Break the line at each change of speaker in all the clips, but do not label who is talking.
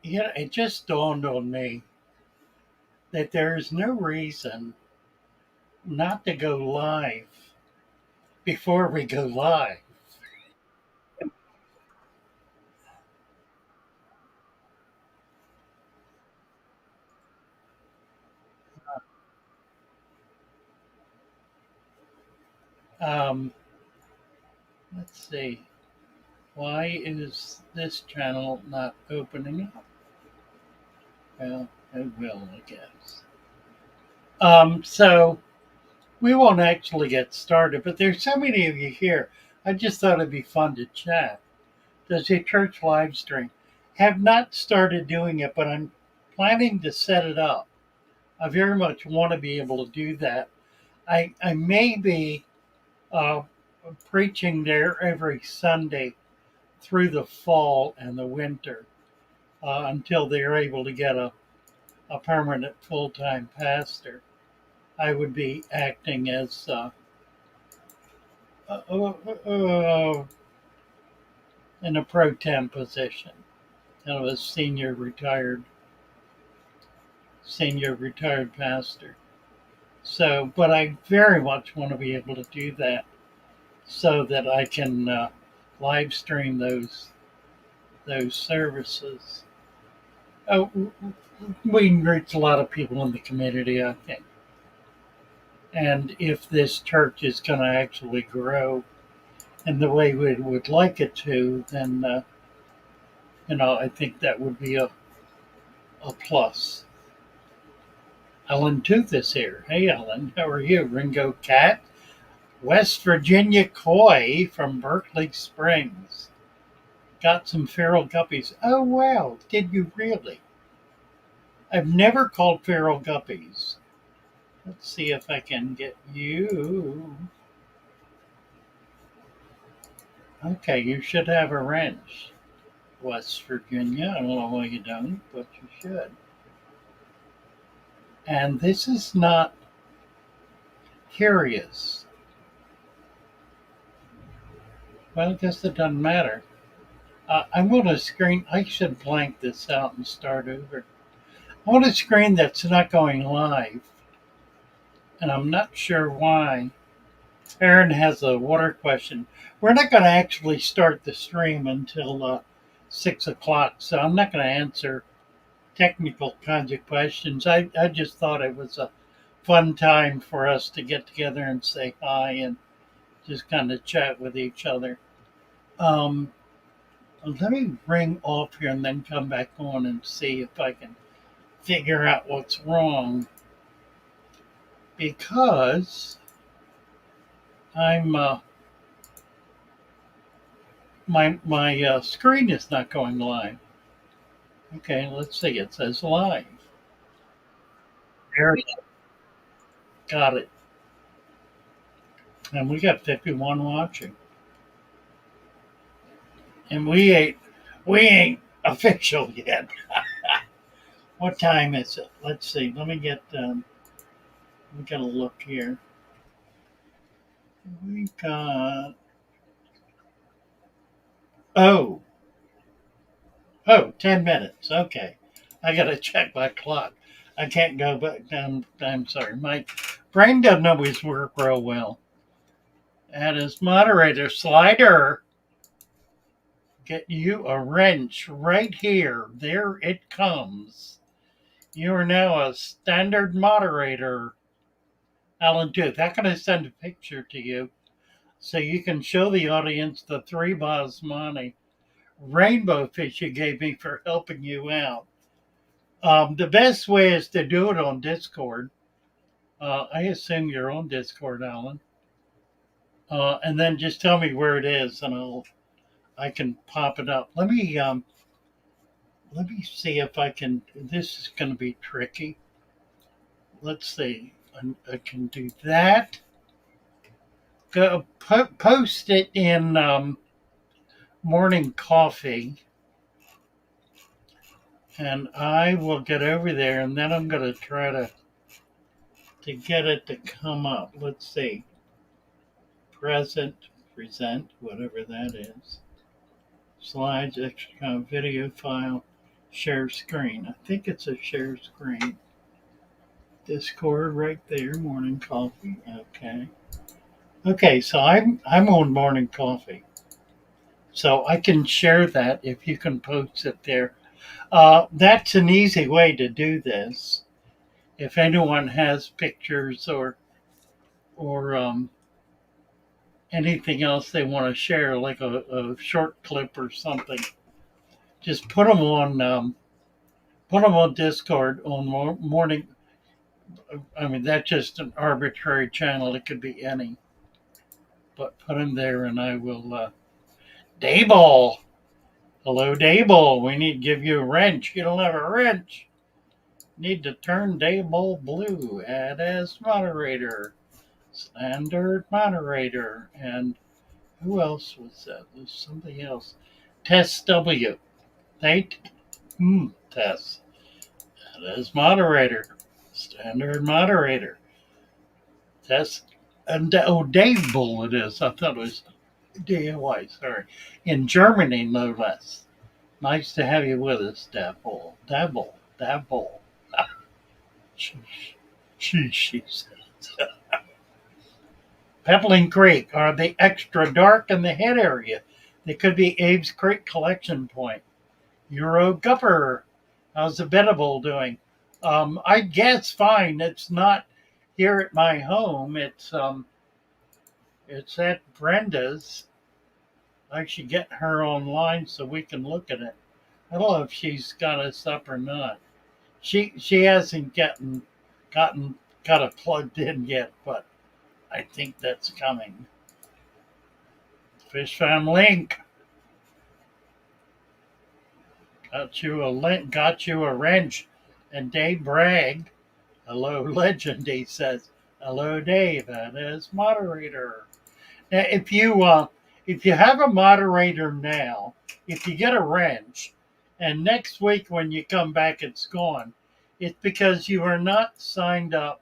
Yeah, it just dawned on me that there is no reason not to go live before we go live. Um, let's see. Why is this channel not opening up? Well, it will, I guess. So we won't actually get started, but there's so many of you here. I just thought it'd be fun to chat. Does a church live stream? Have not started doing it, but I'm planning to set it up. I very much want to be able to do that. I may be uh, preaching there every Sunday through the fall and the winter until they're able to get a permanent full time pastor. I would be acting as uh, uh, uh, in a pro tem position, kind of a senior retired pastor. So, but I very much want to be able to do that so that I can live stream those services. Oh, we can reach a lot of people in the community, I think. And if this church is going to actually grow in the way we would like it to, then I think that would be a plus. Ellen Tooth is here. Hey, Ellen, how are you? Ringo Cat, West Virginia Koi from Berkeley Springs. Got some feral guppies. Oh, wow. Did you really? I've never called feral guppies. Let's see if I can get you. Okay, you should have a wrench. West Virginia. I don't know why you don't, but you should. And this is not curious. Well, I guess it doesn't matter. I'm going to screen. I should blank this out and start over. I want a screen that's not going live, and I'm not sure why. Aaron has a water question. We're not going to actually start the stream until 6 o'clock, so I'm not going to answer technical kinds of questions. I just thought it was a fun time for us to get together and say hi and just kind of chat with each other. Um, Let me ring off here and then come back on and see if I can figure out what's wrong because I'm my screen is not going live. Okay, let's see. It says live. There, got it. And we got 51 watching. And we ain't official yet. What time is it? Let's see. We got to look here. We got oh oh 10 minutes. Okay, I got to check my clock. I can't go back down. I'm sorry. My brain doesn't always work real well. And as moderator slider, get you a wrench right here. There it comes. You are now a standard moderator, Alan Tooth. How can I send a picture to you so you can show the audience the three basmati rainbow fish you gave me for helping you out? The best way is to do it on Discord. I assume you're on Discord, Alan. And then just tell me where it is, and I can pop it up. Let me see if I can. This is going to be tricky. Let's see. I can do that. Post it in morning coffee, and I will get over there, and then I'm going to try to get it to come up. Let's see. Present, whatever that is. Slides, extra video file. Share screen. I think it's a share screen. Discord right there. Morning coffee. Okay. Okay. So I'm on morning coffee. So I can share that if you can post it there. That's an easy way to do this. If anyone has pictures or anything else they want to share, like a short clip or something, just put them on Discord on morning. I mean, that's just an arbitrary channel. It could be any, but put them there, and I will. Dayball, hello, Dayball. We need to give you a wrench. You don't have a wrench. Need to turn Dayball blue. Add as moderator, standard moderator, and who else was that? There's something else. Test W. Right? Test. Add as moderator, standard moderator. Test. And Dave Bull it is. I thought it was DIY, sorry. In Germany, no less. Nice to have you with us, Dabble. Dabble. Dabble. She says. Pebbling Creek. Are they extra dark in the head area? They could be Abe's Creek collection point. Euro Gupper. How's the Venable doing? I guess fine. It's not here at my home. It's at Brenda's. I should get her online so we can look at it. I don't know if she's got us up or not. She hasn't gotten got it plugged in yet, but I think that's coming. Fish Farm Link. Got you a wrench. And Dave Bragg. Hello, legend, he says. Hello, Dave. That is moderator. Now, if you have a moderator now, if you get a wrench, and next week when you come back it's gone, it's because you are not signed up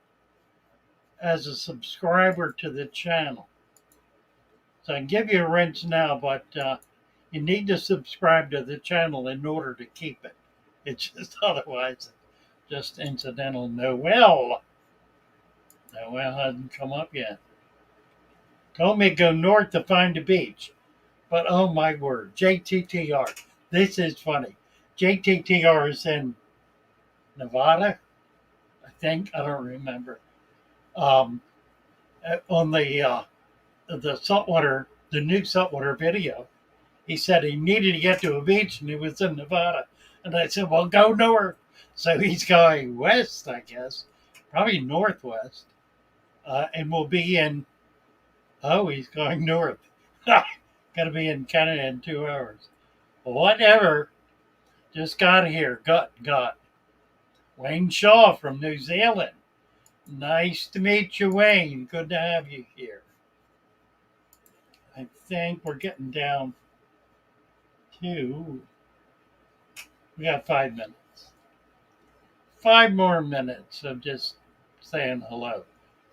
as a subscriber to the channel. So I can give you a wrench now, but you need to subscribe to the channel in order to keep it. It's just otherwise just incidental. Noel hasn't come up yet. Told me to go north to find a beach. But oh my word, JTTR. This is funny. JTTR is in Nevada, I think. I don't remember. Um, on the saltwater, the new saltwater video, he said he needed to get to a beach and he was in Nevada. And I said, well, go north. So he's going west, I guess, probably northwest, and we'll be in. Oh, he's going north. Got to be in Canada in 2 hours. Whatever. Just got here. Got. Wayne Shaw from New Zealand. Nice to meet you, Wayne. Good to have you here. I think we're getting down to. We got 5 minutes. 5 more minutes of just saying hello.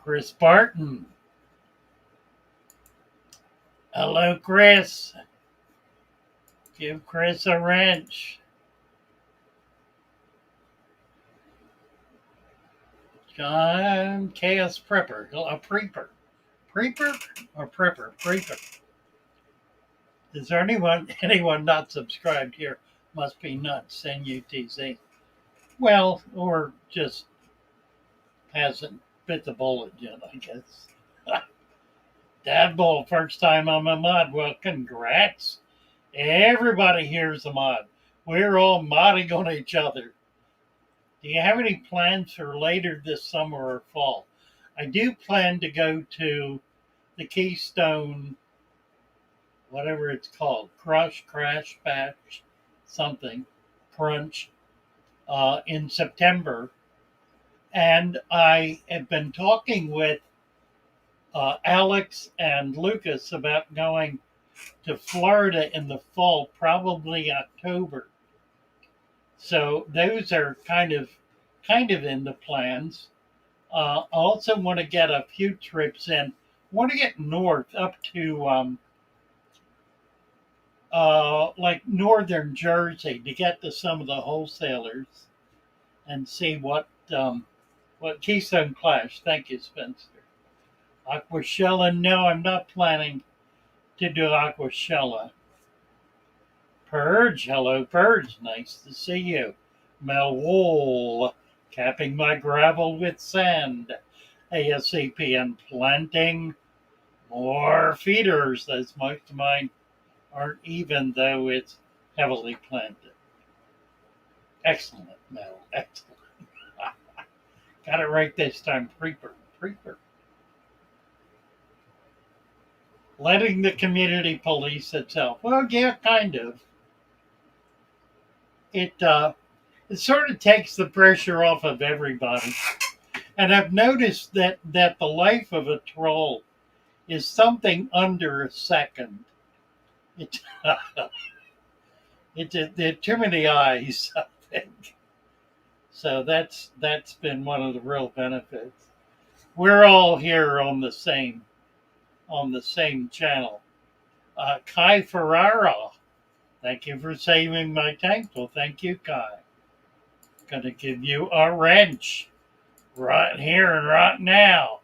Chris Barton. Hello, Chris. Give Chris a wrench. John Chaos Prepper. A Preeper. Preeper or Prepper? Preeper. Is there anyone not subscribed here? Must be nuts. NUTZ. Well, or just hasn't bit the bullet yet, I guess. Dadbull, first time I'm a mod. Well, congrats. Everybody here's a mod. We're all modding on each other. Do you have any plans for later this summer or fall? I do plan to go to the Keystone, whatever it's called, Crash, Bash, something, Crunch, in September. And I have been talking with Alex and Lucas about going to Florida in the fall, probably October. So those are kind of in the plans. I also want to get a few trips in. I want to get north up to like northern Jersey to get to some of the wholesalers and see what Keystone Clash. Thank you, Spencer. Aquashella. No, I'm not planning to do Aquashella. Purge. Hello, Purge. Nice to see you. Melwool. Capping my gravel with sand. ASAP and planting more feeders, as most of mine aren't even, though it's heavily planted. Excellent, Mel. Excellent. Got it right this time. Preeper. Preeper. Letting the community police itself. Well, yeah, kind of. It sort of takes the pressure off of everybody. And I've noticed that the life of a troll is something under a second. It, there are too many eyes, I think. So that's been one of the real benefits. We're all here on the same channel. Kai Ferrara, thank you for saving my tank. Well, thank you, Kai. Gonna give you a wrench right here and right now.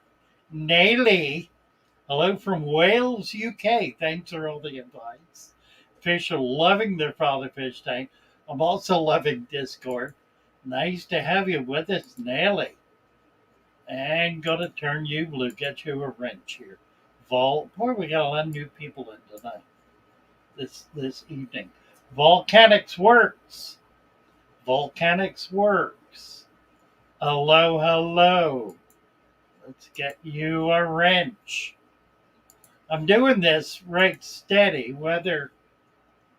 Naylee, hello from Wales, UK. Thanks for all the invites. Fish are loving their father fish tank. I'm also loving Discord. Nice to have you with us, Nelly. And gonna turn you blue, get you a wrench here. Boy, we got a lot of new people in tonight. This evening. Volcanics works. Volcanics works. Hello, hello. Let's get you a wrench. I'm doing this right steady, whether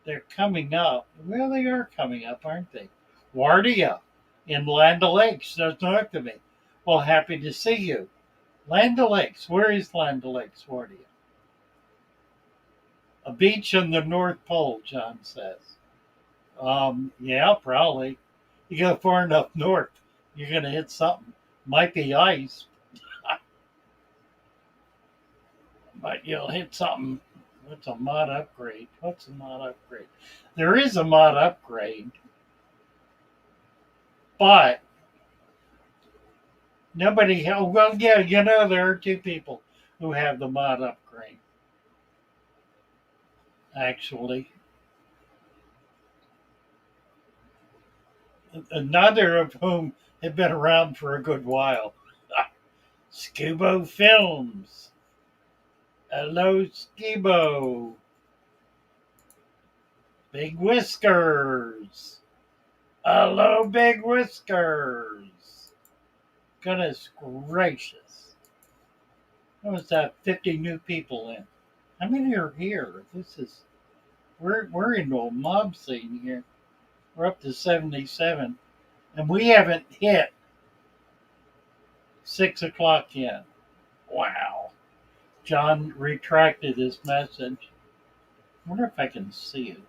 they're coming up. Well, they are coming up, aren't they? Wardia in Land O'Lakes, just north of me. Well, happy to see you. Land O'Lakes. Where is Land O'Lakes, Wardia? A beach on the North Pole, John says. Yeah, probably. You go far enough north, you're going to hit something. Might be ice, but you'll hit something. What's a mod upgrade? What's a mod upgrade? There is a mod upgrade, but nobody. Well, yeah, there are two people who have the mod upgrade. Actually, neither of whom have been around for a good while. Scubo Films. Hello, Skibo. Big Whiskers. Hello, Big Whiskers. Goodness gracious. What was that? 50 new people in. How many are here? We're into a mob scene here. We're up to 77. And we haven't hit 6 o'clock yet. Wow. John retracted his message. I wonder if I can see it.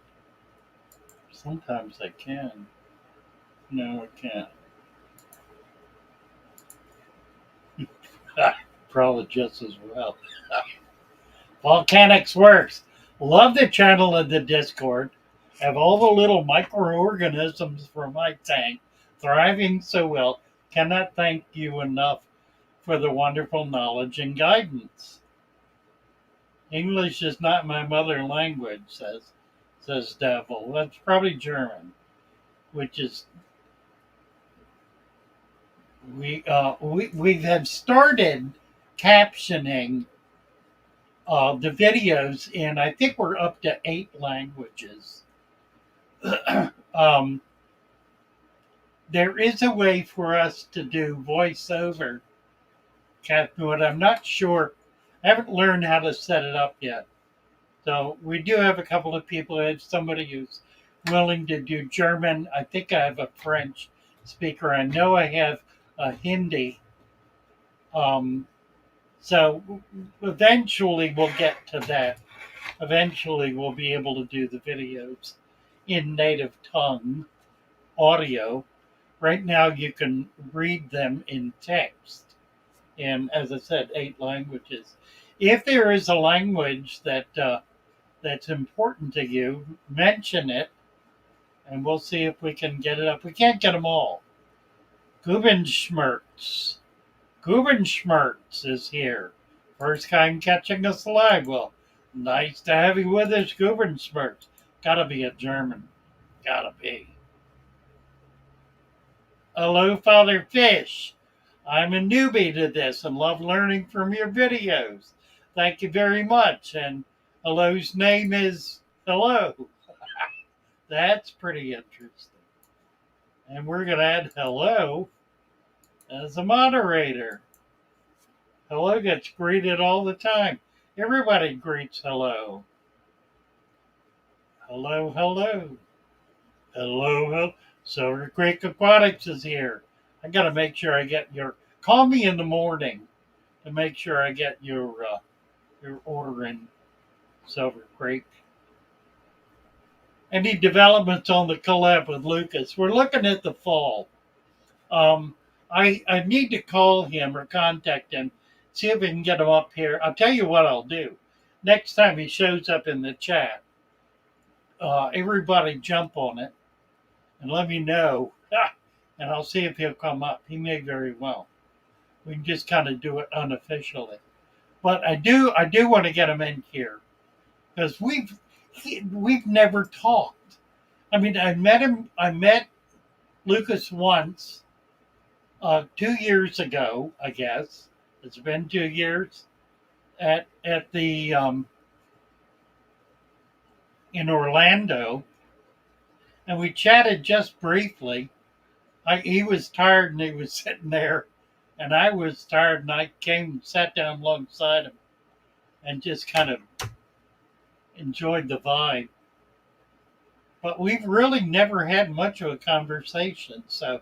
Sometimes I can. No, I can't. Probably just as well. Volcanics works. Love the channel in the Discord. Have all the little microorganisms from my tank thriving so well. Cannot thank you enough for the wonderful knowledge and guidance. English is not my mother language, says Devil. That's probably German, which is we have started captioning the videos, and I think we're up to 8 languages. There is a way for us to do voiceover, but I'm not sure. I haven't learned how to set it up yet. So we do have a couple of people. I have somebody who's willing to do German. I think I have a French speaker. I know I have a Hindi. So eventually we'll get to that. Eventually we'll be able to do the videos in native tongue audio. Right now you can read them in text in, as I said, 8 languages. If there is a language that that's important to you, mention it, and we'll see if we can get it up. We can't get them all. Gubenschmerz. Gubenschmerz is here. First time catching us live. Well, nice to have you with us, Gubenschmerz. Gotta be a German. Gotta be. Hello, Father Fish. I'm a newbie to this and love learning from your videos. Thank you very much. And hello's name is Hello. That's pretty interesting. And we're going to add Hello as a moderator. Hello gets greeted all the time. Everybody greets Hello. Hello, hello. Hello, hello. Silver Creek Aquatics is here. I got to make sure I get your. Call me in the morning to make sure I get your order in, Silver Creek. Any developments on the collab with Lucas? We're looking at the fall. I need to call him or contact him, see if we can get him up here. I'll tell you what I'll do. Next time he shows up in the chat, everybody jump on it and let me know. And I'll see if he'll come up. He may very well. We can just kind of do it unofficially. But I do want to get him in here because we've never talked. I mean, I met Lucas once 2 years ago, I guess. It's been 2 years at the in Orlando, and we chatted just briefly. He was tired and he was sitting there, and I was tired, and I came and sat down alongside him and just kind of enjoyed the vibe. But we've really never had much of a conversation, so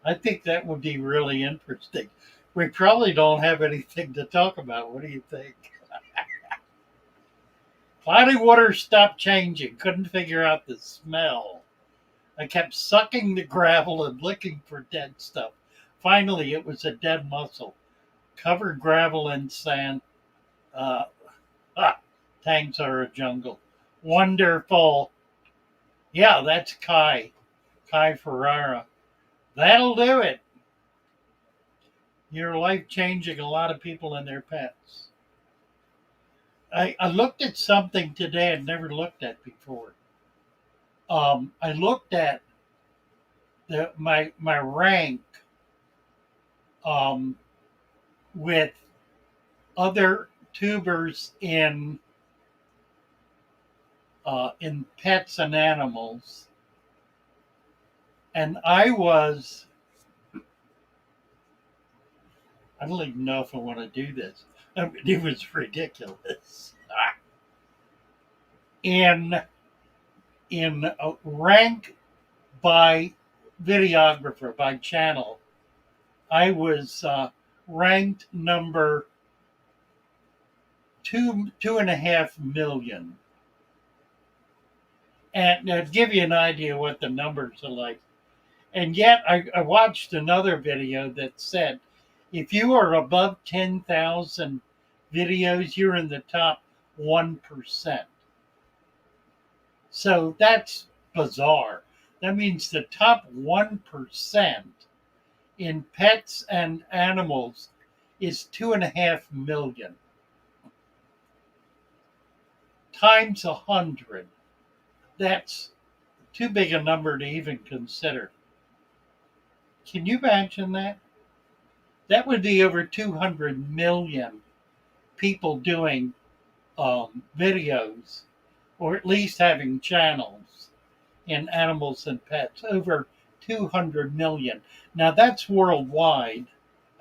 I think that would be really interesting. We probably don't have anything to talk about. What do you think? Cloudy water stopped changing. Couldn't figure out the smell. I kept sucking the gravel and looking for dead stuff. Finally, it was a dead mussel. Covered gravel and sand. Tanks are a jungle. Wonderful. Yeah, that's Kai Ferrara. That'll do it. You're life changing a lot of people and their pets. I looked at something today I'd never looked at before. I looked at my rank with other tubers in pets and animals, and I don't even know if I want to do this. I mean, it was ridiculous. In rank by videographer, by channel, I was ranked number 2.5 million. And to give you an idea what the numbers are like. And yet I watched another video that said if you are above 10,000 videos, you're in the top 1%. So that's bizarre. That means the top 1% in pets and animals is 2.5 million. Times 100. That's too big a number to even consider. Can you imagine that? That would be over 200 million people doing videos, or at least having channels in animals and pets. Over 200 million. Now that's worldwide,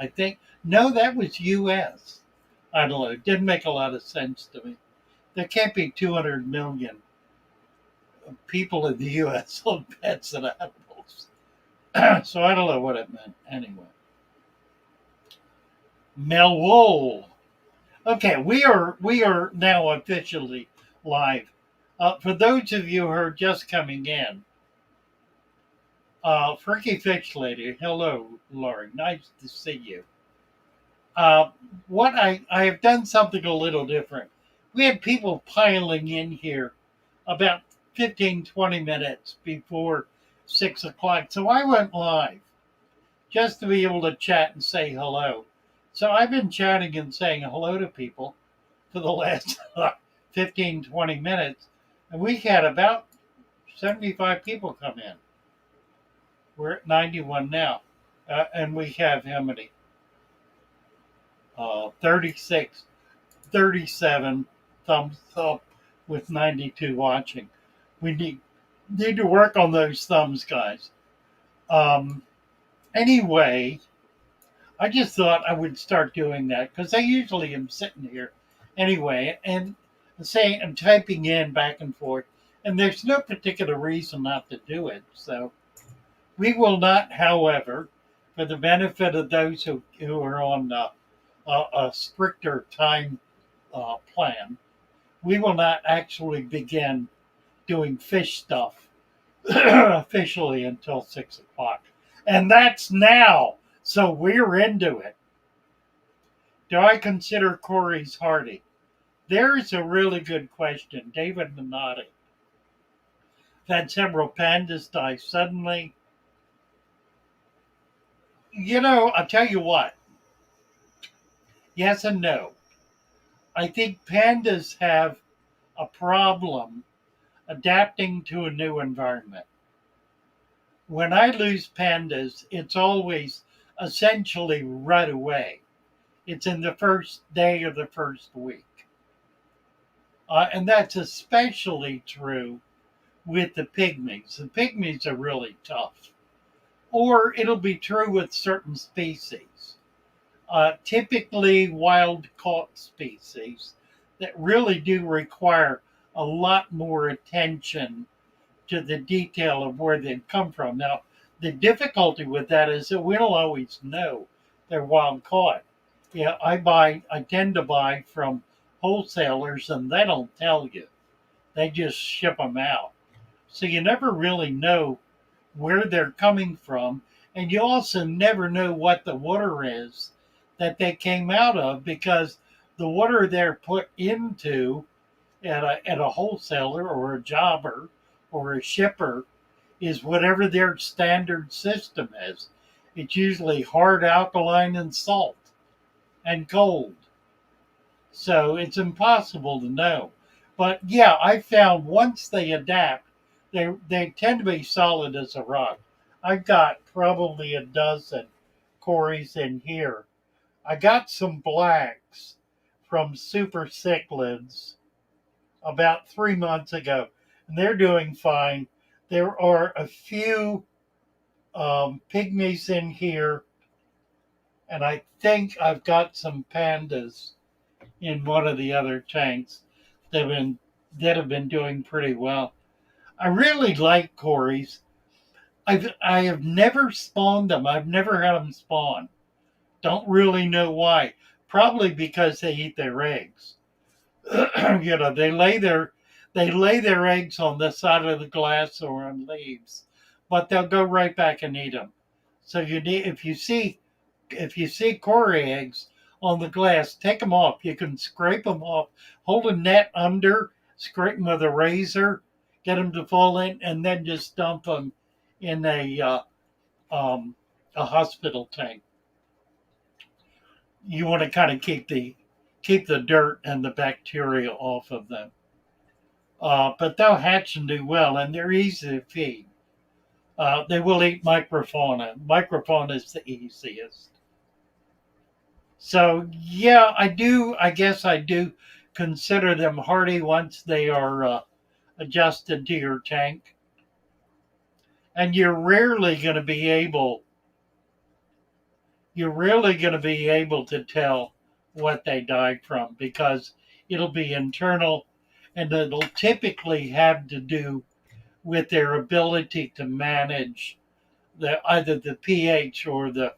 I think. No, that was U.S. I don't know. It didn't make a lot of sense to me. There can't be 200 million people in the U.S. on pets and animals. So I don't know what it meant anyway. Melwool. Okay, we are now officially live. For those of you who are just coming in, Freaky Fish Lady, hello, Laurie. Nice to see you. What I have done something a little different. we had people piling in here about 15, 20 minutes before 6 o'clock. So I went live just to be able to chat and say hello. So I've been chatting and saying hello to people for the last 15, 20 minutes. And we had about 75 people come in. We're at 91 now. And we have how many? 36, 37 thumbs up with 92 watching. We need to work on those thumbs, guys. Um, anyway, I just thought I would start doing that because I usually am sitting here anyway and saying and typing in back and forth, and there's no particular reason not to do it. So we will not, however, for the benefit of those who are on a stricter time plan, we will not actually begin doing fish stuff officially until 6 o'clock. And that's now. So we're into it. Do I consider Corys hardy? There's a really good question. David Minotti. I've had several pandas die suddenly. I'll tell you what. Yes and no. I think pandas have a problem adapting to a new environment. When I lose pandas, it's always essentially right away. It's in the first day of the first week. And that's especially true with the pygmies. The pygmies are really tough. Or it'll be true with certain species. Typically wild caught species that really do require a lot more attention to the detail of where they've come from. Now, the difficulty with that is that we don't always know they're wild caught. Yeah, I tend to buy from wholesalers and they don't tell you. They just ship them out. So you never really know where they're coming from. And you also never know what the water is that they came out of because the water they're put into at a wholesaler or a jobber or a shipper is whatever their standard system is. It's usually hard alkaline and salt and cold. So it's impossible to know. But yeah, I found once they adapt, they tend to be solid as a rock. I've got probably a dozen Corys in here. I got some blacks from Super Cichlids about 3 months ago, and they're doing fine. There are a few pygmies in here, and I think I've got some pandas in one of the other tanks that have been doing pretty well. I really like Corys. I have never spawned them. I've never had them spawn. Don't really know why. Probably because they eat their eggs. They lay their eggs on the side of the glass or on leaves, but they'll go right back and eat them. So if you see Cory eggs on the glass, take them off. You can scrape them off. Hold a net under, scrape them with a razor, get them to fall in, and then just dump them in a hospital tank. You want to kind of keep the dirt and the bacteria off of them. But they'll hatch and do well, and they're easy to feed. They will eat microfauna. Microfauna is the easiest. So yeah, I do. I guess I do consider them hardy once they are adjusted to your tank, and you're rarely going to be able to tell what they died from because it'll be internal, and it'll typically have to do with their ability to manage either the pH or the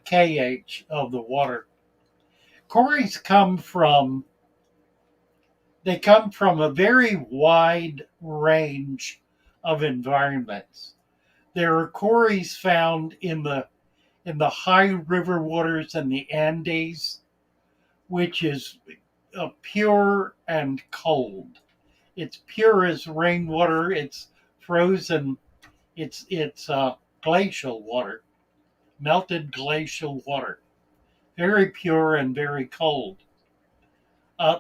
KH of the water. Corys come from a very wide range of environments. There are Corys found in the high river waters in the Andes, which is pure and cold. It's pure as rainwater. It's frozen. It's glacial water, melted glacial water, very pure and very cold.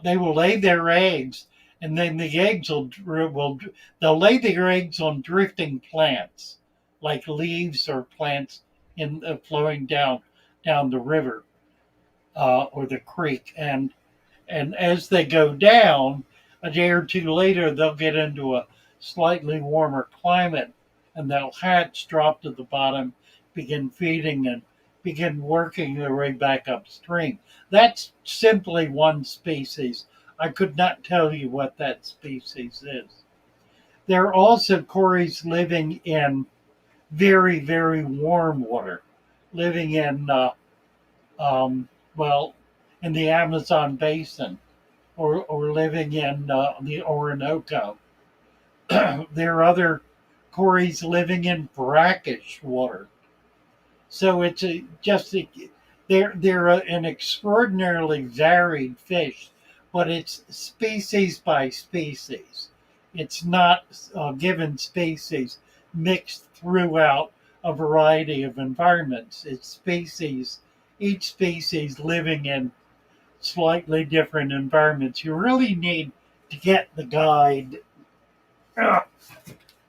They will lay their eggs, and then the eggs will they'll lay their eggs on drifting plants, like leaves or plants in flowing down the river or the creek, and as they go down, a day or two later, they'll get into a slightly warmer climate and they'll hatch, drop to the bottom, begin feeding, and begin working their way back upstream. That's simply one species. I could not tell you what that species is. There are also cories living in very, very warm water, living in, well, in the Amazon basin or living in the Orinoco. There are other cories living in brackish water. So it's they're an extraordinarily varied fish, but it's species by species. It's not a given species mixed throughout a variety of environments. It's each species living in slightly different environments. You really need to get the guide.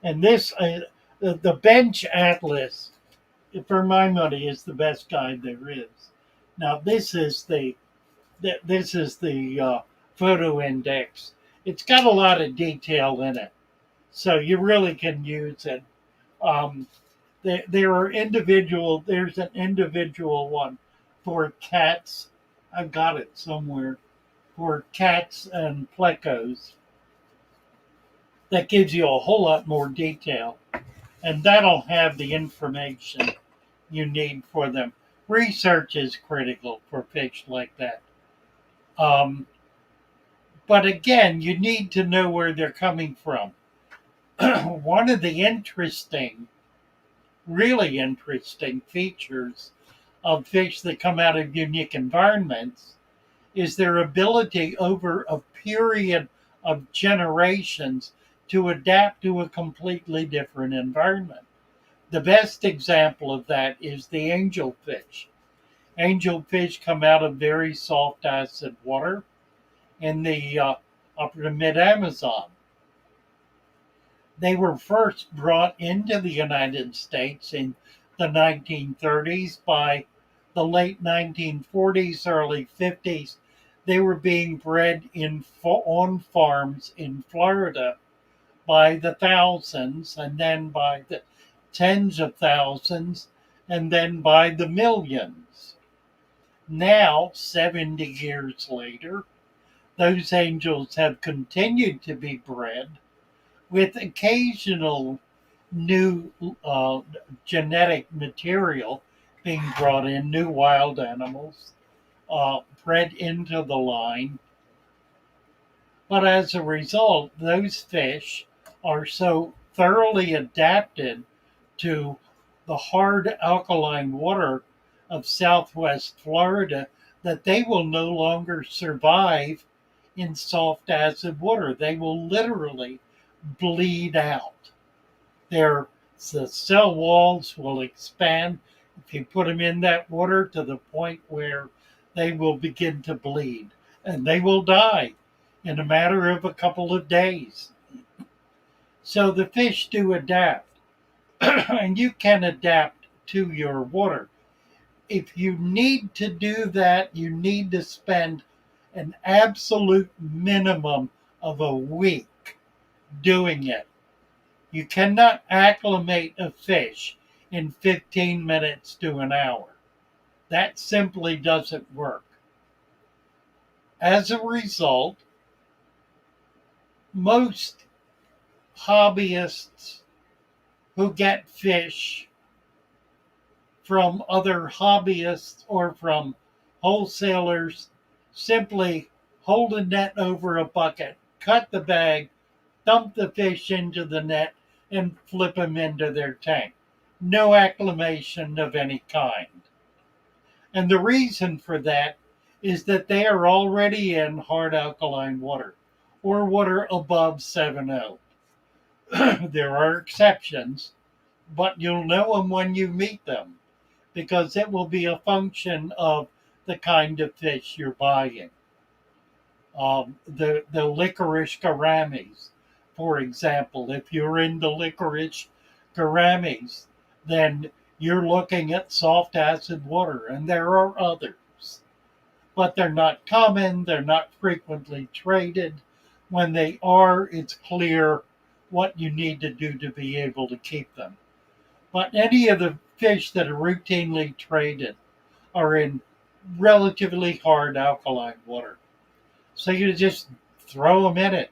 And the Bench Atlas, for my money, is the best guide there is. Now this is the photo index. It's got a lot of detail in it, so you really can use it. Um, there are individual. There's an individual one for cats. I've got it somewhere for cats and plecos that gives you a whole lot more detail, and that'll have the information you need for them. Research is critical for fish like that. Um, but again, you need to know where they're coming from. One of the really interesting features of fish that come out of unique environments is their ability over a period of generations to adapt to a completely different environment. The best example of that is the angelfish. Angelfish come out of very soft acid water in the upper to mid Amazon. They were first brought into the United States in the 1930s. By the late 1940s, early 50s, they were being bred on farms in Florida by the thousands, and then by the tens of thousands, and then by the millions. Now, 70 years later, those angels have continued to be bred with occasional new genetic material being brought in, new wild animals bred into the line. But as a result, those fish are so thoroughly adapted to the hard alkaline water of southwest Florida that they will no longer survive in soft acid water. They will literally bleed out. The cell walls will expand if you put them in that water to the point where they will begin to bleed and they will die in a matter of a couple of days. So the fish do adapt, and you can adapt to your water. If you need to do that, you need to spend an absolute minimum of a week doing it. You cannot acclimate a fish in 15 minutes to an hour. That simply doesn't work. As a result, most hobbyists who get fish from other hobbyists or from wholesalers simply hold a net over a bucket, cut the bag, dump the fish into the net, and flip them into their tank. No acclimation of any kind. And the reason for that is that they are already in hard alkaline water or water above 7.0. There are exceptions, but you'll know them when you meet them because it will be a function of the kind of fish you're buying. The licorice gouramis, for example, if you're into licorice gouramis, then you're looking at soft acid water, and there are others, but they're not common, they're not frequently traded. When they are, it's clear what you need to do to be able to keep them. But any of the fish that are routinely traded are in relatively hard alkaline water. So you just throw them in it.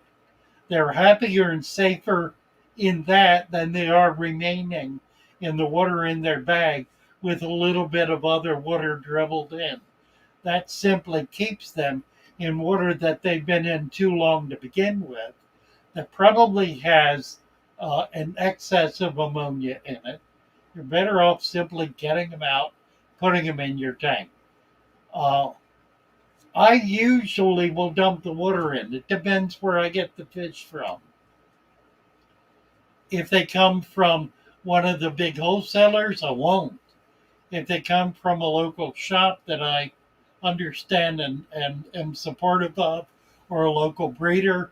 They're happier and safer in that than they are remaining in the water in their bag with a little bit of other water dribbled in. That simply keeps them in water that they've been in too long to begin with, that probably has an excess of ammonia in it. You're better off simply getting them out, putting them in your tank. Uh, I usually will dump the water in. It depends where I get the fish from. If they come from one of the big wholesalers, I won't. If they come from a local shop that I understand and am supportive of, or a local breeder,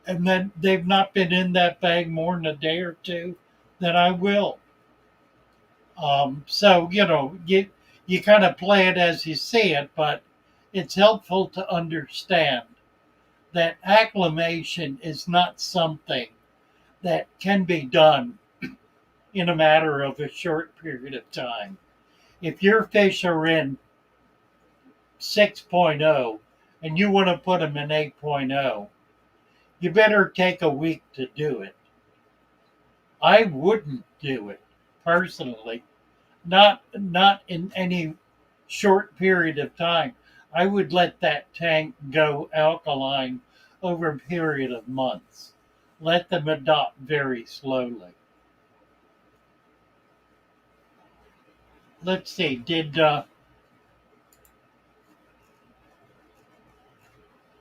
and then they've not been in that bag more than a day or two, then I will. So you kind of play it as you see it, but it's helpful to understand that acclimation is not something that can be done in a matter of a short period of time. If your fish are in 6.0 and you want to put them in 8.0, you better take a week to do it. I wouldn't do it personally, not in any short period of time. I would let that tank go alkaline over a period of months. Let them adopt very slowly. Let's see, did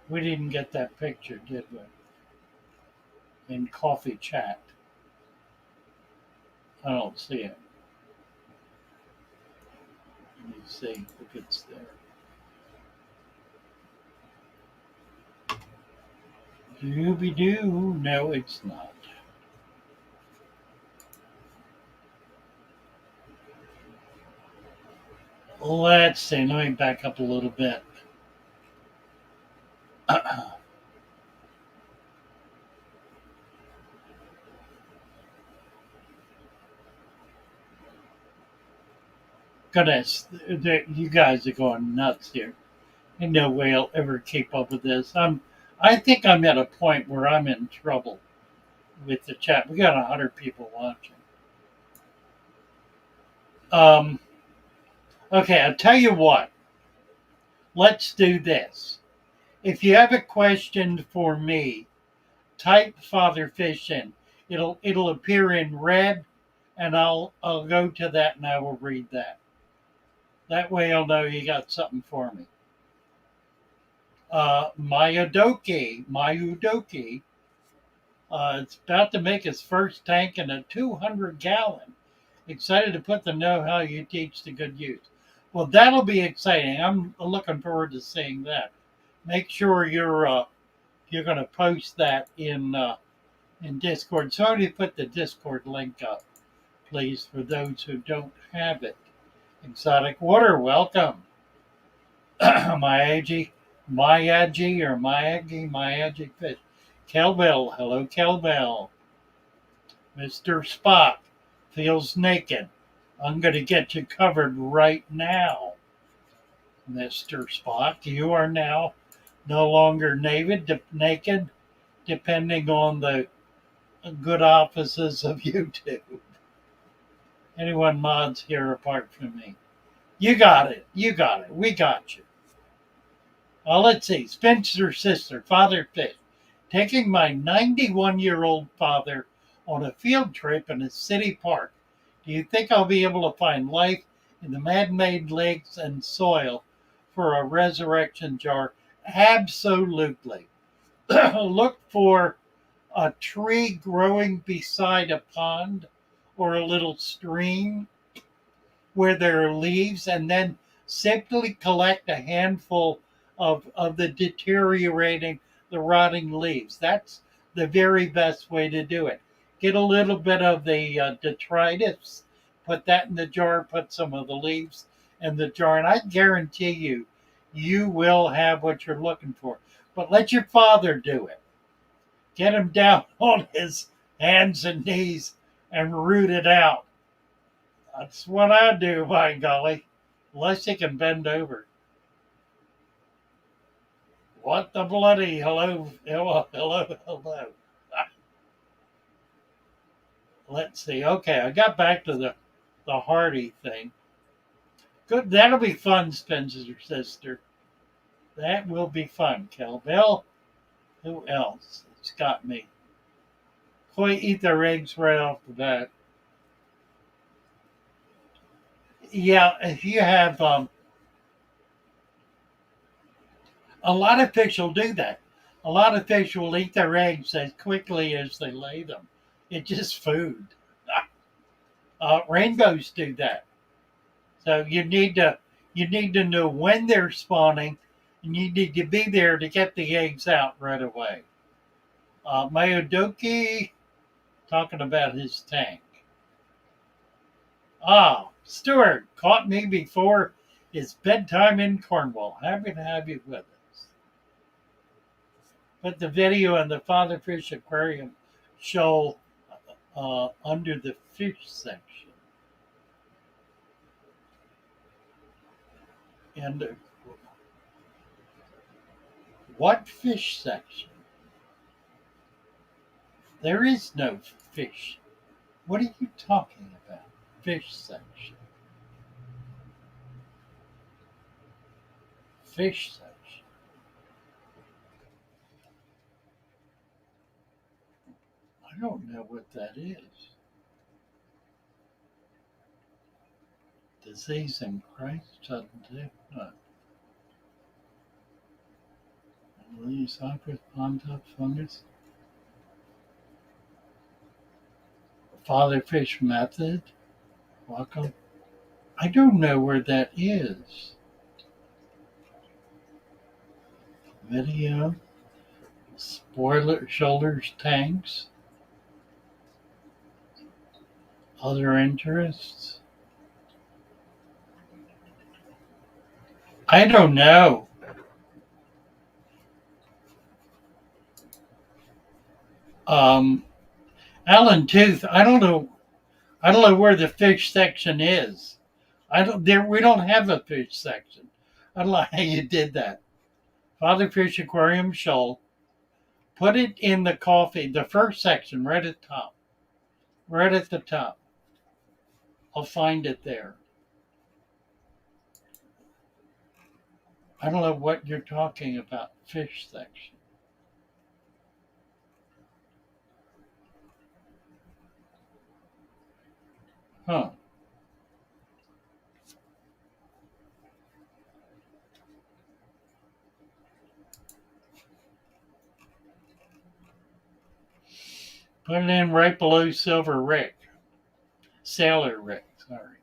we didn't get that picture, did we? In coffee chat. I don't see it. Let me see if it's there. Dooby doo. No, it's not. Let's see. Let me back up a little bit. Goodness, you guys are going nuts here. Ain't no way I'll ever keep up with this. I think I'm at a point where I'm in trouble with the chat. We got 100 people watching. Okay, I'll tell you what. Let's do this. If you have a question for me, type Father Fish in. It'll appear in red, and I'll go to that and I will read that. That way I'll know you got something for me. Mayudoki, it's about to make his first tank in a 200-gallon. Excited to put the know-how you teach to good use. Well, that'll be exciting. I'm looking forward to seeing that. Make sure you're going to post that in Discord. Somebody put the Discord link up, please, for those who don't have it. Exotic Water, welcome. Miyagi Fish. Kelbell, hello Kelbell. Mr. Spock feels naked. I'm going to get you covered right now. Mr. Spock, you are now no longer naked, depending on the good offices of YouTube. Anyone mods here apart from me? You got it. We got you. Let's see. Spencer's sister, Father Fish, taking my 91-year-old father on a field trip in a city park. Do you think I'll be able to find life in the man-made lakes and soil for a resurrection jar, absolutely. Look for a tree growing beside a pond or a little stream where there are leaves, and then simply collect a handful of the deteriorating, the rotting leaves. That's the very best way to do it. Get a little bit of the detritus, put that in the jar, put some of the leaves in the jar, and I guarantee you, you will have what you're looking for. But let your father do it. Get him down on his hands and knees and root it out. That's what I do, by golly. Unless he can bend over. What the bloody hello, hello, hello, hello. Let's see. Okay, I got back to the Hardy thing. Good. That'll be fun, Spencer sister. That will be fun. Calbell. Who else? It's got me. Koi eat their eggs right off the bat. Yeah, if you have a lot of fish will do that. A lot of fish will eat their eggs as quickly as they lay them. It's just food. Rainbows do that. So you need to know when they're spawning, and you need to be there to get the eggs out right away. Mayodoki talking about his tank. Stuart caught me before it's bedtime in Cornwall. Happy to have you with us. Put the video in the Father Fish Aquarium show under the fish section. And what fish section? There is no fish. What are you talking about? Fish section. Fish section. I don't know what that is. Disease and crisis suddenly. Leaves cypress, pond top fungus. Father fish method. Welcome. I don't know where that is. Video. Spoiler shoulders tanks. Other interests. I don't know. Alan Tooth, I don't know. I don't know where the fish section is. I don't there we don't have a fish section. I don't know how you did that. Father Fish Aquarium Shoal. Put it in the coffee, the first section, right at the top. Right at the top. I'll find it there. I don't know what you're talking about, fish section. Huh. Put it in right below Silver Rick. Sailor Rick, sorry.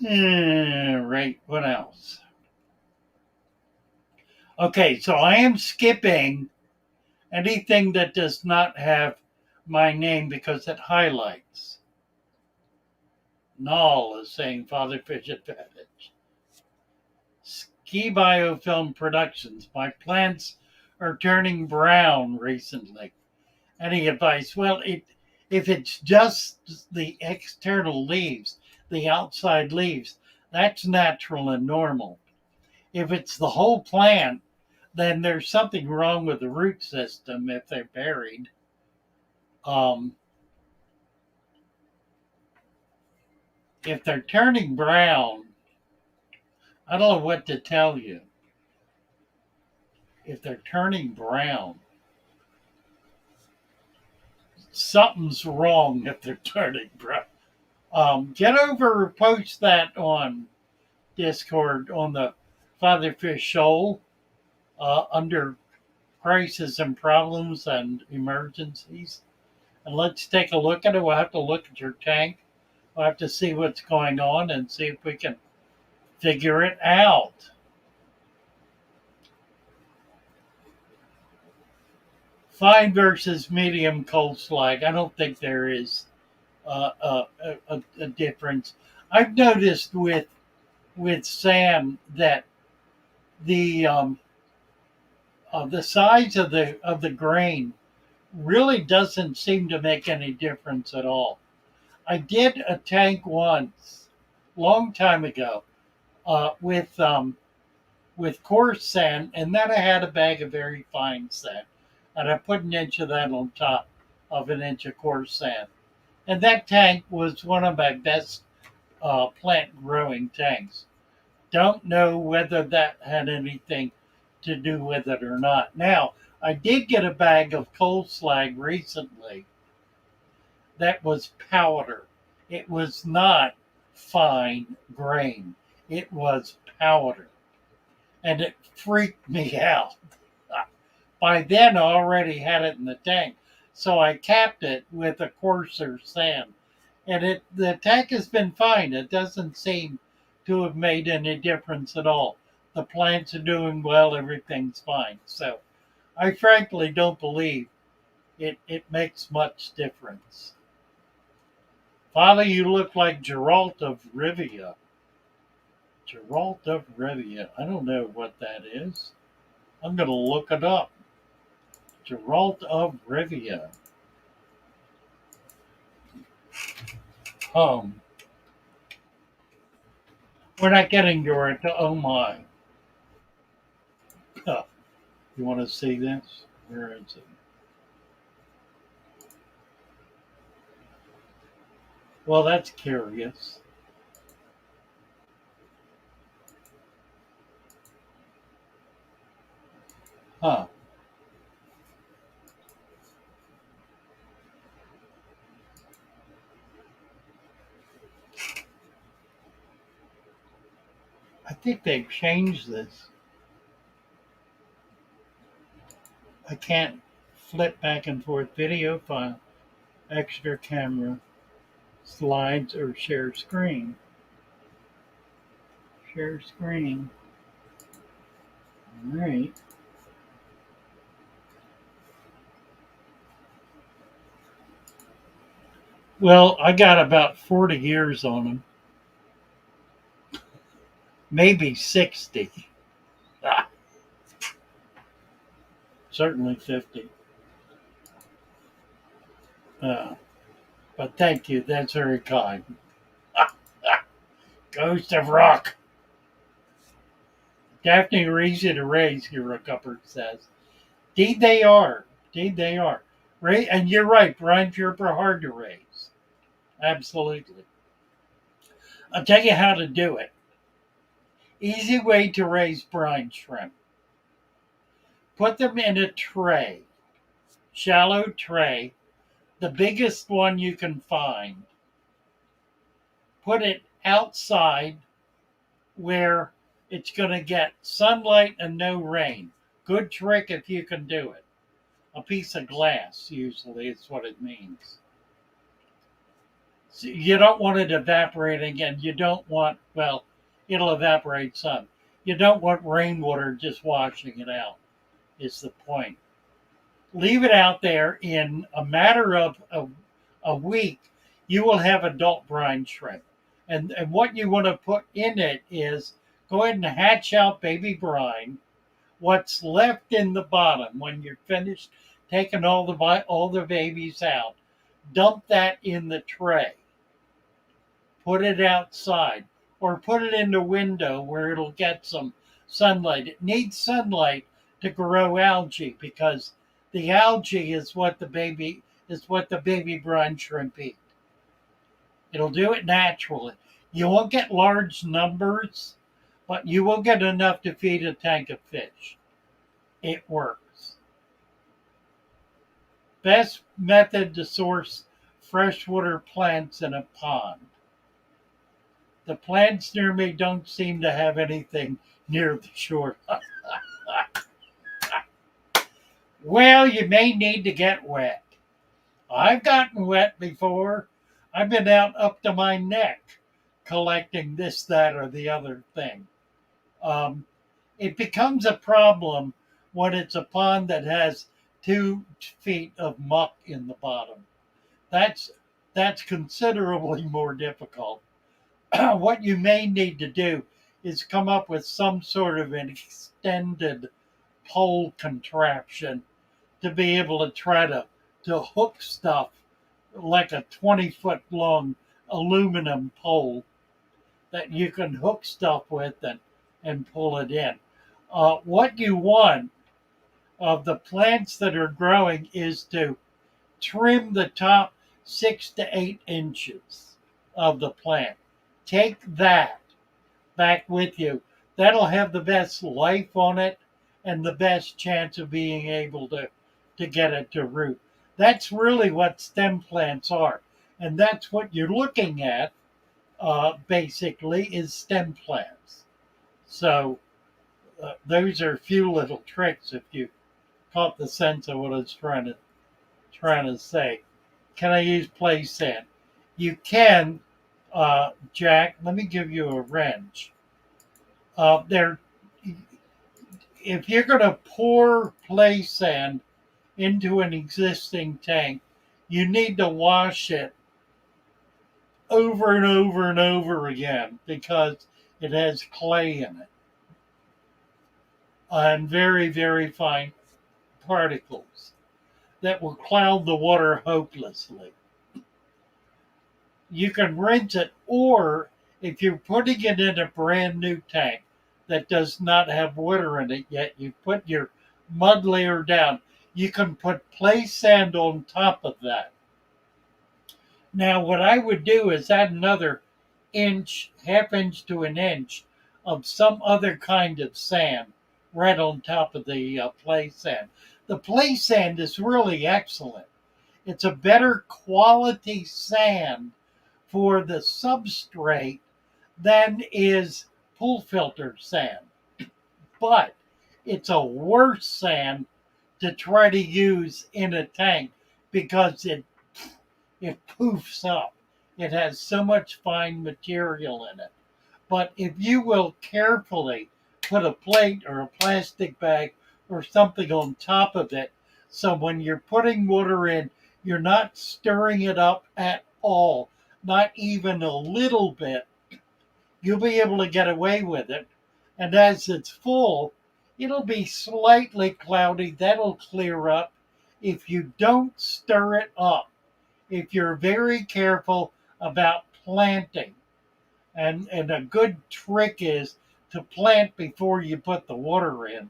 Right, what else? Okay, so I am skipping anything that does not have my name because it highlights. Null is saying Father Fish Advantage. Ski Biofilm Productions. My plants are turning brown recently. Any advice? Well, if it's just the external leaves, the outside leaves, that's natural and normal. If it's the whole plant, then there's something wrong with the root system if they're buried. If they're turning brown, I don't know what to tell you. If they're turning brown, something's wrong if they're turning brown. Get over, post that on Discord on the Fatherfish Shoal under crises and problems and emergencies. And let's take a look at it. We'll have to look at your tank. We'll have to see what's going on and see if we can figure it out. Fine versus medium cold slag. I don't think there is a difference. I've noticed with sand that the the size of the grain really doesn't seem to make any difference at all. I did a tank once, long time ago, with coarse sand, and then I had a bag of very fine sand, and I put an inch of that on top of an inch of coarse sand, and that tank was one of my best plant growing tanks. Don't know whether that had anything to do with it or not. Now, I did get a bag of coal slag recently that was powder. It was not fine grain, it was powder. And it freaked me out. By then, I already had it in the tank, so I capped it with a coarser sand. And the tank has been fine. It doesn't seem to have made any difference at all. The plants are doing well, everything's fine. So I frankly don't believe it makes much difference. Father, you look like Geralt of Rivia. Geralt of Rivia. I don't know what that is. I'm going to look it up. Geralt of Rivia. Um, we're not getting to it. Oh my. Oh, you want to see this? Where is it? Well, that's curious. Huh. I think they've changed this. I can't flip back and forth video file, extra camera, slides, or share screen. Share screen. All right. Well, I got about 40 years on them, maybe 60. Ah, certainly 50. Uh, but thank you. That's very kind. Ghost of Rock. Daphne are easy to raise, Hero says. Indeed they are. Indeed they are. And you're right, brine shrimp are hard to raise. Absolutely. I'll tell you how to do it. Easy way to raise brine shrimp. Put them in a tray, shallow tray, the biggest one you can find. Put it outside where it's going to get sunlight and no rain. Good trick if you can do it. A piece of glass usually is what it means. So you don't want it evaporating, and you don't want, well, it'll evaporate some. You don't want rainwater just washing it out, is the point. Leave it out there. In a matter of a week, you will have adult brine shrimp. And what you want to put in it is go ahead and hatch out baby brine. What's left in the bottom when you're finished taking all the babies out, dump that in the tray. Put it outside or put it in the window where it'll get some sunlight. It needs sunlight to grow algae because the algae is what the baby brine shrimp eat. It'll do it naturally. You won't get large numbers, but you will get enough to feed a tank of fish. It works. Best method to source freshwater plants in a pond. The plants near me don't seem to have anything near the shore. Well, you may need to get wet. I've gotten wet before. I've been out up to my neck collecting this, that, or the other thing. Um, it becomes a problem when it's a pond that has 2 feet of muck in the bottom. That's that's considerably more difficult. What you may need to do is come up with some sort of an extended pole contraption to be able to try to hook stuff like a 20-foot long aluminum pole that you can hook stuff with and pull it in. What you want of the plants that are growing is to trim the top 6 to 8 inches of the plant. Take that back with you. That'll have the best life on it and the best chance of being able to get it to root. That's really what stem plants are. And that's what you're looking at, basically, is stem plants. So those are a few little tricks if you caught the sense of what I was trying to say. Can I use play sand? You can, Jack. Let me give you a wrench. There, if you're going to pour play sand into an existing tank, you need to wash it over and over and over again because it has clay in it and very, very fine particles that will cloud the water hopelessly. You can rinse it, or if you're putting it in a brand new tank that does not have water in it yet, you put your mud layer down. You can put play sand on top of that. Now, what I would do is add another inch, half inch to an inch of some other kind of sand right on top of the play sand. The play sand is really excellent. It's a better quality sand for the substrate than is pool filter sand. But it's a worse sand to try to use in a tank because it poofs up. It has so much fine material in it. But if you will carefully put a plate or a plastic bag or something on top of it, so when you're putting water in, you're not stirring it up at all, not even a little bit, you'll be able to get away with it. And as it's full, it'll be slightly cloudy. That'll clear up if you don't stir it up, if you're very careful about planting. And a good trick is to plant before you put the water in.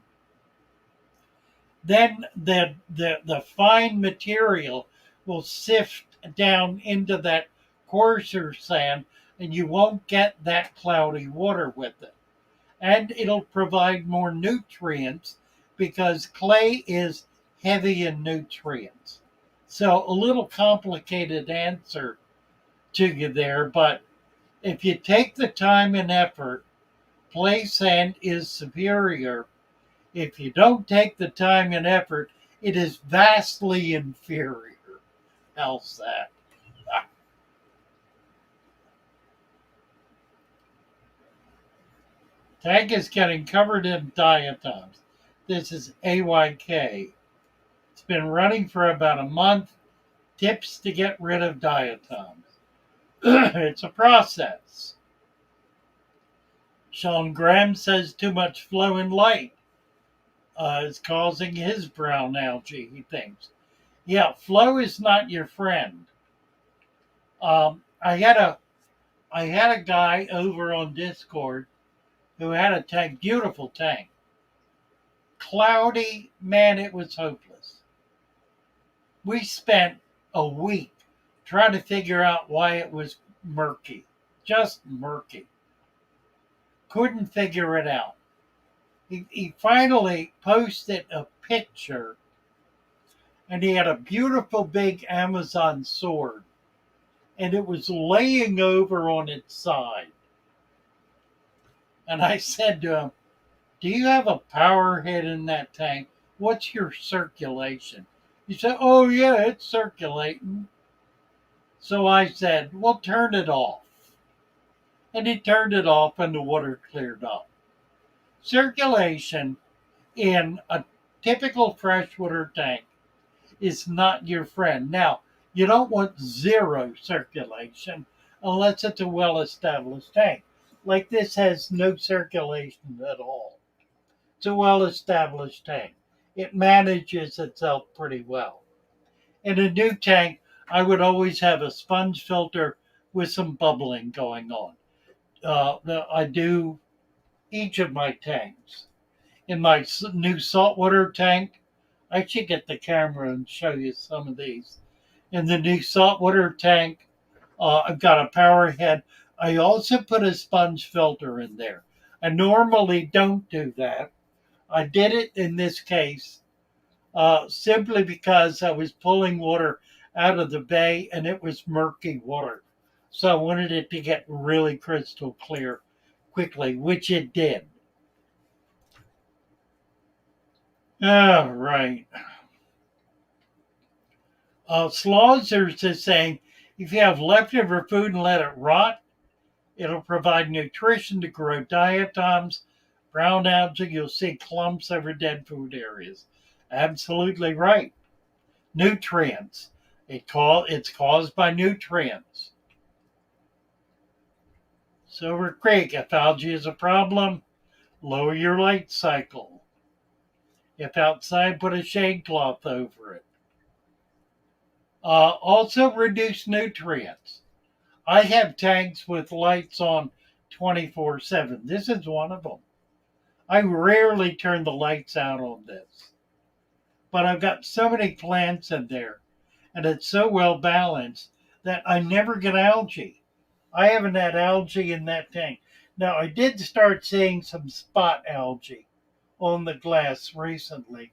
Then the fine material will sift down into that coarser sand and you won't get that cloudy water with it. And it'll provide more nutrients because clay is heavy in nutrients. So a little complicated answer to you there, but if you take the time and effort, play sand is superior. If you don't take the time and effort, it is vastly inferior. How's that? Tank is getting covered in diatoms. This is AYK. It's been running for about a month. Tips to get rid of diatoms. It's a process. Sean Graham says too much flow and light is causing his brown algae, he thinks. Yeah, flow is not your friend. I had a guy over on Discord who had a tank, beautiful tank. Cloudy, man, it was hopeless. We spent a week trying to figure out why it was murky. Just murky. Couldn't figure it out. He finally posted a picture and he had a beautiful big Amazon sword and it was laying over on its side. And I said to him, "Do you have a power head in that tank? What's your circulation?" He said, "Oh, yeah, it's circulating." So I said, "Well, turn it off." And he turned it off and the water cleared up. Circulation in a typical freshwater tank is not your friend. Now, you don't want zero circulation unless it's a well established tank. Like this has no circulation at all. It's a well established tank. It manages itself pretty well. In a new tank, I would always have a sponge filter with some bubbling going on. I do each of my tanks. In my new saltwater tank, I should get the camera and show you some of these. In the new saltwater tank, I've got a power head. I also put a sponge filter in there. I normally don't do that. I did it in this case simply because I was pulling water out of the bay and it was murky water. So I wanted it to get really crystal clear quickly, which it did. All right. Slausers is saying if you have leftover food and let it rot, it'll provide nutrition to grow diatoms. Brown algae, you'll see clumps over dead food areas. Absolutely right. Nutrients. It's caused by nutrients. Silver Creek, if algae is a problem, lower your light cycle. If outside, put a shade cloth over it. Also, reduce nutrients. I have tanks with lights on 24/7. This is one of them. I rarely turn the lights out on this, but I've got so many plants in there and it's so well balanced that I never get algae. I haven't had algae in that tank. Now, I did start seeing some spot algae on the glass recently.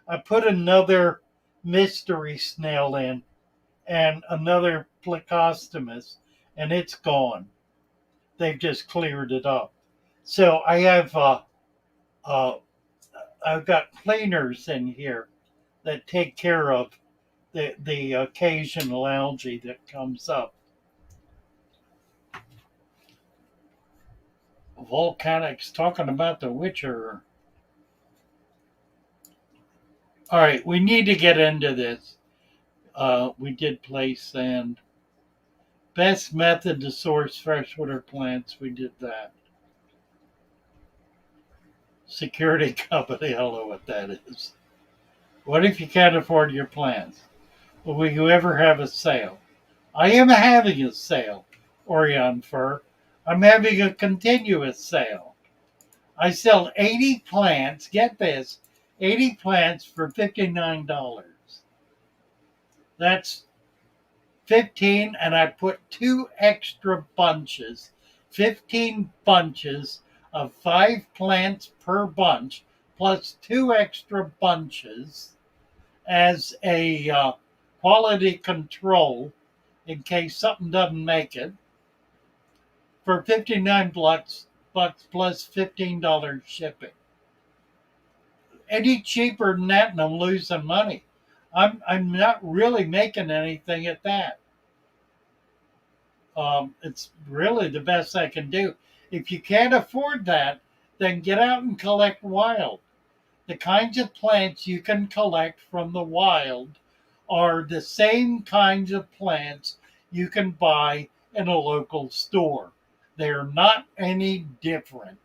I put another mystery snail in and another plecostomus, and it's gone. They've just cleared it up. So uh, I've got cleaners in here that take care of the occasional algae that comes up. Volcanics talking about the Witcher. All right, we need to get into this. We did place sand. Best method to source freshwater plants. We did that. Security company. I don't know what that is. What if you can't afford your plants? Will you ever have a sale? I am having a sale, Orion Fur. I'm having a continuous sale. I sell 80 plants, get this, 80 plants for $59. That's 15, and I put two extra bunches, 15 bunches of 5 plants per bunch, plus two extra bunches as a quality control in case something doesn't make it for 59 bucks plus $15 shipping. Any cheaper than that and I'm losing money. I'm not really making anything at that. It's really the best I can do. If you can't afford that, then get out and collect wild. The kinds of plants you can collect from the wild are the same kinds of plants you can buy in a local store. They're not any different.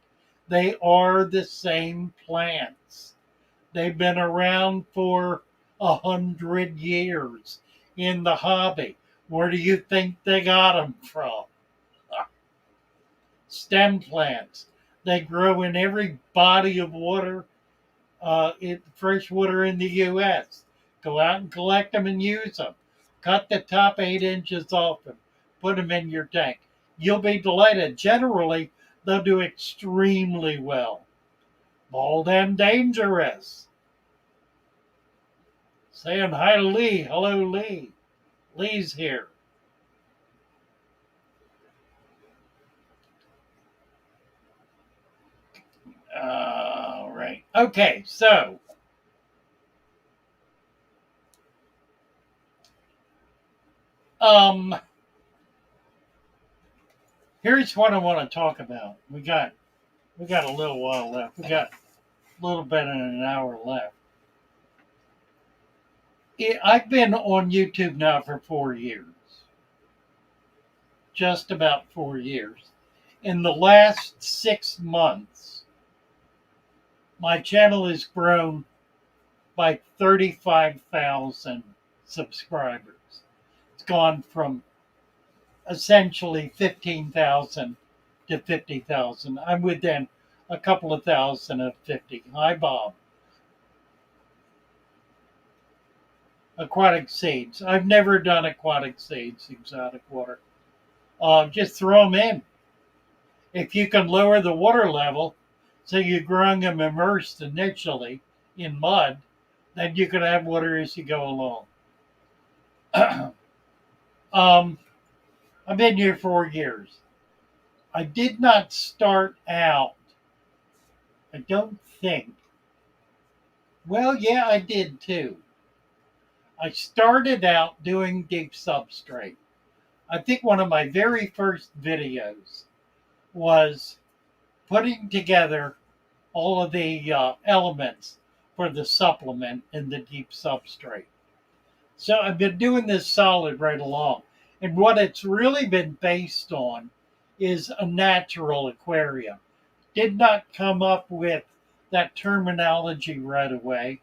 They are the same plants. They've been around for 100 years in the hobby. Where do you think they got them from? Stem plants. They grow in every body of water, fresh water in the U.S. Go out and collect them and use them. Cut the top 8 inches off them. Put them in your tank. You'll be delighted. Generally, they'll do extremely well. Bold and dangerous. Saying hi to Lee. Hello, Lee. Lee's here. All right. Okay, so um, here's what I want to talk about. We got a little while left. We got a little better than an hour left. I've been on YouTube now for 4 years, just about 4 years. In the last 6 months, my channel has grown by 35,000 subscribers. It's gone from essentially 15,000 to 50,000. I'm within a couple of thousand of 50. Hi, Bob. Aquatic seeds. I've never done aquatic seeds, exotic water. Just throw them in. If you can lower the water level, so you're growing them immersed initially in mud, then you can have water as you go along. I've been here 4 years. I did not start out, I don't think. Well, yeah, I did too. I started out doing deep substrate. I think one of my very first videos was putting together all of the elements for the supplement in the deep substrate. So I've been doing this solid right along. And what it's really been based on is a natural aquarium. Did not come up with that terminology right away.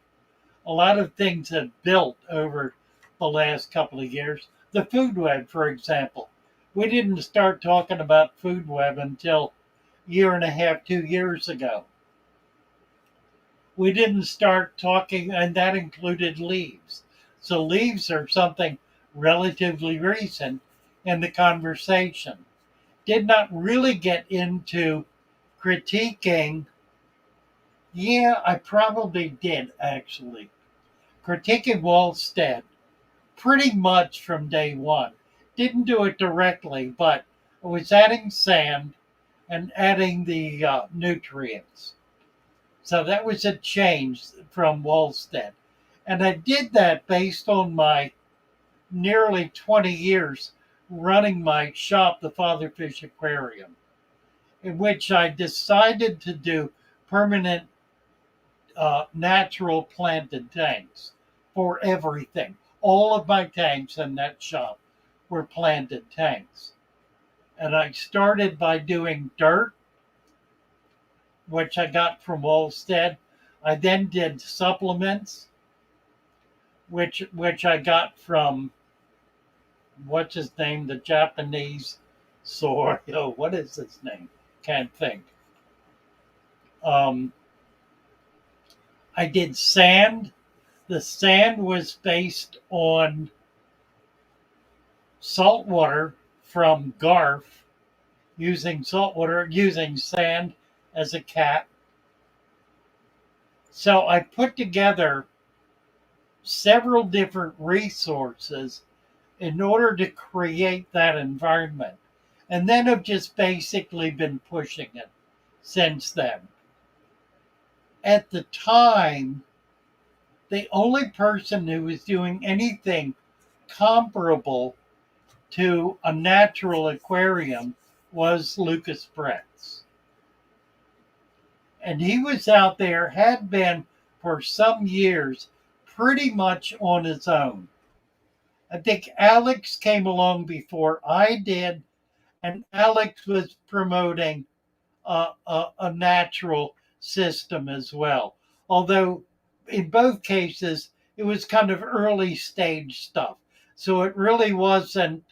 A lot of things have built over the last couple of years. The food web, for example. We didn't start talking about food web until a year and a half, 2 years ago. We didn't start talking, and that included leaves. So leaves are something relatively recent in the conversation. Did not really get into critiquing. Yeah, I probably did actually. Critiquing Wallstead pretty much from day one. Didn't do it directly, but I was adding sand and adding the nutrients. So that was a change from Wallstead. And I did that based on my nearly 20 years running my shop, the Fatherfish Aquarium, in which I decided to do permanent natural planted tanks for everything. All of my tanks in that shop were planted tanks. And I started by doing dirt, which I got from Wallstead. I then did supplements, which I got from what's his name, the Japanese soy. Oh, what is his name? Can't think. Um, I did sand. The sand was based on salt water from Garf, using salt water, using sand as a cap. So I put together several different resources in order to create that environment. And then I've just basically been pushing it since then. At the time, the only person who was doing anything comparable to a natural aquarium was Lucas Bretz. And he was out there, had been for some years, pretty much on his own. I think Alex came along before I did, and Alex was promoting a natural system as well. Although in both cases, it was kind of early stage stuff. So it really wasn't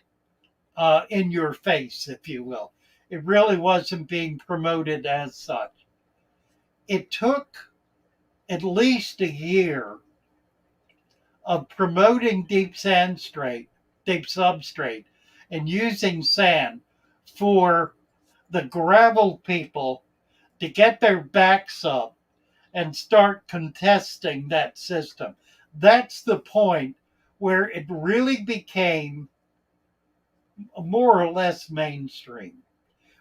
in your face, if you will. It really wasn't being promoted as such. It took at least a year of promoting deep substrate, and using sand for the gravel people to get their backs up and start contesting that system. That's the point where it really became more or less mainstream,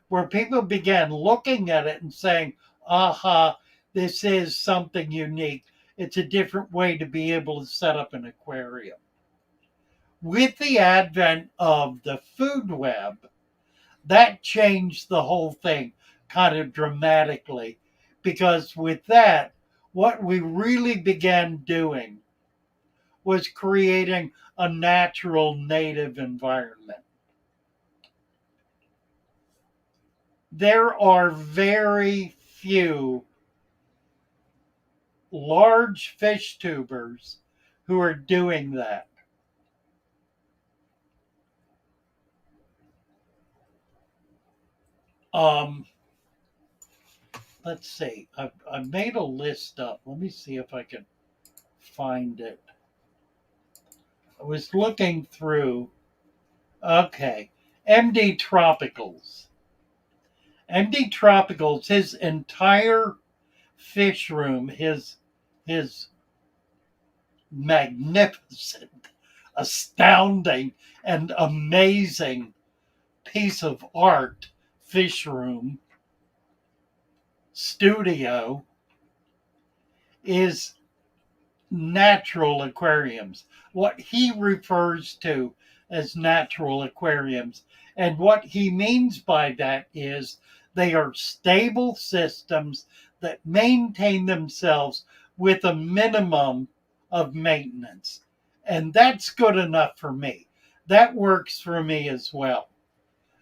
where people began looking at it and saying, aha, this is something unique. It's a different way to be able to set up an aquarium. With the advent of the food web, that changed the whole thing kind of dramatically, because with that, what we really began doing was creating a natural native environment. There are very few large fish tubers who are doing that. Um, let's see. I've made a list up. Let me see if I can find it. I was looking through. Okay. MD Tropicals. MD Tropicals, his entire fish room, his magnificent, astounding, and amazing piece of art fish room studio is natural aquariums, what he refers to as natural aquariums. And what he means by that is they are stable systems that maintain themselves with a minimum of maintenance. And that's good enough for me. That works for me as well.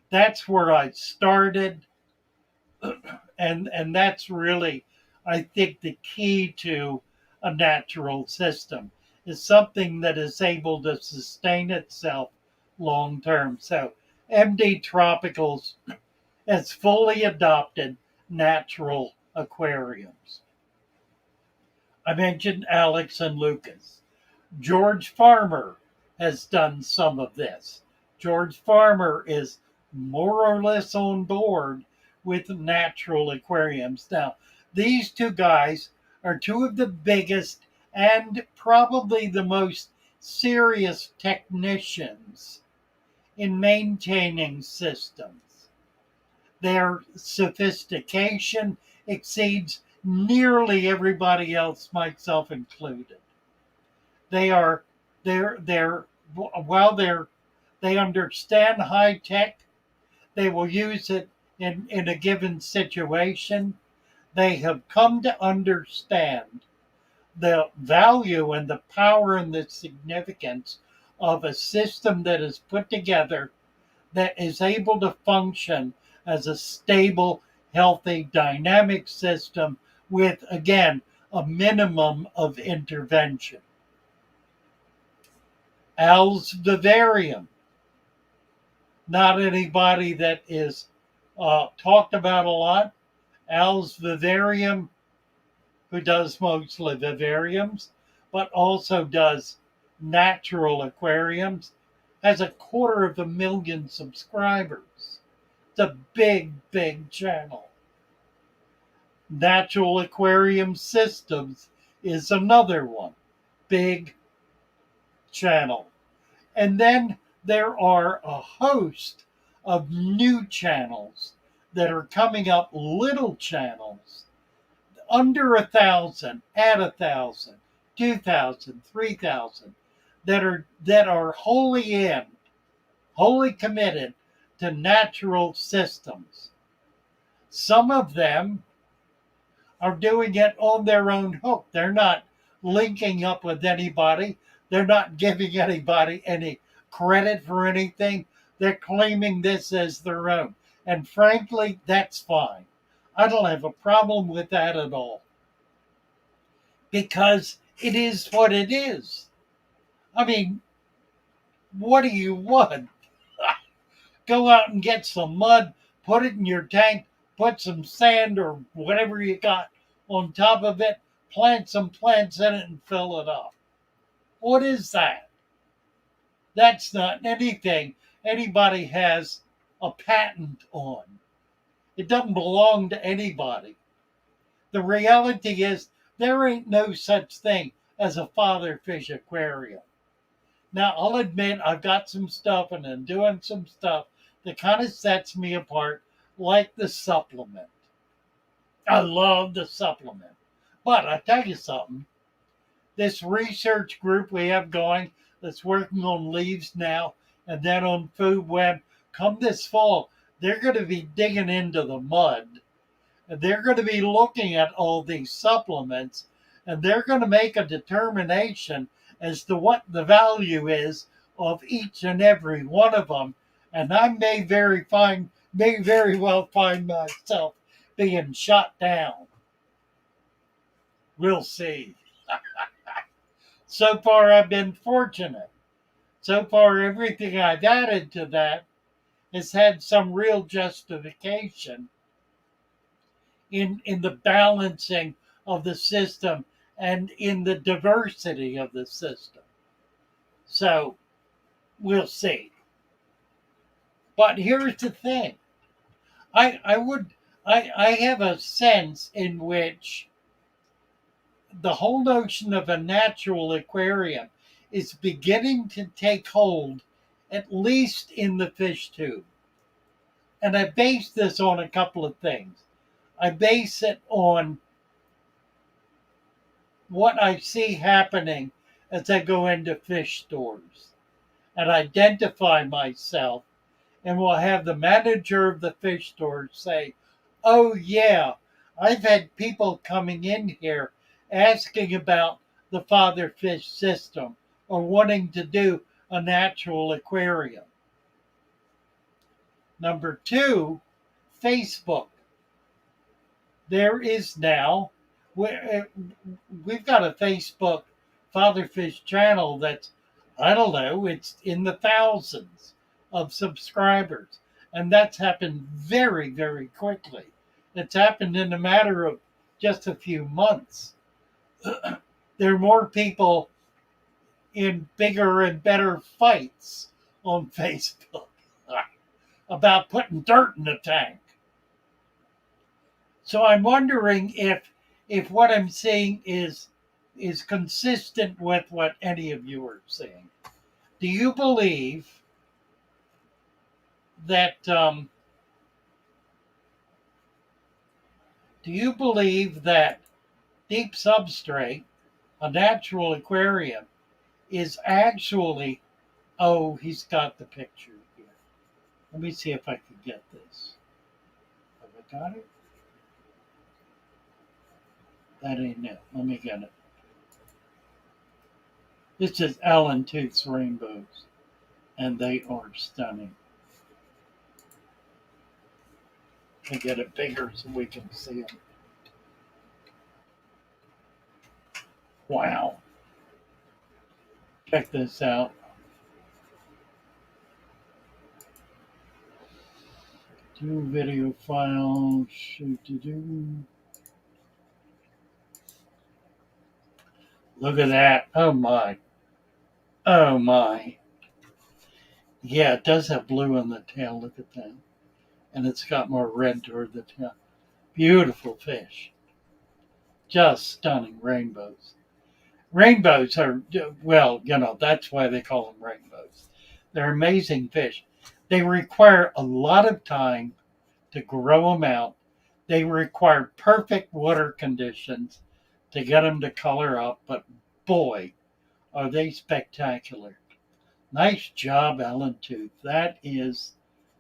That's where I started. And that's really, I think, the key to a natural system is something that is able to sustain itself long term. So MD Tropicals has fully adopted natural aquariums. I mentioned Alex and Lucas. George Farmer has done some of this. George Farmer is more or less on board with natural aquariums. Now, these two guys are two of the biggest and probably the most serious technicians in maintaining systems. Their sophistication exceeds nearly everybody else, myself included. They are they're while they understand high tech, they will use it in a given situation. They have come to understand the value and the power and the significance of a system that is put together that is able to function as a stable, healthy, dynamic system with, again, a minimum of intervention. Al's Vivarium, not anybody that is talked about a lot. Al's Vivarium, who does mostly vivariums, but also does natural aquariums, has 250,000 subscribers. It's a big, big channel. Natural Aquarium Systems is another one. Big channel. And then there are a host of new channels that are coming up, little channels, under 1,000, at 1,000, 2,000, 3,000, that are wholly committed to natural systems. Some of them are doing it on their own hook. They're not linking up with anybody. They're not giving anybody any credit for anything. They're claiming this as their own. And frankly, that's fine. I don't have a problem with that at all. Because it is what it is. I mean, what do you want? Go out and get some mud, put it in your tank, put some sand or whatever you got on top of it, plant some plants in it and fill it up. What is that? That's not anything anybody has a patent on. It doesn't belong to anybody. The reality is there ain't no such thing as a father fish aquarium. Now, I'll admit I've got some stuff and I'm doing some stuff that kind of sets me apart, like the supplement. I love the supplement. But I tell you something, this research group we have going that's working on leaves now and then on food web, come this fall, they're going to be digging into the mud. And they're going to be looking at all these supplements and they're going to make a determination as to what the value is of each and every one of them. And I may very well find myself being shot down. We'll see. So far, I've been fortunate. So far, everything I've added to that has had some real justification in the balancing of the system and in the diversity of the system. So we'll see. But here's the thing. I would I have a sense in which the whole notion of a natural aquarium is beginning to take hold, at least in the fish tube. And I base this on a couple of things. I base it on what I see happening as I go into fish stores and identify myself, and will have the manager of the fish store say, "Oh, yeah, I've had people coming in here asking about the father fish system or wanting to do a natural aquarium." Number two, Facebook. There is now, we've got a Facebook Father Fish channel that's, I don't know, it's in the thousands of subscribers. And that's happened very, very quickly. It's happened in a matter of just a few months. There are more people in bigger and better fights on Facebook about putting dirt in the tank. So I'm wondering if what I'm seeing is consistent with what any of you are saying. Do you believe that deep substrate, a natural aquarium, is actually, oh, he's got the picture here. Let me see if I can get this. Have I got it? That ain't it. Let me get it. This is Allen Tooth's rainbows, and they are stunning. I get it bigger so we can see them. Wow. Check this out. Do video file. Shoot to do. Look at that. Oh my. Oh my. Yeah, it does have blue on the tail. Look at that. And it's got more red toward the tail. Beautiful fish. Just stunning rainbows. Rainbows are, well, that's why they call them rainbows. They're amazing fish. They require a lot of time to grow them out. They require perfect water conditions to get them to color up, but boy, are they spectacular. Nice job, Ellen Tooth. That is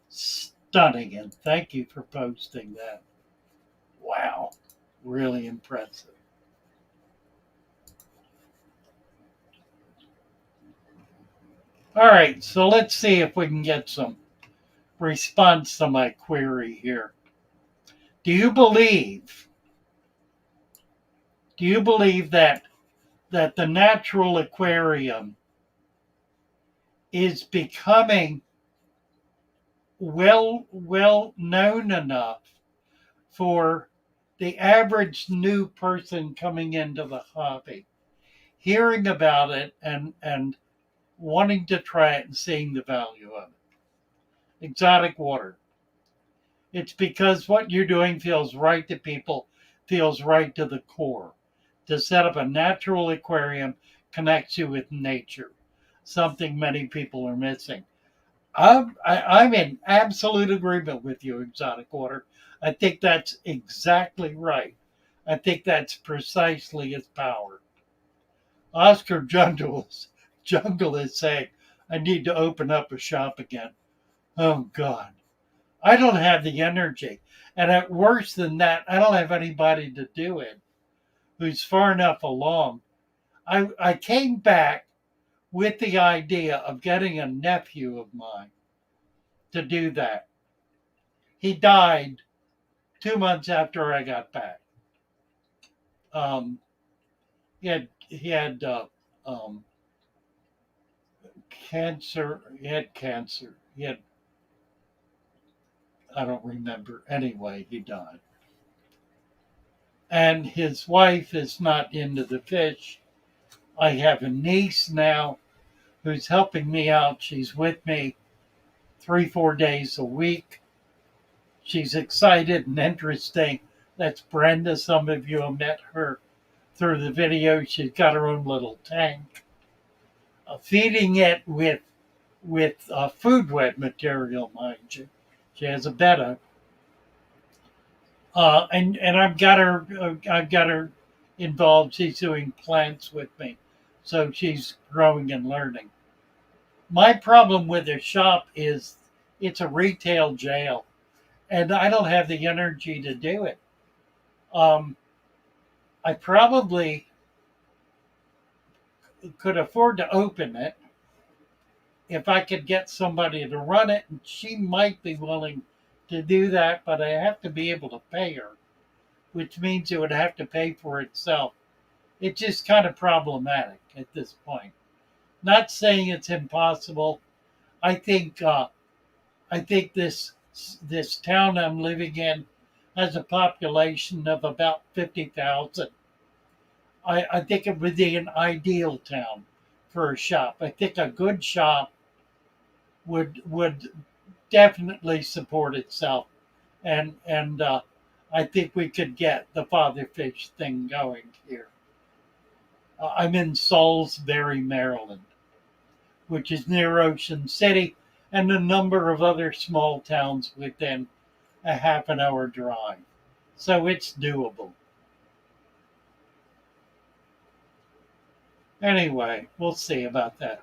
stunning, and thank you for posting that. Wow, really impressive. All right, so let's see if we can get some response to my query here. Do you believe that the natural aquarium is becoming well known enough for the average new person coming into the hobby, hearing about it and wanting to try it and seeing the value of it? Exotic water. It's because what you're doing feels right to people, feels right to the core. To set up a natural aquarium connects you with nature, something many people are missing. I'm in absolute agreement with you, Exotic Water. I think that's exactly right. I think that's precisely his power. Oscar Jungle is saying, I need to open up a shop again. Oh, God. I don't have the energy. And at worse than that, I don't have anybody to do it who's far enough along. I came back with the idea of getting a nephew of mine to do that. He died 2 months after I got back. Um, he had um, cancer. He had cancer. He had, I don't remember. Anyway, he died. And his wife is not into the fish. I have a niece now who's helping me out. She's with me 3, 4 days a week. She's excited and interesting. That's Brenda. Some of you have met her through the video. She's got her own little tank. Feeding it with food web material, mind you. She has a betta, and I've got her involved. She's doing plants with me, so she's growing and learning. My problem with the shop is it's a retail jail, and I don't have the energy to do it. Um, I probably could afford to open it if I could get somebody to run it, and she might be willing to do that, but I have to be able to pay her, which means it would have to pay for itself. It's just kind of problematic at this point. Not saying it's impossible. I think I think this town I'm living in has a population of about 50,000. I think it would be an ideal town for a shop. I think a good shop would definitely support itself, and I think we could get the father fish thing going here. I'm in Salisbury, Maryland, which is near Ocean City, and a number of other small towns within a half an hour drive. So it's doable. Anyway, we'll see about that.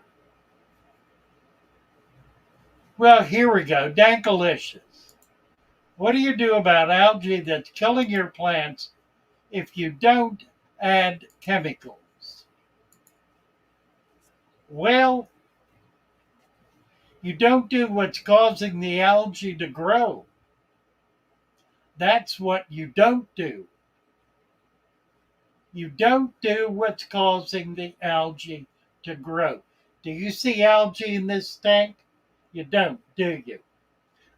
Well, here we go. Dankalicious. What do you do about algae that's killing your plants if you don't add chemicals? Well, you don't do what's causing the algae to grow. That's what you don't do. You don't do what's causing the algae to grow. Do you see algae in this tank? You don't, do you?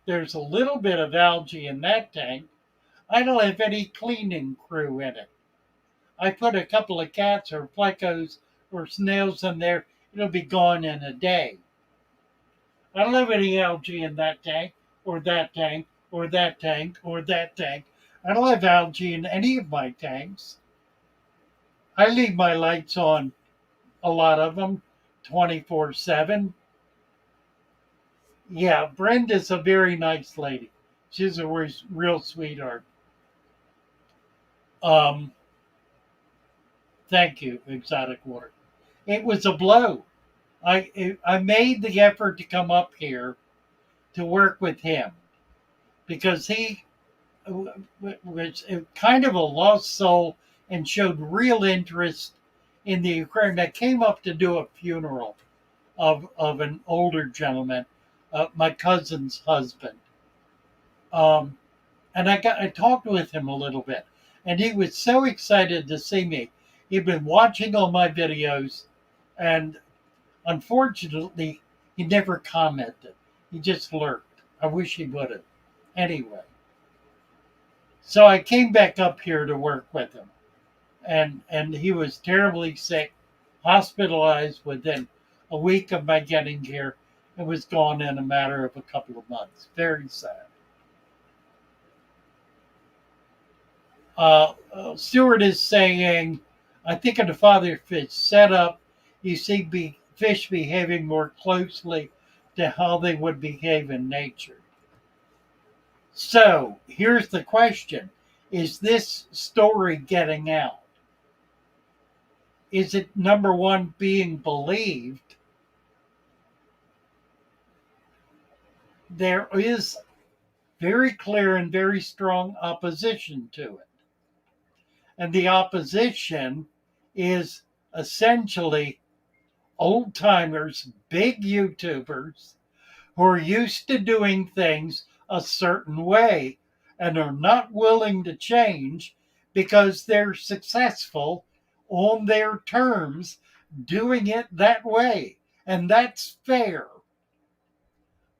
There's a little bit of algae in that tank. I don't have any cleaning crew in it. I put a couple of cats or plecos or snails in there, it'll be gone in a day. I don't have any algae in that tank, or that tank, or that tank, or that tank. I don't have algae in any of my tanks. I leave my lights on, a lot of them, 24/7. Yeah, Brenda's a very nice lady. She's a real sweetheart. Um, Thank you, Exotic Water. It was a blow. I made the effort to come up here to work with him because he was kind of a lost soul and showed real interest in the aquarium. I came up to do a funeral of an older gentleman, my cousin's husband. Um, and I talked with him a little bit, and he was so excited to see me. He'd been watching all my videos, and unfortunately, he never commented. He just lurked. I wish he would have. Anyway, so I came back up here to work with him, and he was terribly sick, hospitalized within a week of my getting here, and was gone in a matter of a couple of months. Very sad. Stewart is saying, I think in the father fish setup, you see fish behaving more closely to how they would behave in nature. So here's the question. Is this story getting out? Is it, number one, being believed? There is very clear and very strong opposition to it. And the opposition is essentially old timers, big YouTubers who are used to doing things a certain way and are not willing to change because they're successful on their terms doing it that way. And that's fair.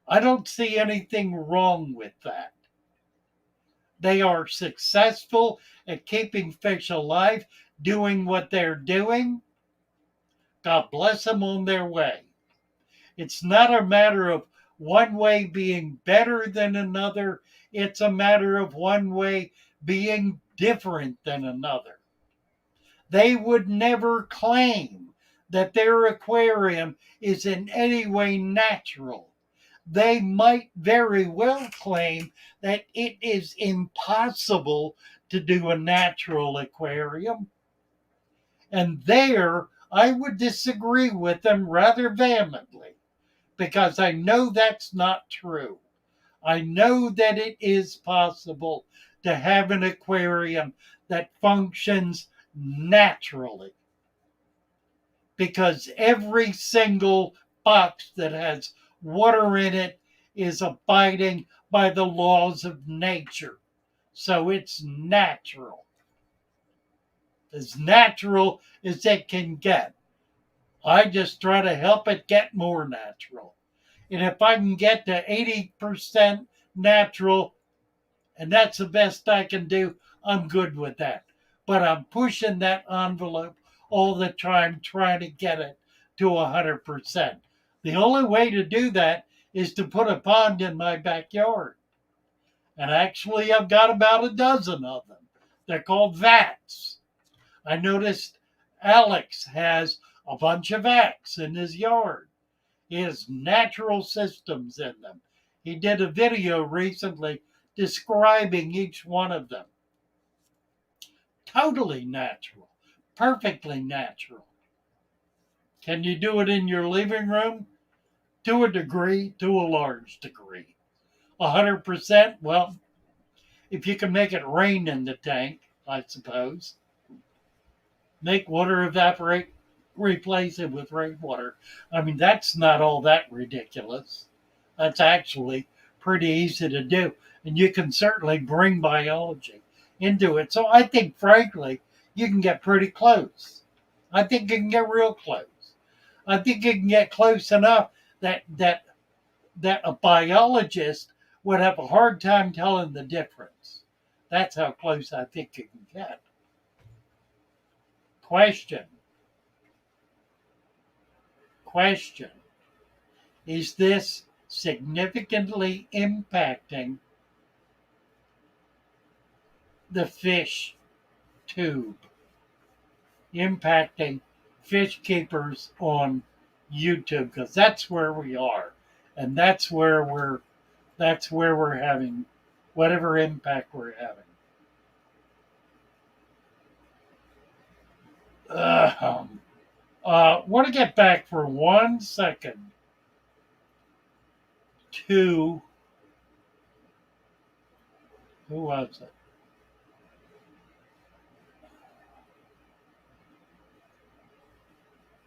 I don't see anything wrong with that. They are successful at keeping fish alive, doing what they're doing. God bless them on their way. It's not a matter of one way being better than another. It's a matter of one way being different than another. They would never claim that their aquarium is in any way natural. They might very well claim that it is impossible to do a natural aquarium. And there, I would disagree with them rather vehemently because I know that's not true. I know that it is possible to have an aquarium that functions naturally because every single box that has water in it is abiding by the laws of nature. So it's natural, as natural as it can get. I just try to help it get more natural. And if I can get to 80% natural, and that's the best I can do, I'm good with that. But I'm pushing that envelope all the time, trying to get it to 100%. The only way to do that is to put a pond in my backyard. And actually, I've got about a dozen of them. They're called vats. I noticed Alex has a bunch of vats in his yard. He has natural systems in them. He did a video recently describing each one of them. Totally natural, perfectly natural. Can you do it in your living room? To a degree, to a large degree. 100%? Well, if you can make it rain in the tank, I suppose. Make water evaporate, replace it with rainwater. I mean, that's not all that ridiculous. That's actually pretty easy to do. And you can certainly bring biology into it. So I think, frankly, you can get pretty close. I think you can get real close. I think you can get close enough that a biologist would have a hard time telling the difference. That's how close I think you can get. Question. Question. Is this significantly impacting the fish tube? Impacting fish keepers on YouTube? Because that's where we are. And that's where we're having whatever impact we're having. Want to get back for 1 second to who was it?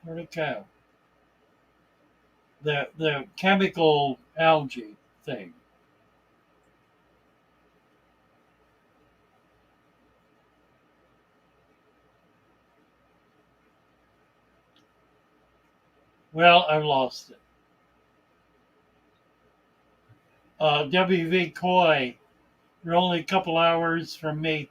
Where'd it go? The chemical algae thing. Well, I lost it. WV Koi, you're only a couple hours from me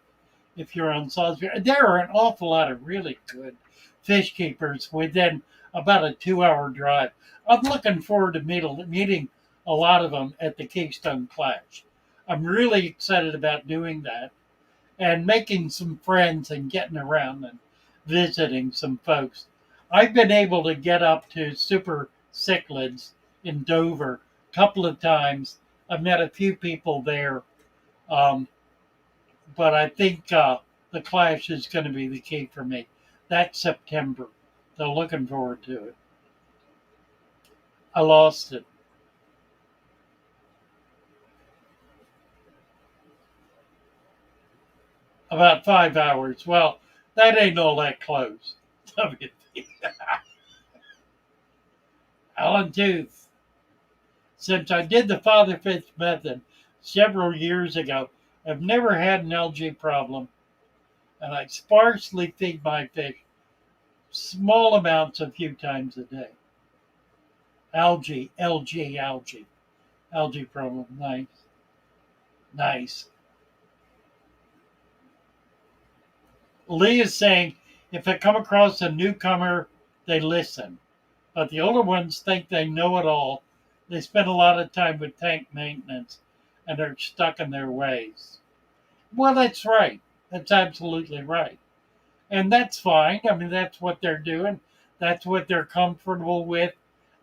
if you're on Salisbury. There are an awful lot of really good fish keepers within about a 2-hour drive. I'm looking forward to meeting a lot of them at the Keystone Clash. I'm really excited about doing that and making some friends and getting around and visiting some folks. I've been able to get up to Super Cichlids in Dover a couple of times. I've met a few people there Um, but I think the Clash is going to be the key for me. That's September. So looking forward to it. I lost it. About 5 hours. Well, that ain't all that close. Alan Tooth. Since I did the father fish method several years ago, I've never had an algae problem, and I sparsely feed my fish small amounts a few times a day. Algae, algae problem. Nice, nice. Lee is saying if I come across a newcomer, they listen, but the older ones think they know it all. They spend a lot of time with tank maintenance and are stuck in their ways. Well, that's right. That's absolutely right. And that's fine. I mean, that's what they're doing. That's what they're comfortable with.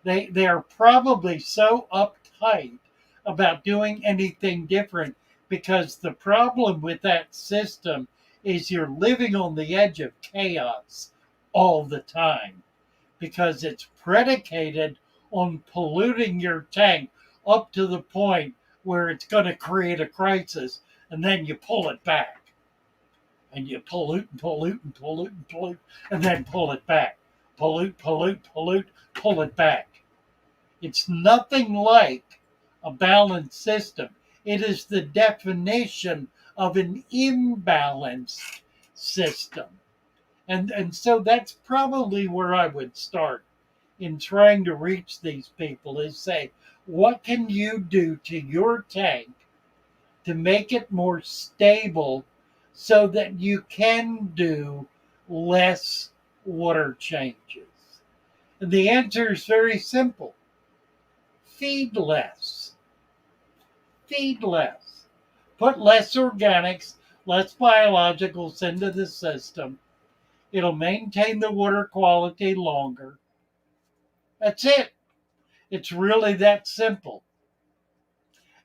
They are probably so uptight about doing anything different because the problem with that system is you're living on the edge of chaos all the time because it's predicated on polluting your tank up to the point where it's going to create a crisis and then you pull it back and you pollute and pollute and pollute and pollute and then pull it back. Pollute, pollute, pollute, pull it back. It's nothing like a balanced system. It is the definition of an imbalanced system. And so that's probably where I would start in trying to reach these people is say, what can you do to your tank to make it more stable so that you can do less water changes? And the answer is very simple. Feed less. Feed less. Put less organics, less biologicals into the system. It'll maintain the water quality longer. That's it. It's really that simple.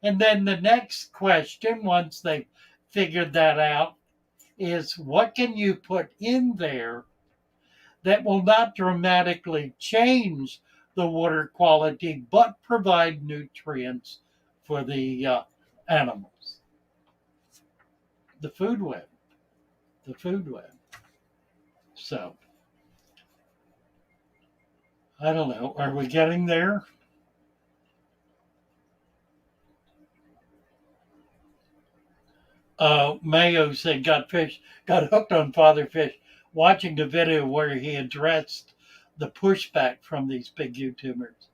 And then the next question, once they've figured that out, is what can you put in there that will not dramatically change the water quality but provide nutrients for the animals? The food web. The food web. So, I don't know. Are we getting there? Mayo said got hooked on father fish watching the video where he addressed the pushback from these big YouTubers.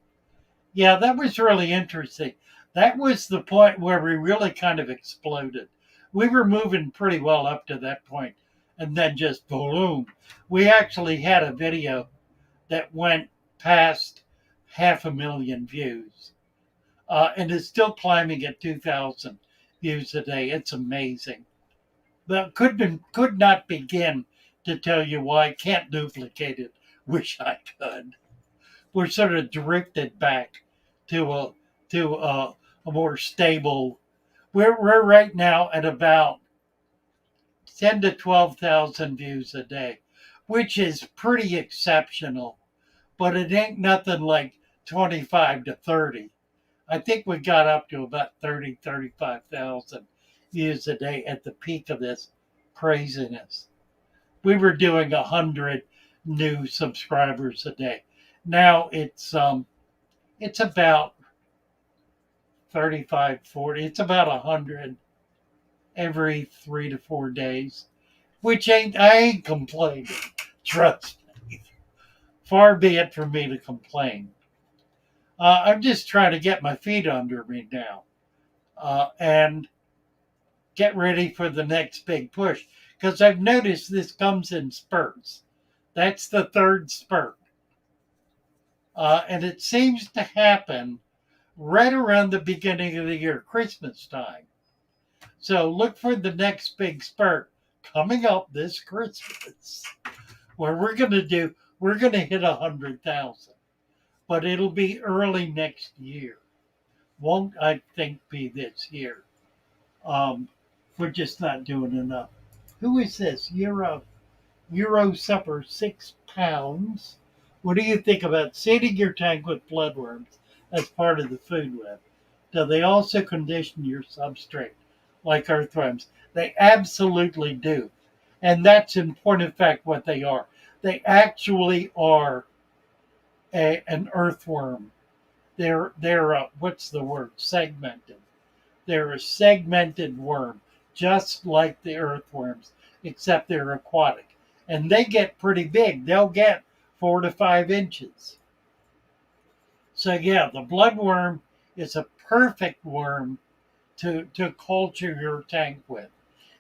Yeah, that was really interesting. That was the point where we really kind of exploded. We were moving pretty well up to that point, and then just boom. We actually had a video that went past 500,000 views, and is still climbing at 2,000 views a day. It's amazing. But could not begin to tell you why. Can't duplicate it. Wish I could. We're sort of drifted back to a more stable. We're right now at about 10 to 12,000 views a day, which is pretty exceptional. But it ain't nothing like 25 to 30. I think we got up to about 30, 35,000 views a day at the peak of this craziness. We were doing 100 new subscribers a day. Now it's about 35, 40. It's about 100 every 3 to 4 days, which I ain't complaining. Trust me. Far be it from me to complain. I'm just trying to get my feet under me now and get ready for the next big push. Because I've noticed this comes in spurts. That's the third spurt. And it seems to happen right around the beginning of the year, Christmas time. So look for the next big spurt coming up this Christmas, where we're going to hit 100,000, but it'll be early next year. Won't, I think, be this year. for just not doing enough. Who is this? Euro supper, 6 pounds. What do you think about seeding your tank with bloodworms as part of the food web? Do they also condition your substrate like earthworms? They absolutely do. And that's in point of fact what they are. They actually are an earthworm. They're what's the word? Segmented. They're a segmented worm, just like the earthworms, except they're aquatic. And they get pretty big. They'll get 4 to 5 inches. So yeah, the bloodworm is a perfect worm to culture your tank with.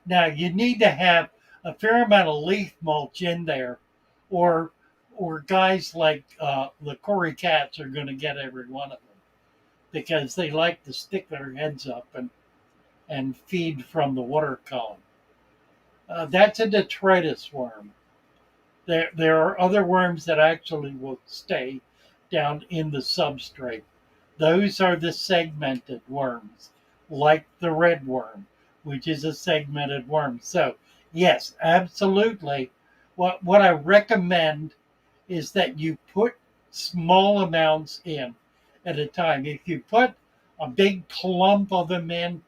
Now you need to have a fair amount of leaf mulch in there, or guys like the Cory cats are going to get every one of them because they like to stick their heads up and feed from the water column. That's a detritus worm. There are other worms that actually will stay down in the substrate. Those are the segmented worms, like the red worm, which is a segmented worm. So, yes, absolutely. What I recommend is that you put small amounts in at a time. If you put a big clump of them in,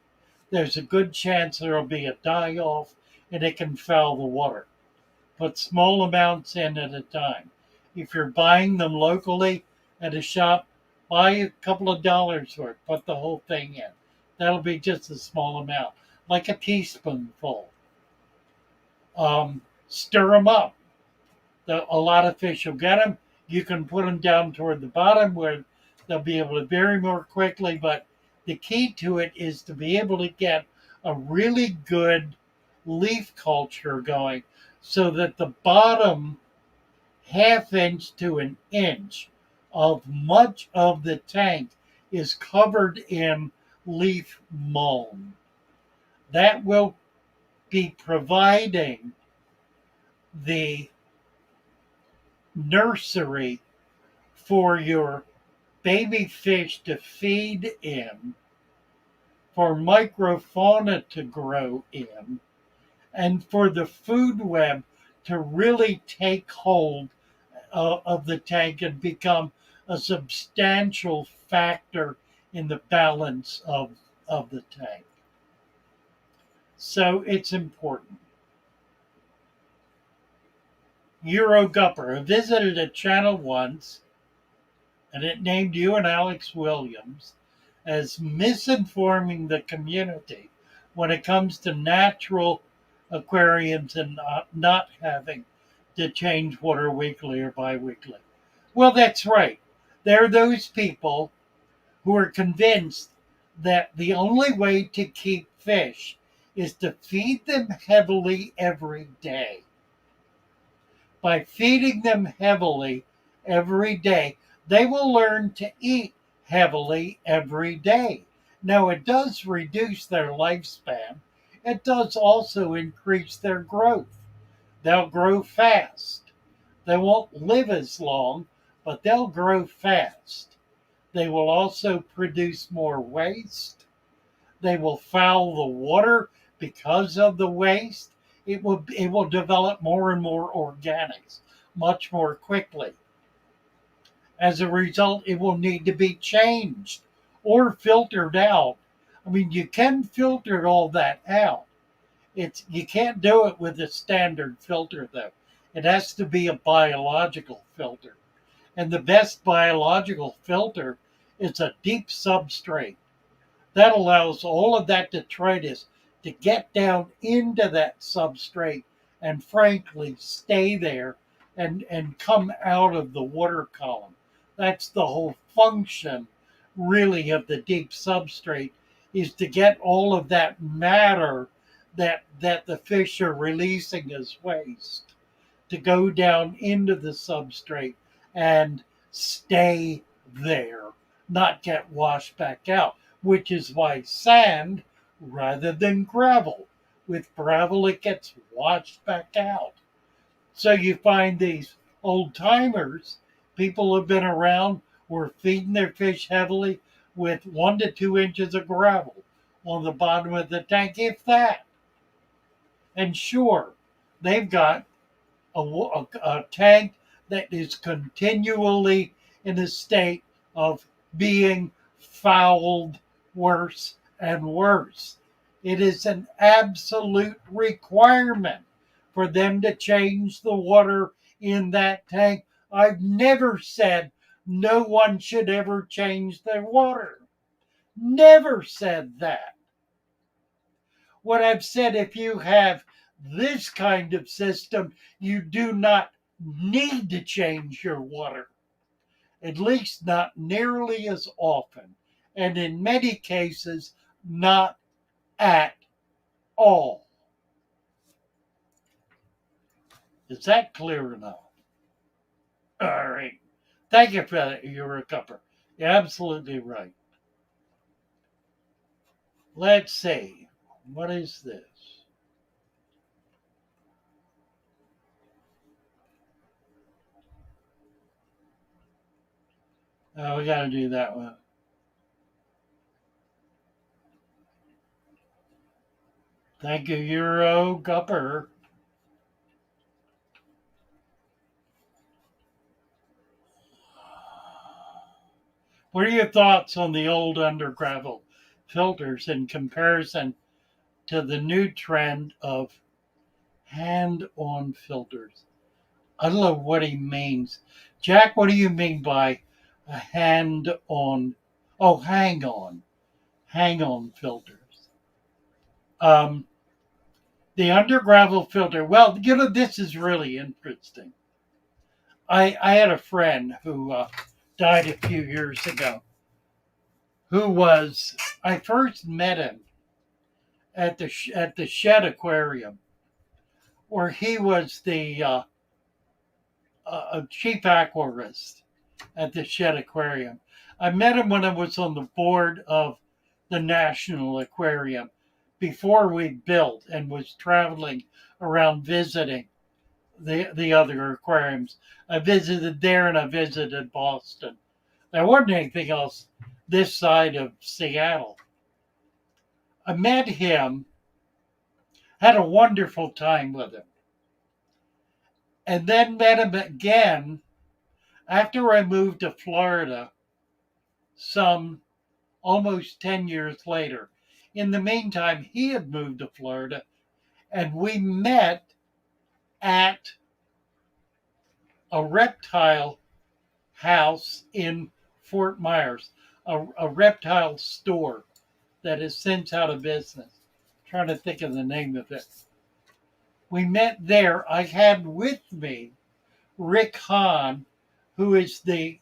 there's a good chance there'll be a die off and it can foul the water. Put small amounts in at a time. If you're buying them locally at a shop, buy a couple of dollars worth, put the whole thing in. That'll be just a small amount, like a teaspoonful. Stir them up. A lot of fish will get them. You can put them down toward the bottom where they'll be able to bury more quickly, but the key to it is to be able to get a really good leaf culture going so that the bottom half inch to an inch of much of the tank is covered in leaf mulch. That will be providing the nursery for your baby fish to feed in, for microfauna to grow in, and for the food web to really take hold of the tank and become a substantial factor in the balance of the tank. So it's important. Euro Gupper. I visited a channel once and it named you and Alex Williams as misinforming the community when it comes to natural aquariums and not having to change water weekly or biweekly. Well, that's right. There are those people who are convinced that the only way to keep fish is to feed them heavily every day. By feeding them heavily every day, they will learn to eat heavily every day. Now, it does reduce their lifespan. It does also increase their growth. They'll grow fast. They won't live as long, but they'll grow fast. They will also produce more waste. They will foul the water because of the waste. It will develop more and more organics much more quickly. As a result, it will need to be changed or filtered out. I mean, you can filter all that out. You can't do it with a standard filter though. It has to be a biological filter. And the best biological filter is a deep substrate. That allows all of that detritus to get down into that substrate and frankly stay there and come out of the water column. That's the whole function really of the deep substrate, is to get all of that matter that the fish are releasing as waste to go down into the substrate and stay there, not get washed back out, which is why sand rather than gravel. With gravel, it gets washed back out. So you find these old timers, people who've been around, were feeding their fish heavily with 1 to 2 inches of gravel on the bottom of the tank, if that. And sure, they've got a tank that is continually in a state of being fouled worse and worse. It is an absolute requirement for them to change the water in that tank. I've never said no one should ever change their water. Never said that. What I've said, if you have this kind of system, you do not need to change your water, at least not nearly as often, and in many cases, not at all. Is that clear enough? All right. Thank you for that, you're a cupper. You're absolutely right. Let's see. What is this? Oh, we got to do that one. Thank you, Euro Gupper. What are your thoughts on the old undergravel filters in comparison to the new trend of hand on filters? I don't know what he means. Jack, what do you mean by a hand on? Oh, hang on filters. Um, the undergravel filter. Well, this is really interesting. I had a friend who died a few years ago who was, I first met him at the Shed Aquarium, where he was the chief aquarist at the Shed Aquarium. I met him when I was on the board of the National Aquarium before we built, and was traveling around visiting the other aquariums. I visited there and I visited Boston. There wasn't anything else this side of Seattle. I met him, had a wonderful time with him, and then met him again after I moved to Florida some almost 10 years later. In the meantime, he had moved to Florida, and we met at a reptile house in Fort Myers, a reptile store that is since out of business. I'm trying to think of the name of it. We met there. I had with me Rick Hahn, who is the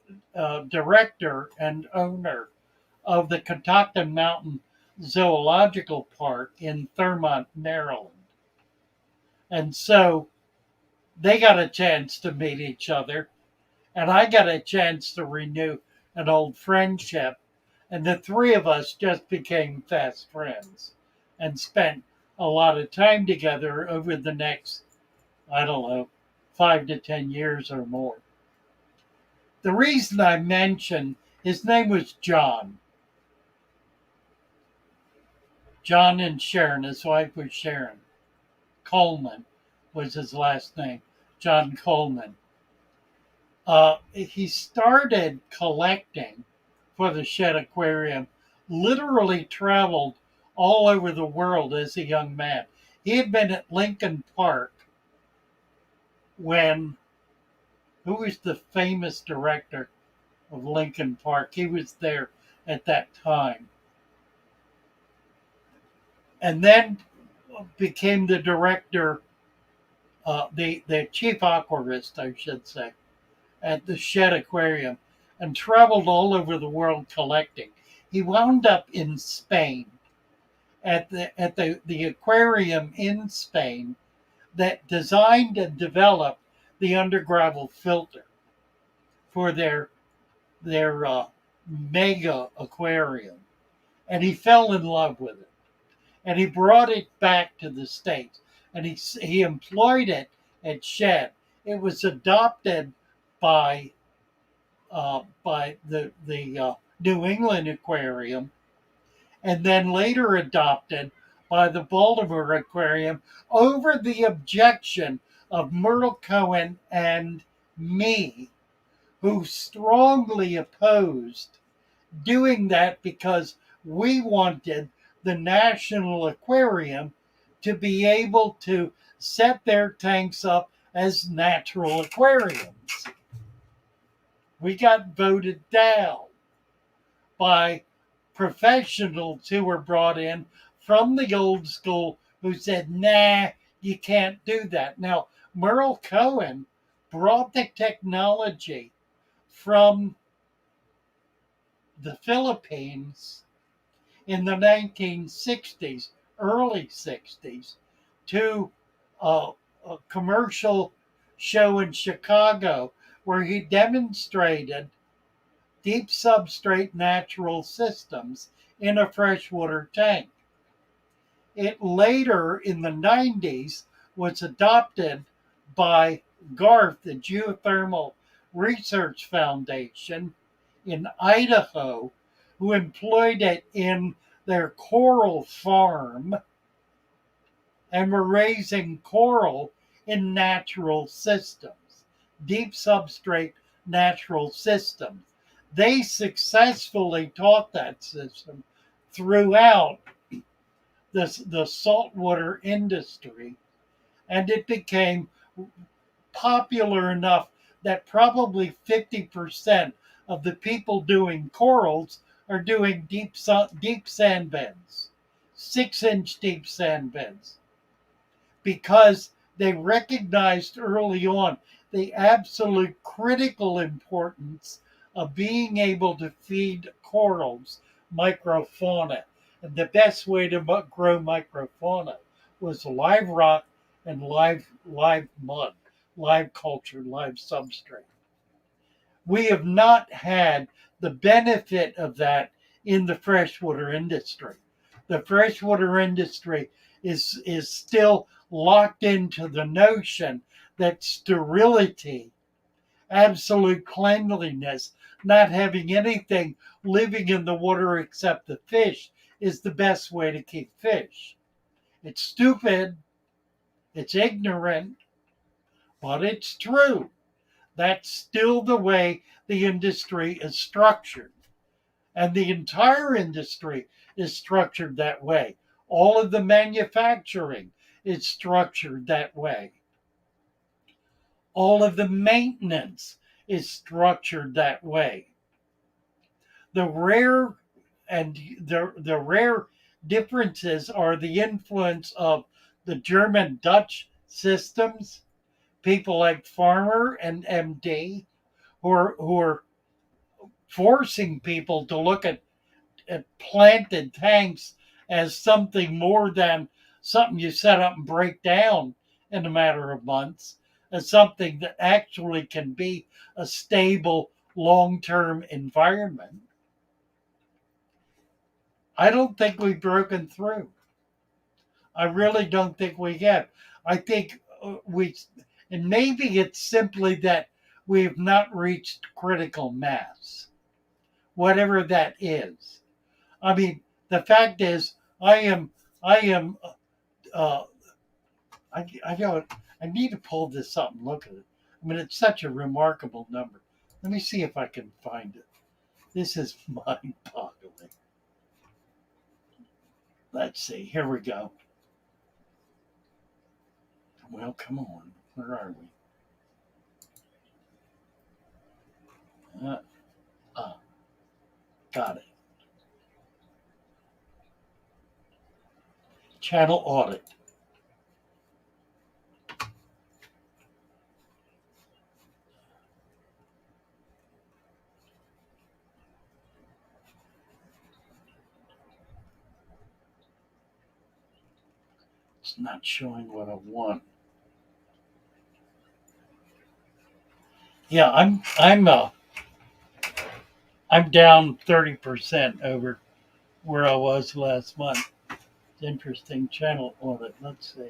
director and owner of the Catoctin Mountain Zoological Park in Thurmont, Maryland. And so they got a chance to meet each other, and I got a chance to renew an old friendship. And the three of us just became fast friends and spent a lot of time together over the next, I don't know, 5 to 10 years or more. The reason I mentioned his name was John. John and Sharon, his wife was Sharon. Coleman was his last name, John Coleman. He started collecting for the Shed Aquarium, literally traveled all over the world as a young man. He had been at Lincoln Park when, who was the famous director of Lincoln Park? He was there at that time. And then became the director, the chief aquarist, I should say, at the Shed Aquarium, and traveled all over the world collecting. He wound up in Spain at the aquarium in Spain that designed and developed the undergravel filter for their mega aquarium, and he fell in love with it, and he brought it back to the States, and he employed it at Shed. It was adopted by the New England Aquarium, and then later adopted by the Baltimore Aquarium over the objection of Myrtle Cohen and me, who strongly opposed doing that because we wanted the National Aquarium to be able to set their tanks up as natural aquariums. We got voted down by professionals who were brought in from the old school who said, nah, you can't do that. Now, Merle Cohen brought the technology from the Philippines in the 1960s, early 60s, to a commercial show in Chicago where he demonstrated deep substrate natural systems in a freshwater tank. It later, in the 90s, was adopted by GARF, the Geothermal Research Foundation in Idaho, who employed it in their coral farm and were raising coral in natural systems, deep substrate natural systems. They successfully taught that system throughout the saltwater industry, and it became popular enough that probably 50% of the people doing corals are doing deep sand beds, 6-inch deep sand beds, because they recognized early on the absolute critical importance of being able to feed corals microfauna. And the best way to grow microfauna was live rock and live mud, live culture, live substrate. We have not had the benefit of that in the freshwater industry. The freshwater industry is still locked into the notion that sterility, absolute cleanliness, not having anything living in the water except the fish is the best way to keep fish. It's stupid, it's ignorant, but it's true. That's still the way the industry is structured. And the entire industry is structured that way. All of the manufacturing is structured that way. All of the maintenance is structured that way. The rare the rare differences are the influence of the German Dutch systems, people like Farmer and MD, who are forcing people to look at planted tanks as something more than something you set up and break down in a matter of months, as something that actually can be a stable long-term environment. I don't think we've broken through. I really don't think we have. I think and maybe it's simply that we have not reached critical mass, whatever that is. I mean, the fact is, I am, uh, I don't, I need to pull this up and look at it. I mean, it's such a remarkable number. Let me see if I can find it. This is mind boggling. Let's see. Here we go. Well, come on. Where are we? Uh, got it. Channel audit. It's not showing what I want. Yeah, I'm down 30% over where I was last month. It's interesting channel audit. Let's see.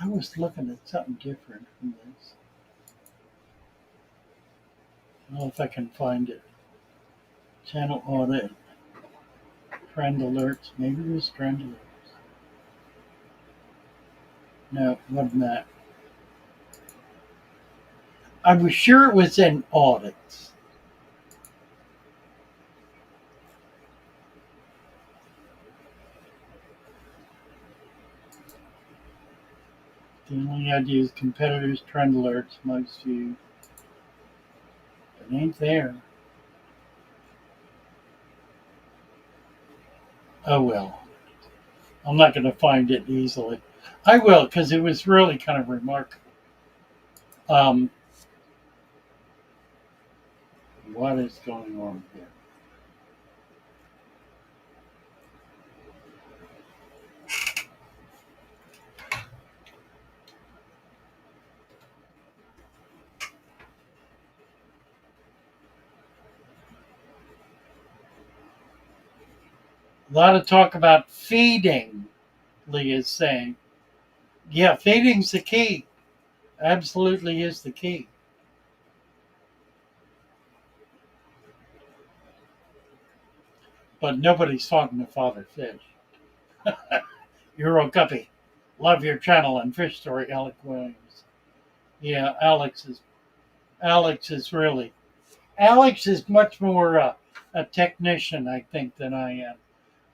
I was looking at something different from this. I don't know if I can find it. Channel audit, trend alerts. Maybe it was trend alerts. No, it wasn't that. I was sure it was in audits. The only idea is competitors' trend alerts most you. It ain't there. Oh well. I'm not going to find it easily. I will because it was really kind of remarkable. Um, what is going on here? A lot of talk about feeding, Lee is saying. Yeah, feeding's the key. Absolutely is the key. But nobody's talking to Father Fish. Euro Guppy. Love your channel and fish story, Alec Williams. Yeah, Alex is really Alex is much more a technician, I think, than I am.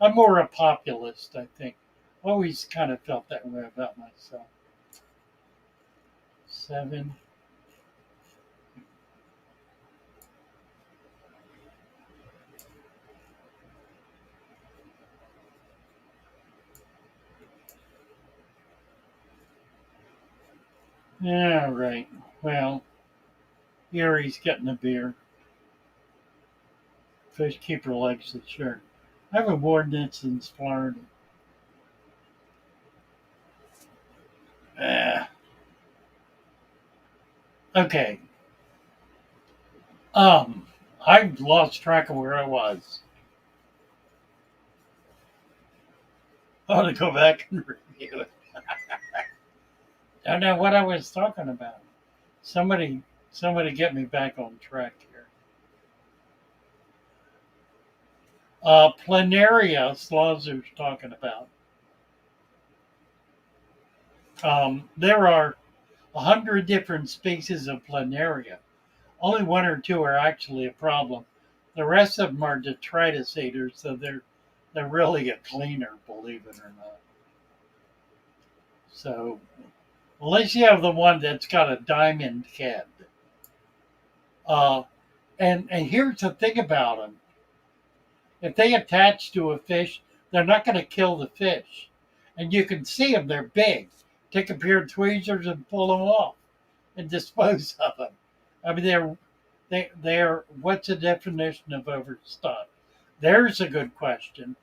I'm more a populist, I think. Always kind of felt that way about myself. 7. Yeah, right. Well, here he's getting a beer. Fish keeper likes the shirt. I haven't worn it since Florida. Ah, okay. Um, I've lost track of where I was. I ought to go back and review it. I don't know what I was talking about. Somebody, somebody, get me back on track here. Planaria, Slawzer's talking about. There are 100 different species of planaria. Only one or two are actually a problem. The rest of them are detritus eaters, so they're really a cleaner, believe it or not. So unless you have the one that's got a diamond head, uh, and here's the thing about them: if they attach to a fish, they're not going to kill the fish, and you can see them; they're big. Take a pair of tweezers and pull them off, and dispose of them. I mean, they're what's the definition of overstock? There's a good question.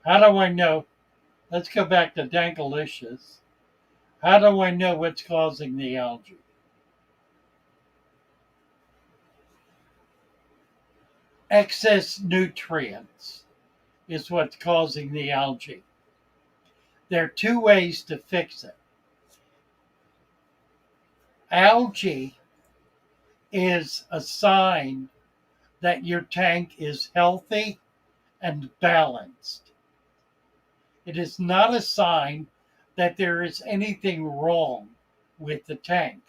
How do I know? Let's go back to Dankalicious. How do I know what's causing the algae? Excess nutrients is what's causing the algae. There are two ways to fix it. Algae is a sign that your tank is healthy and balanced. It is not a sign that there is anything wrong with the tank.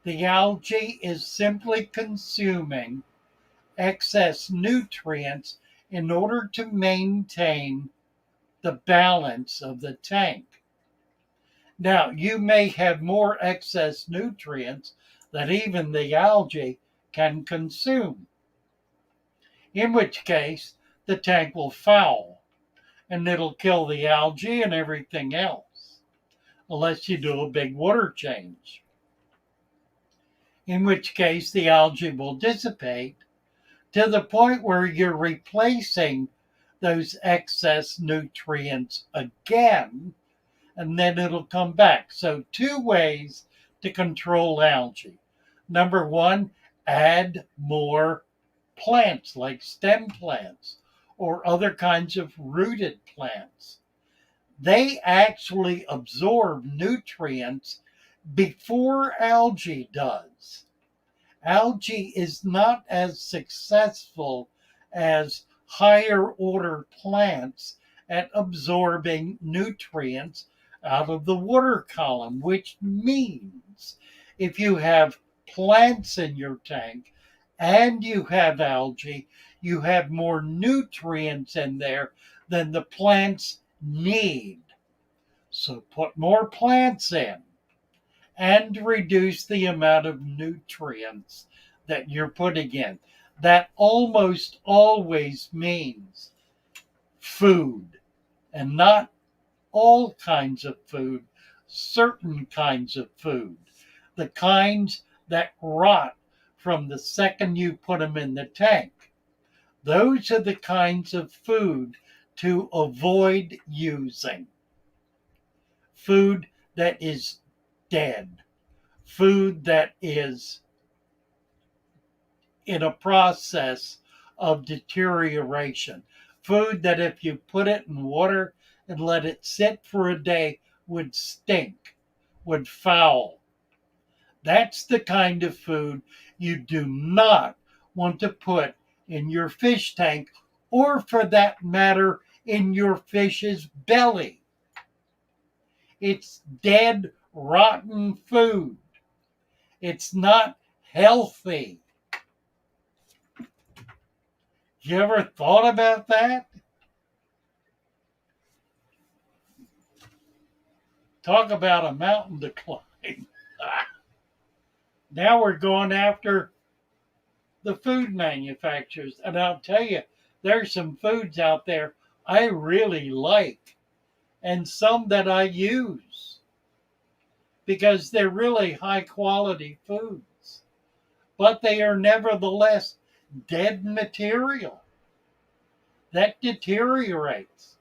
The algae is simply consuming excess nutrients in order to maintain the balance of the tank. Now, you may have more excess nutrients that even the algae can consume, in which case the tank will foul and it'll kill the algae and everything else, unless you do a big water change, in which case the algae will dissipate to the point where you're replacing those excess nutrients again, and then it'll come back. So, two ways to control algae. Number one, add more plants like stem plants or other kinds of rooted plants. They actually absorb nutrients before algae does. Algae is not as successful as higher order plants at absorbing nutrients out of the water column, which means if you have plants in your tank and you have algae, you have more nutrients in there than the plants need. So put more plants in and reduce the amount of nutrients that you're putting in. That almost always means food, and not all kinds of food, certain kinds of food, the kinds that rot from the second you put them in the tank. Those are the kinds of food to avoid using. Food that is dead, food that is in a process of deterioration. Food that if you put it in water and let it sit for a day would stink, would foul. That's the kind of food you do not want to put in your fish tank, or for that matter, in your fish's belly. It's dead, rotten food. It's not healthy. You ever thought about that? Talk about a mountain to climb. Now we're going after the food manufacturers. And I'll tell you, there's some foods out there I really like and some that I use because they're really high quality foods. But they are nevertheless dead material that deteriorates.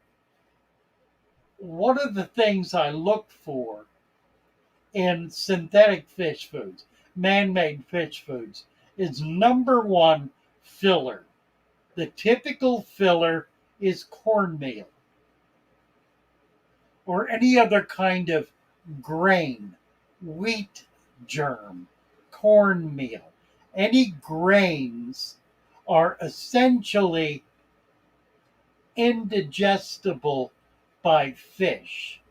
One of the things I look for in synthetic fish foods, man-made fish foods, is number one, filler. The typical filler is cornmeal or any other kind of grain, wheat germ, cornmeal. Any grains are essentially indigestible by fish.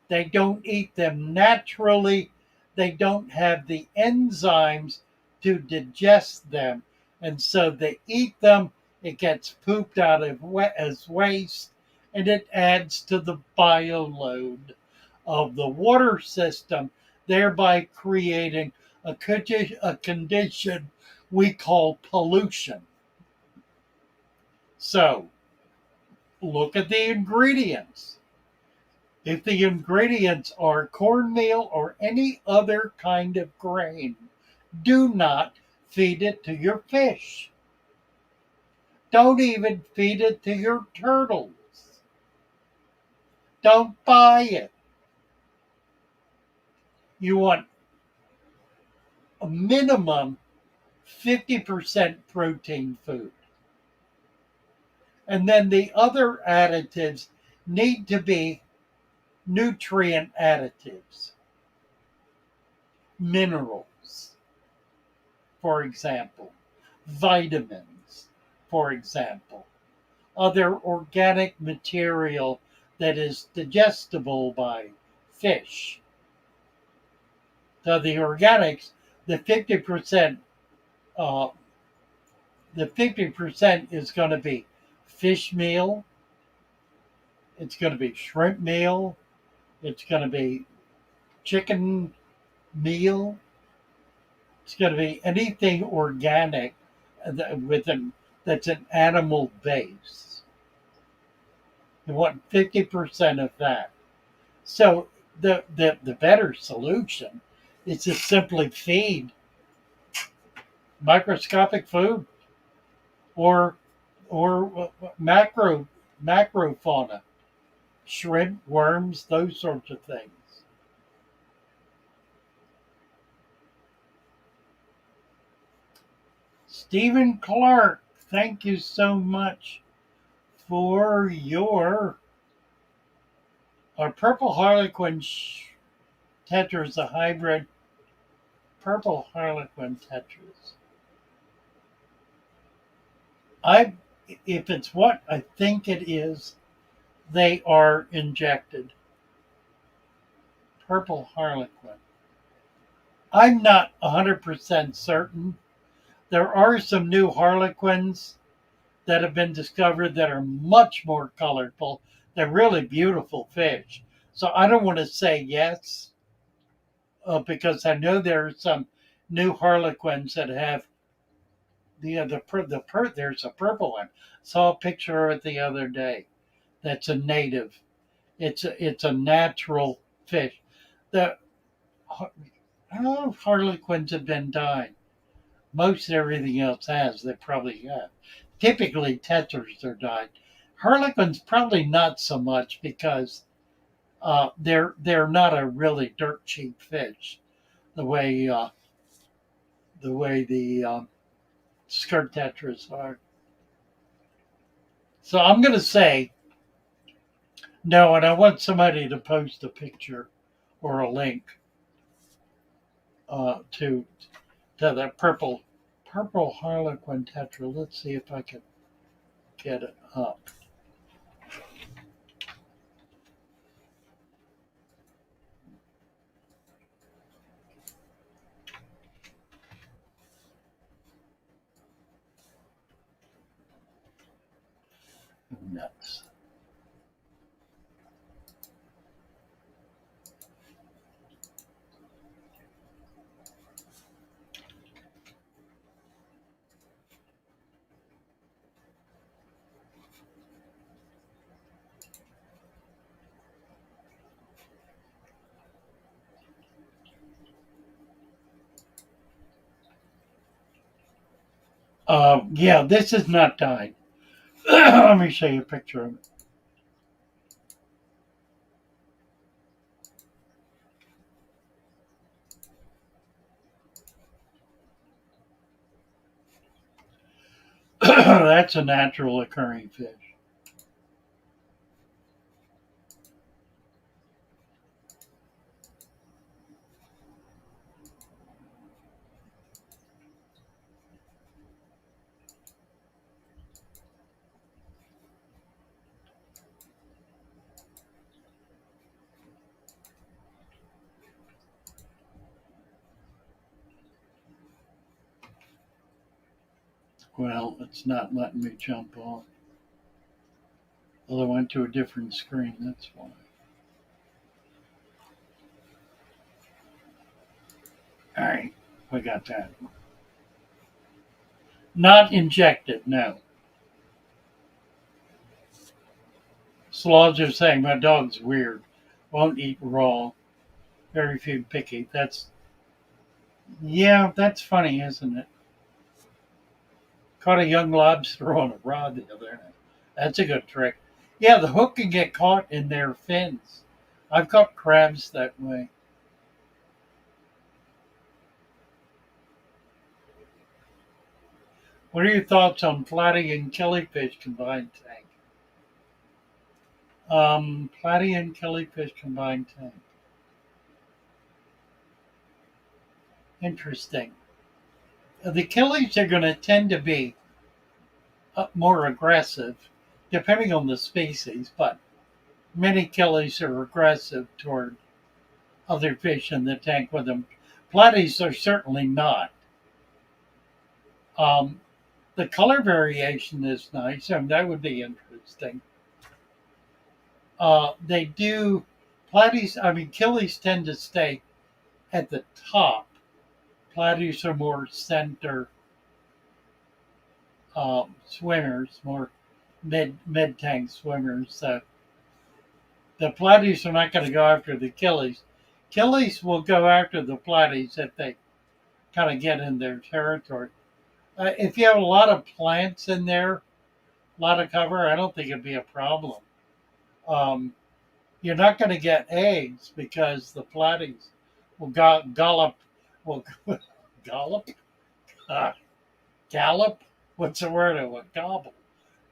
They don't eat them naturally. They don't have the enzymes to digest them. And so they eat them. It gets pooped out as waste, and it adds to the bio load of the water system, thereby creating a condition we call pollution. So look at the ingredients. If the ingredients are cornmeal or any other kind of grain, do not feed it to your fish. Don't even feed it to your turtles. Don't buy it. You want a minimum 50% protein food. And then the other additives need to be nutrient additives, minerals, for example, vitamins, for example, other organic material that is digestible by fish. So the organics, the 50%, uh, the 50% is going to be fish meal. It's going to be shrimp meal. It's going to be chicken meal. It's going to be anything organic that's an animal base. You want 50% of that. So the better solution is to simply feed microscopic food or macrofauna, shrimp, worms, those sorts of things. Stephen Clark, thank you so much for your purple harlequin tetra is a hybrid purple harlequin tetras. I, if it's what I think it is, they are injected. Purple harlequin. I'm not 100% certain. There are some new harlequins that have been discovered that are much more colorful. They're really beautiful fish. So I don't want to say yes because I know there are some new harlequins that have there's a purple one. Saw a picture of it the other day. That's a native. It's a natural fish. The I don't know if harlequins have been dying. Most everything else has. They probably have. Typically, tetras are dying. Harlequins probably not so much because they're not a really dirt cheap fish the way the skirt tetras are. So I'm going to say no, and I want somebody to post a picture or a link to that purple harlequin tetra. Let's see if I can get it up. Nuts. Yeah, this is not dyed. Let me show you a picture of it. That's a natural occurring fish. Well, it's not letting me jump off. Well, I went to a different screen, that's why. All right, we got that. Not injected, no. Sloths are saying my dog's weird. Won't eat raw. Very few picky. Yeah, that's funny, isn't it? Caught a young lobster on a rod the other night. That's a good trick. Yeah, the hook can get caught in their fins. I've caught crabs that way. What are your thoughts on platy and killifish combined tank? Platy and killifish combined tank. Interesting. The killies are going to tend to be more aggressive, depending on the species, but many killies are aggressive toward other fish in the tank with them. Platies are certainly not. Um, the color variation is nice, and that would be interesting. They do platies. I mean, killies tend to stay at the top. Platies are more center swimmers, more mid tank swimmers. So the platies are not going to go after the killies. Killies will go after the platies if they kind of get in their territory. If you have a lot of plants in there, a lot of cover, I don't think it'd be a problem. Um, you're not going to get eggs because the platies will gallop, will gallop, uh, gallop. What's the word? It will gobble.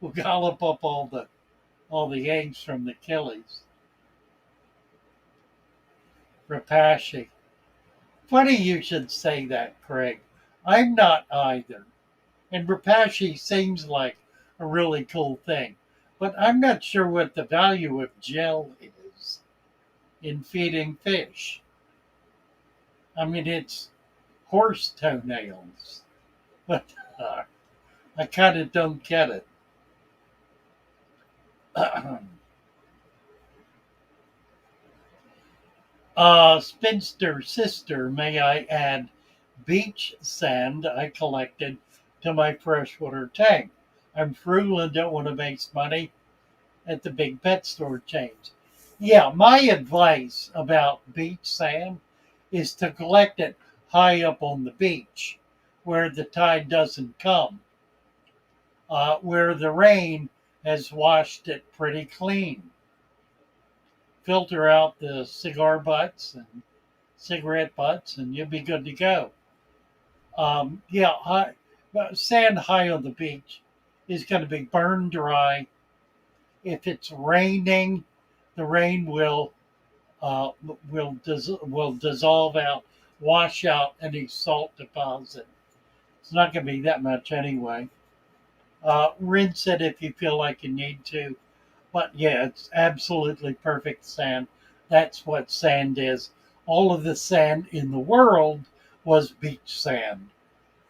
Will gallop up all the eggs from the killies. Rapashi. Funny you should say that, Craig. I'm not either. And Rapashi seems like a really cool thing. But I'm not sure what the value of gel is in feeding fish. I mean, it's horse toenails. But I kind of don't get it. Spinster sister, may I add, beach sand I collected to my freshwater tank. I'm frugal and don't want to waste money at the big pet store chains. Yeah, my advice about beach sand is to collect it high up on the beach where the tide doesn't come, where the rain has washed it pretty clean. Filter out the cigar butts and cigarette butts, and you'll be good to go. Yeah, sand high on the beach is going to be burned dry. If it's raining, the rain uh, will dissolve out, wash out any salt deposit. It's not going to be that much anyway. Rinse it if you feel like you need to. But yeah, it's absolutely perfect sand. That's what sand is. All of the sand in the world was beach sand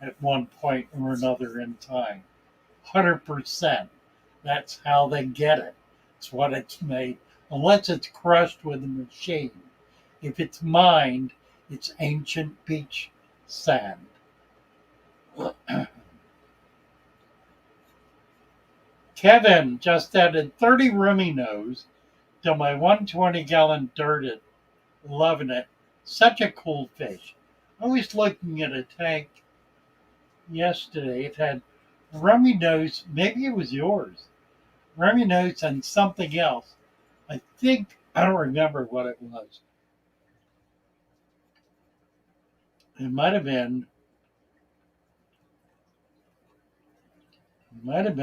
at one point or another in time. 100%. That's how they get it. It's what it's made. Unless it's crushed with a machine. If it's mined, it's ancient beach sand. Kevin just added 30 rummy-nose to my 120-gallon dirted. Loving it. Such a cool fish. I was looking at a tank yesterday. It had rummy nose. Maybe it was yours. Rummy nose and something else. I think I don't remember what it was. It might have been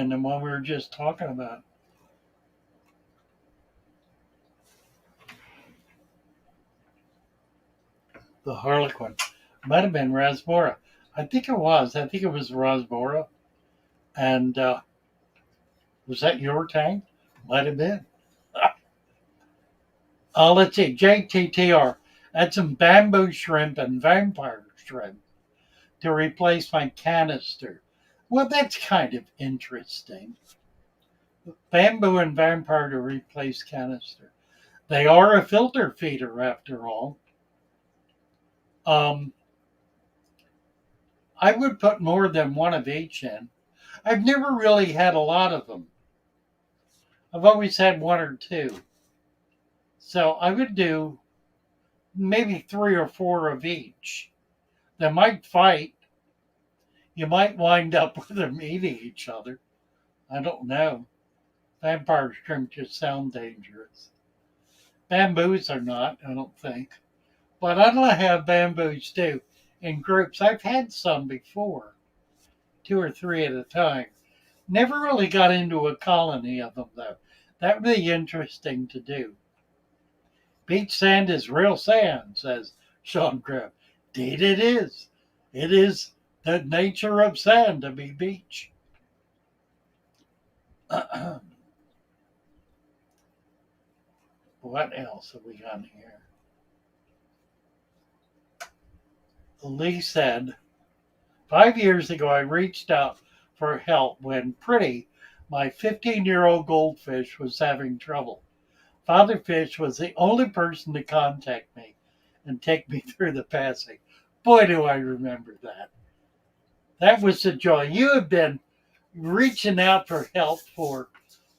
the one we were just talking about. The Harlequin. Might have been Rasbora. I think it was. I think it was Rasbora. And was that your tank? Might have been. Let's see. JTTR. Add some bamboo shrimp and vampire shrimp to replace my canister. Well, that's kind of interesting. Bamboo and vampire to replace canister. They are a filter feeder after all. Um, I would put more than one of each in. I've never really had a lot of them. I've always had one or two. So I would do maybe three or four of each. They might fight. You might wind up with them eating each other. I don't know. Vampire shrimp just sound dangerous. Bamboos are not, I don't think. But I'd like to have bamboos too in groups. I've had some before, two or three at a time. Never really got into a colony of them though. That would be interesting to do. Beach sand is real sand, says Sean Griff. Indeed it is. It is the nature of sand to be beach. What else have we got here? Lee said, 5 years ago I reached out for help when Pretty, my 15-year-old goldfish, was having trouble. Father Fish was the only person to contact me and take me through the passing. Boy, do I remember that. That was the joy. You have been reaching out for help for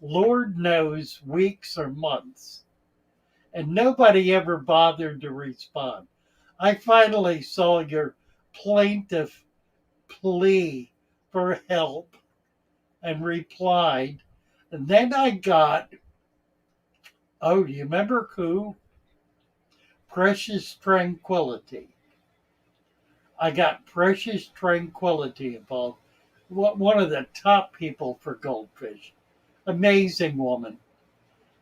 Lord knows weeks or months, and nobody ever bothered to respond. I finally saw your plaintive plea for help and replied. And then I got, oh, do you remember who? Precious Tranquility. I got Precious Tranquility involved. One of the top people for goldfish. Amazing woman.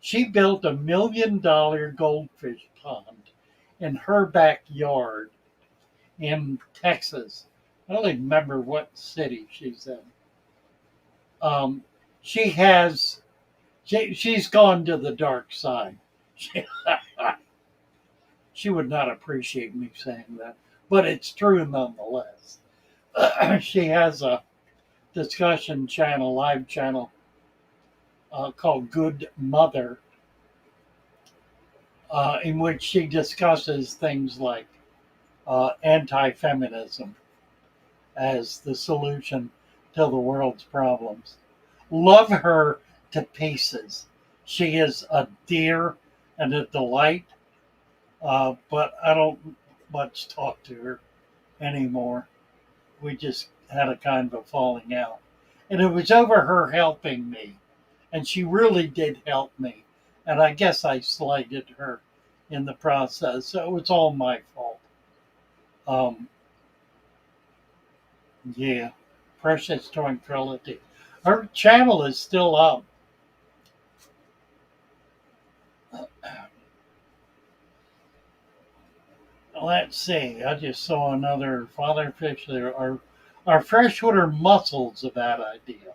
She built $1 million goldfish pond in her backyard. in Texas. I don't even remember what city she's in. Um, she has she's gone to the dark side. She, she would not appreciate me saying that, but it's true nonetheless. She has a discussion channel, live channel called Good Mother, in which she discusses things like anti feminism as the solution to the world's problems. Love her to pieces. She is a dear and a delight, but I don't much talk to her anymore. We just had a kind of a falling out. And it was over her helping me. And she really did help me. And I guess I slighted her in the process. So it was all my fault. Um, yeah, Precious Tranquility. Her channel is still up. Let's see. I just saw another fatherfish there. Are freshwater mussels a bad idea?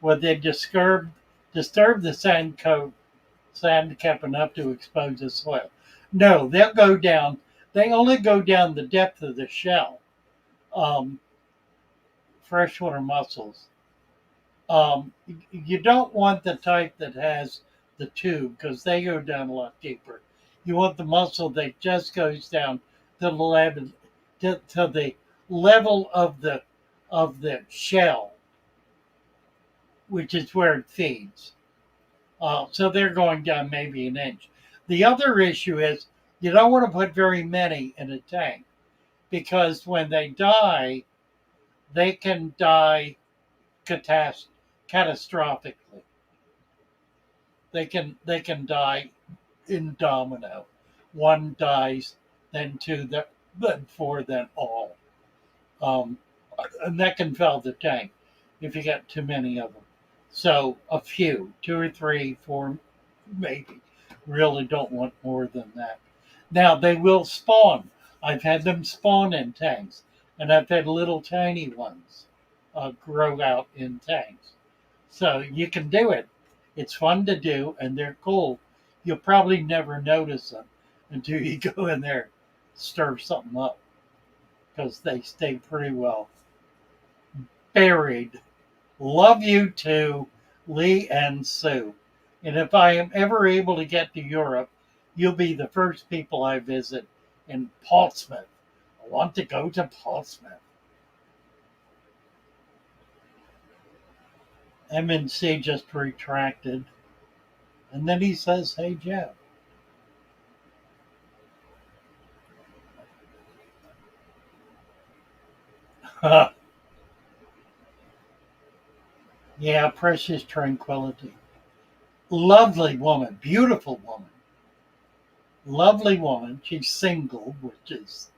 Would they disturb the sand cap enough to expose the soil? No, they'll go down. They only go down the depth of the shell. Um, Freshwater mussels. You don't want the type that has the tube because they go down a lot deeper. You want the mussel that just goes down to the level to the level of the shell, which is where it feeds. So they're going down maybe an inch. The other issue is you don't want to put very many in a tank because when they can die catastrophically. They can die in domino. One dies, then two, then four, then all. Um, and that can fill the tank if you get too many of them. So a few, two or three, four, maybe. Really don't want more than that. Now they will spawn. I've had them spawn in tanks, and I've had little tiny ones grow out in tanks. So you can do it. It's fun to do, and they're cool. You'll probably never notice them until you go in there, stir something up, because they stay pretty well buried. Love you too, Lee and Sue. And if I am ever able to get to Europe, you'll be the first people I visit in Portsmouth. I want to go to Portsmouth. MNC just retracted. And then he says, hey, Jeff. Yeah, Precious Tranquility. Lovely woman, beautiful woman. Lovely woman. She's single, which is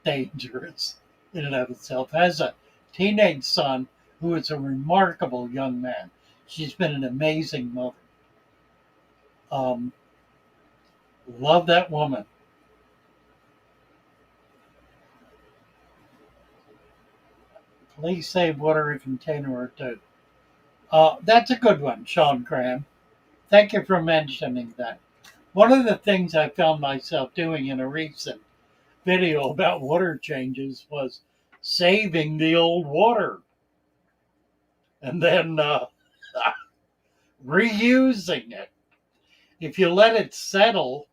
dangerous in and of itself. Has a teenage son who is a remarkable young man. She's been an amazing mother. Um, love that woman. Please save water a container or two. That's a good one, Sean Graham. Thank you for mentioning that. One of the things I found myself doing in a recent video about water changes was saving the old water and then reusing it. If you let it settle,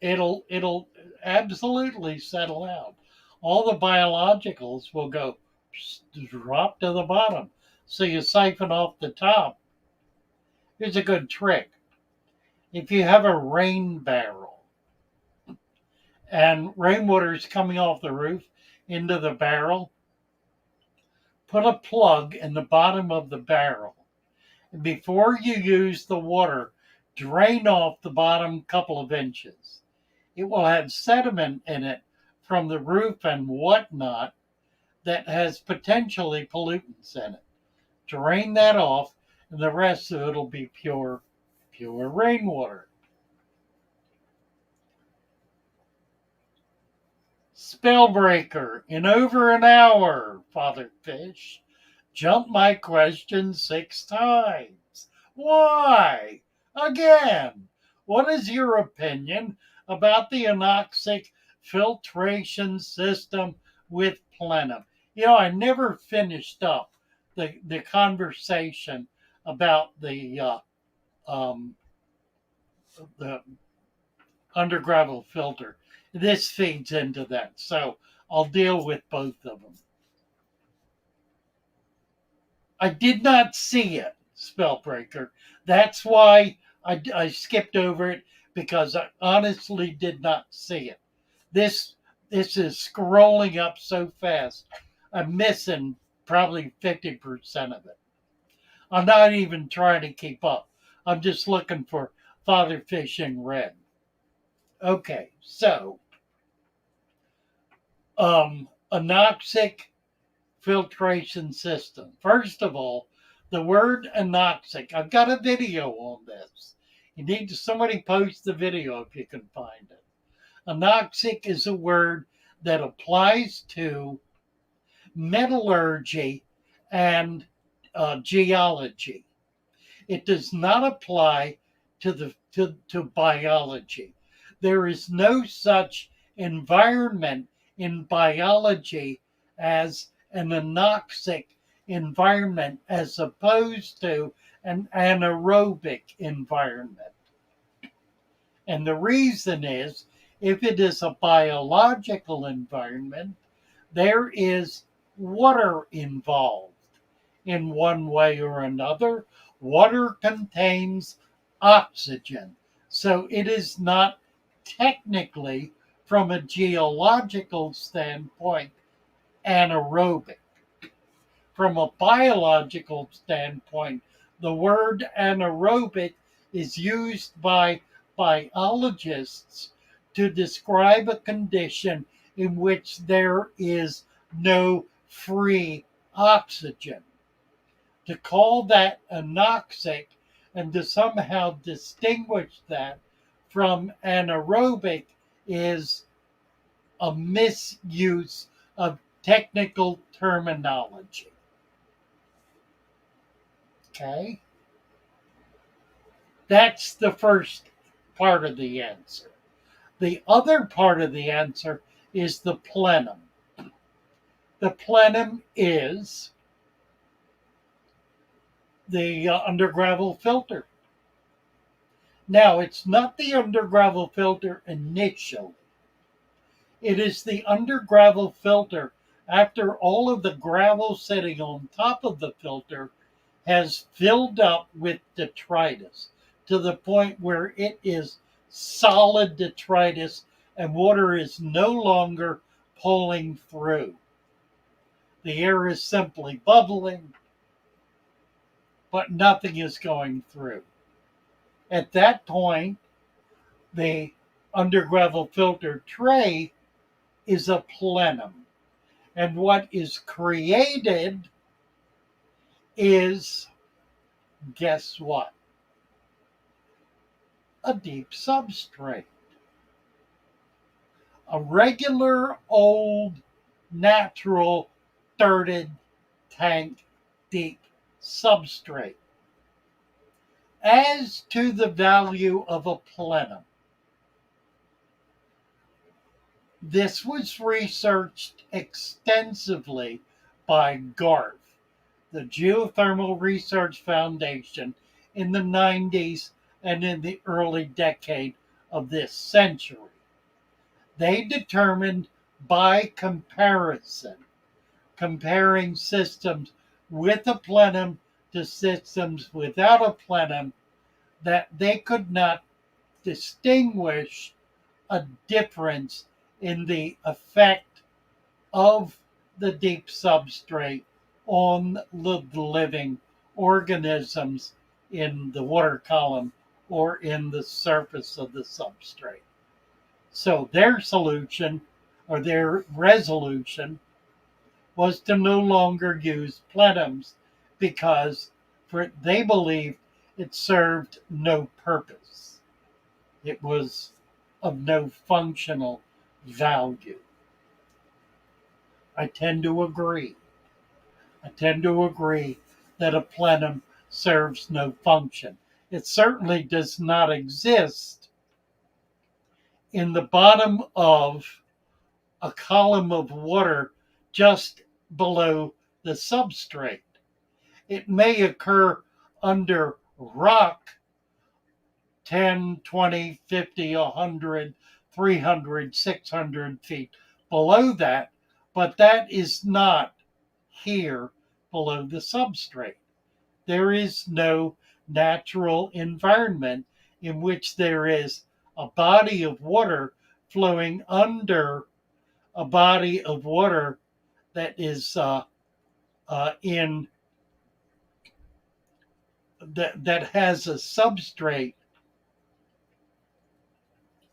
it'll absolutely settle out. All the biologicals will go drop to the bottom. So you siphon off the top. Here's a good trick. If you have a rain barrel and rainwater is coming off the roof into the barrel, put a plug in the bottom of the barrel. And before you use the water, drain off the bottom couple of inches. It will have sediment in it from the roof and whatnot that has potentially pollutants in it. Drain that off, and the rest of it will be pure rainwater. Spellbreaker in over an hour, Father Fish. Jump my question 6 times. Why? Again, what is your opinion about the Anoxic filtration system with plenum? I never finished up the conversation about um, the undergravel filter. This feeds into that. So I'll deal with both of them. I did not see it, Spellbreaker. That's why I skipped over it, because I honestly did not see it. This this is scrolling up so fast. I'm missing probably 50% of it. I'm not even trying to keep up. I'm just looking for Father Fishing Red. Okay, so anoxic filtration system. First of all, the word anoxic. I've got a video on this. You need to somebody post the video if you can find it. Anoxic is a word that applies to metallurgy and geology. It does not apply to biology. There is no such environment in biology as an anoxic environment as opposed to an anaerobic environment. And the reason is, if it is a biological environment, there is water involved in one way or another. Water contains oxygen. So it is not technically, from a geological standpoint, anaerobic. From a biological standpoint, the word anaerobic is used by biologists to describe a condition in which there is no free oxygen. To call that anoxic and to somehow distinguish that from anaerobic is a misuse of technical terminology. Okay? That's the first part of the answer. The other part of the answer is the plenum. The plenum is the undergravel filter. Now, it's not the undergravel filter initially. It is the undergravel filter after all of the gravel sitting on top of the filter has filled up with detritus to the point where it is solid detritus and water is no longer pulling through. The air is simply bubbling, but nothing is going through. At that point, the undergravel filter tray is a plenum. And what is created is, guess what? A deep substrate. A regular old natural dirted tank deep substrate. As to the value of a plenum, this was researched extensively by GARF, the Geothermal Research Foundation, in the 90s and in the early decade of this century. They determined by comparison, comparing systems with a plenum to systems without a plenum, that they could not distinguish a difference in the effect of the deep substrate on the living organisms in the water column or in the surface of the substrate. So their solution, or their resolution, was to no longer use plenums because they believed it served no purpose. It was of no functional value. I tend to agree. I tend to agree that a plenum serves no function. It certainly does not exist in the bottom of a column of water just below the substrate. It may occur under rock 10, 20, 50, 100, 300, 600 feet below that, but that is not here below the substrate. There is no natural environment in which there is a body of water flowing under a body of water that is in that has a substrate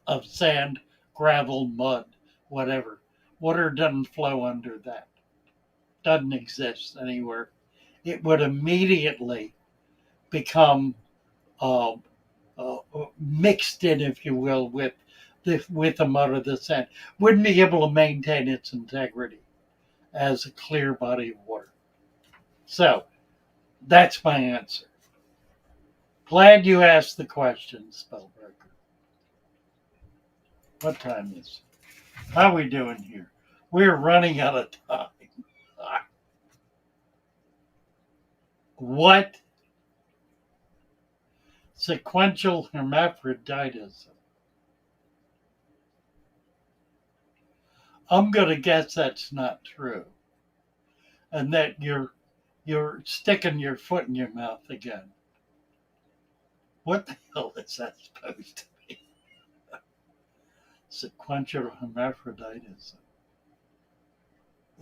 of sand, gravel, mud, whatever. Water doesn't flow under that. Doesn't exist anywhere. It would immediately become uh, mixed in, if you will, with the mud or the sand. Wouldn't be able to maintain its integrity as a clear body of water. So that's my answer. Glad you asked the question, Spellbreaker. What time is it? How are we doing here? We're running out of time. What? Sequential hermaphroditism. I'm going to guess that's not true, and that you're sticking your foot in your mouth again. What the hell is that supposed to be? Sequential hermaphroditism.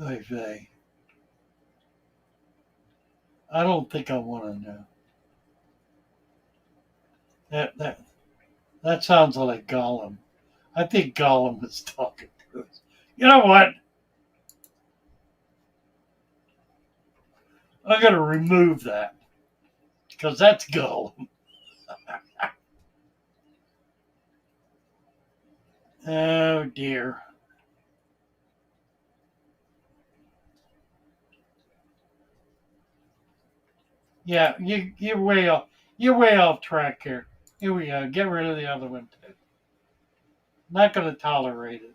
Oy vey. I don't think I want to know. That sounds like Gollum. I think Gollum is talking to us. You know what? I'm going to remove that because that's Gollum. Oh dear. Yeah, you're way off. You're way off track here. Here we go. Get rid of the other one too. Not going to tolerate it.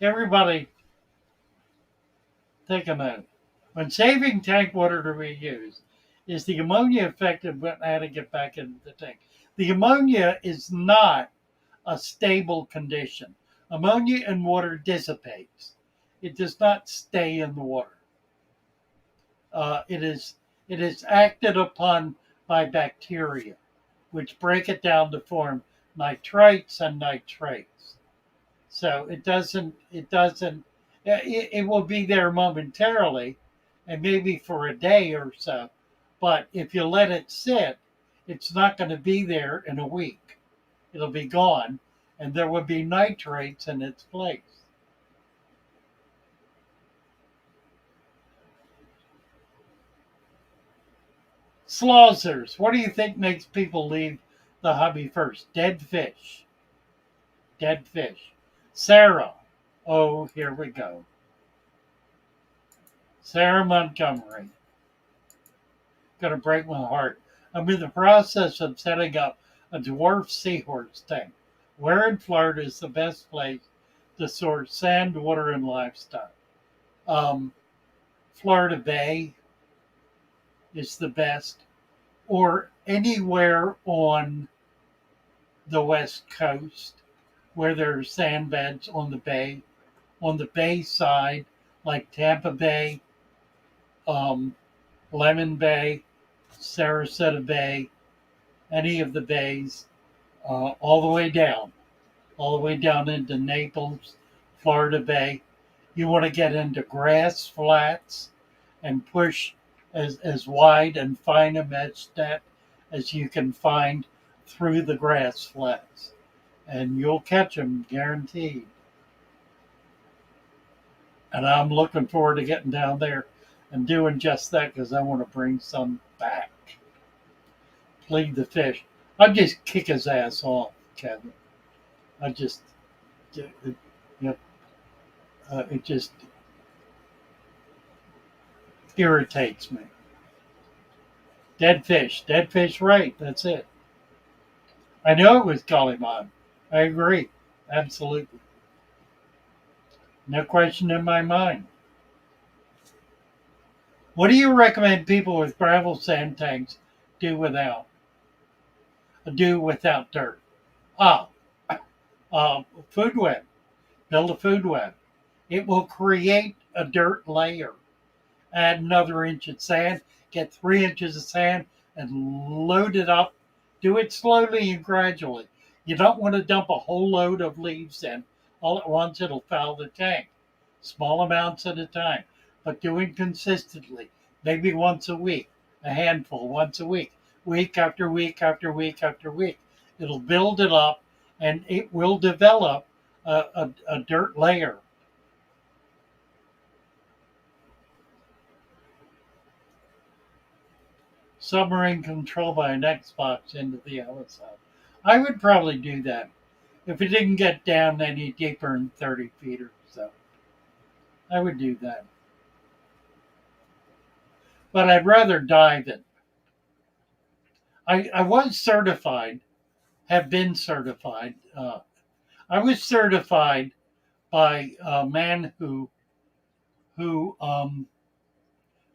Everybody, take a note. When saving tank water to reuse, is the ammonia effective when adding it back into the tank? The ammonia is not a stable condition. Ammonia in water dissipates. It does not stay in the water. It is acted upon by bacteria, which break it down to form nitrites and nitrates. So it will be there momentarily and maybe for a day or so. But if you let it sit, it's not going to be there in a week. It'll be gone and there will be nitrates in its place. Slothers, what do you think makes people leave the hobby first? Dead fish. Dead fish. Sarah. Oh, here we go. Sarah Montgomery. Gonna break my heart. I'm in the process of setting up a dwarf seahorse tank. Where in Florida is the best place to source sand, water, and livestock? Um, Florida Bay is the best, or anywhere on the west coast where there are sand beds on the bay side, like Tampa Bay, um, Lemon Bay, Sarasota Bay, any of the bays, all the way down into Naples, Florida Bay. You want to get into grass flats and push as wide and fine a mesh net as you can find through the grass flats. And you'll catch them, guaranteed. And I'm looking forward to getting down there and doing just that because I want to bring some back. Plead the fish. I'd just kick his ass off, Kevin. I just, it, you know, it just, irritates me. Dead fish, right? That's it. I know it was Calimán. I agree, absolutely, no question in my mind. What do you recommend people with gravel sand tanks do without dirt? Ah, food web. Build a food web. It will create a dirt layer. Add another inch of sand, get 3 inches of sand, and load it up. Do it slowly and gradually. You don't want to dump a whole load of leaves in all at once, it'll foul the tank. Small amounts at a time, but do it consistently. Maybe once a week, a handful once a week after week after week after week. It'll build it up and it will develop a dirt layer. Submarine control by an Xbox into the LSI. I would probably do that if it didn't get down any deeper than 30 feet or so. I would do that. But I'd rather dive it. I was certified, have been certified. I was certified by a man who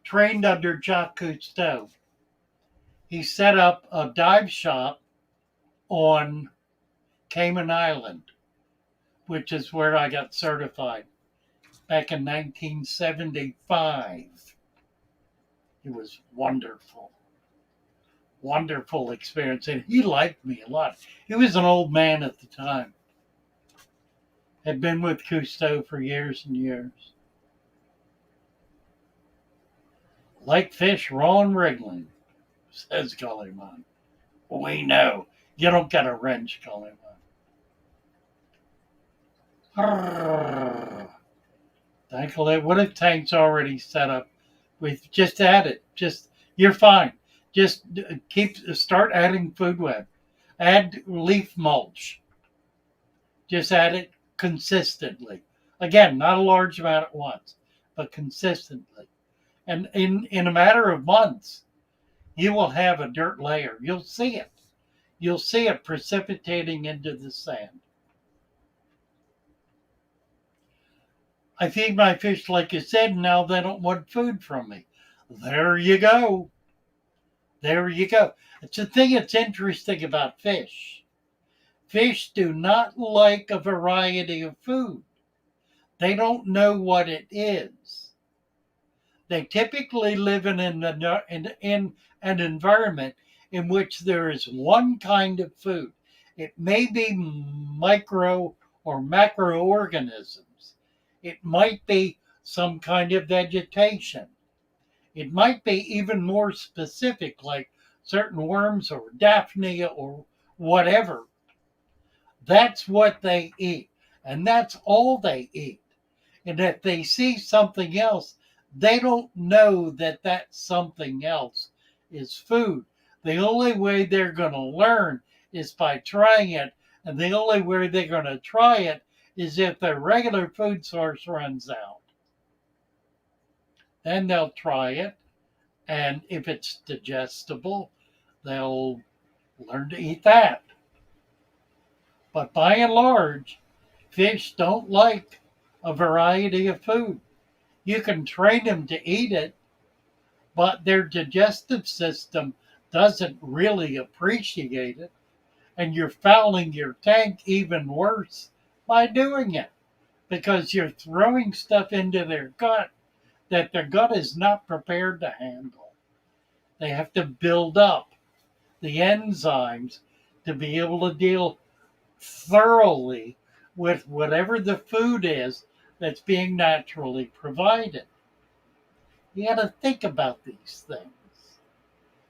trained under Jacques Cousteau. He set up a dive shop on Cayman Island, which is where I got certified back in 1975. It was wonderful, wonderful experience. And he liked me a lot. He was an old man at the time, had been with Cousteau for years and years. Like fish raw and wriggling, says Calimán. We know. You don't get a wrench, Calimán. What if tank's already set up? With just add it. Just you're fine. Just start adding food web. Add leaf mulch. Just add it consistently. Again, not a large amount at once, but consistently. And in a matter of months, you will have a dirt layer. You'll see it. You'll see it precipitating into the sand. I feed my fish like you said, and now they don't want food from me. There you go. There you go. It's the thing that's interesting about fish. Fish do not like a variety of food. They don't know what it is. They typically live in an environment in which there is one kind of food. It may be micro or macroorganisms. It might be some kind of vegetation. It might be even more specific, like certain worms or daphnia or whatever. That's what they eat, and that's all they eat. And if they see something else, they don't know that that something else is food. The only way they're going to learn is by trying it. And the only way they're going to try it is if their regular food source runs out. Then they'll try it. And if it's digestible, they'll learn to eat that. But by and large, fish don't like a variety of food. You can train them to eat it, but their digestive system doesn't really appreciate it. And you're fouling your tank even worse by doing it because you're throwing stuff into their gut that their gut is not prepared to handle. They have to build up the enzymes to be able to deal thoroughly with whatever the food is that's being naturally provided. You got to think about these things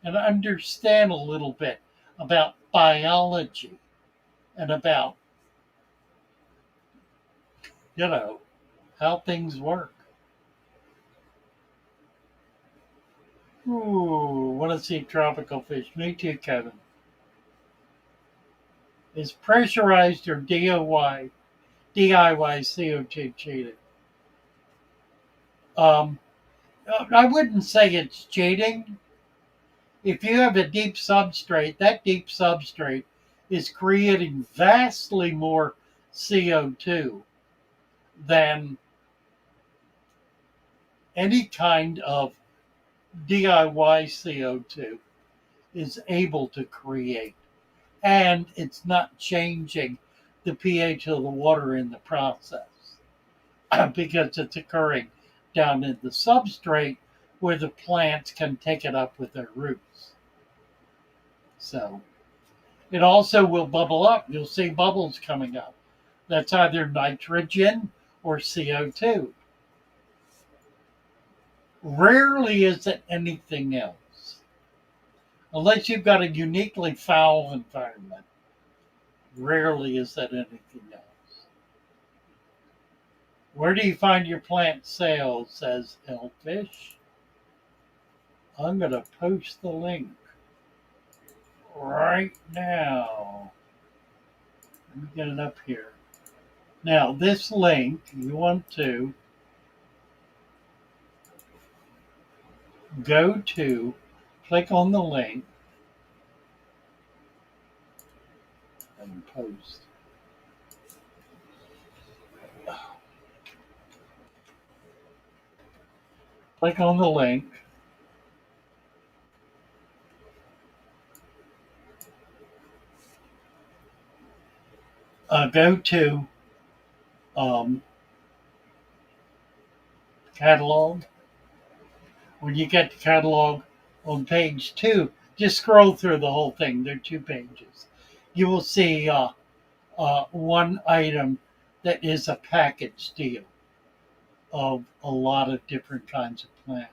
and understand a little bit about biology and about, how things work. Ooh, want to see tropical fish. Me too, Kevin. Is pressurized or DIY CO2 cheating? Um, I wouldn't say it's cheating. If you have a deep substrate, that deep substrate is creating vastly more CO2 than any kind of DIY CO2 is able to create. And it's not changing the pH of the water in the process because it's occurring down in the substrate where the plants can take it up with their roots. So it also will bubble up. You'll see bubbles coming up. That's either nitrogen or CO2. Rarely is it anything else. Unless you've got a uniquely foul environment, rarely is that anything else. Where do you find your plant sales, says Elfish. I'm going to post the link right now. Let me get it up here. Now, this link, you want to go to, click on the link, and post. Click on the link. Go to catalog. When you get to catalog on page 2, just scroll through the whole thing. There are 2 pages. You will see one item that is a package deal of a lot of different kinds of plants.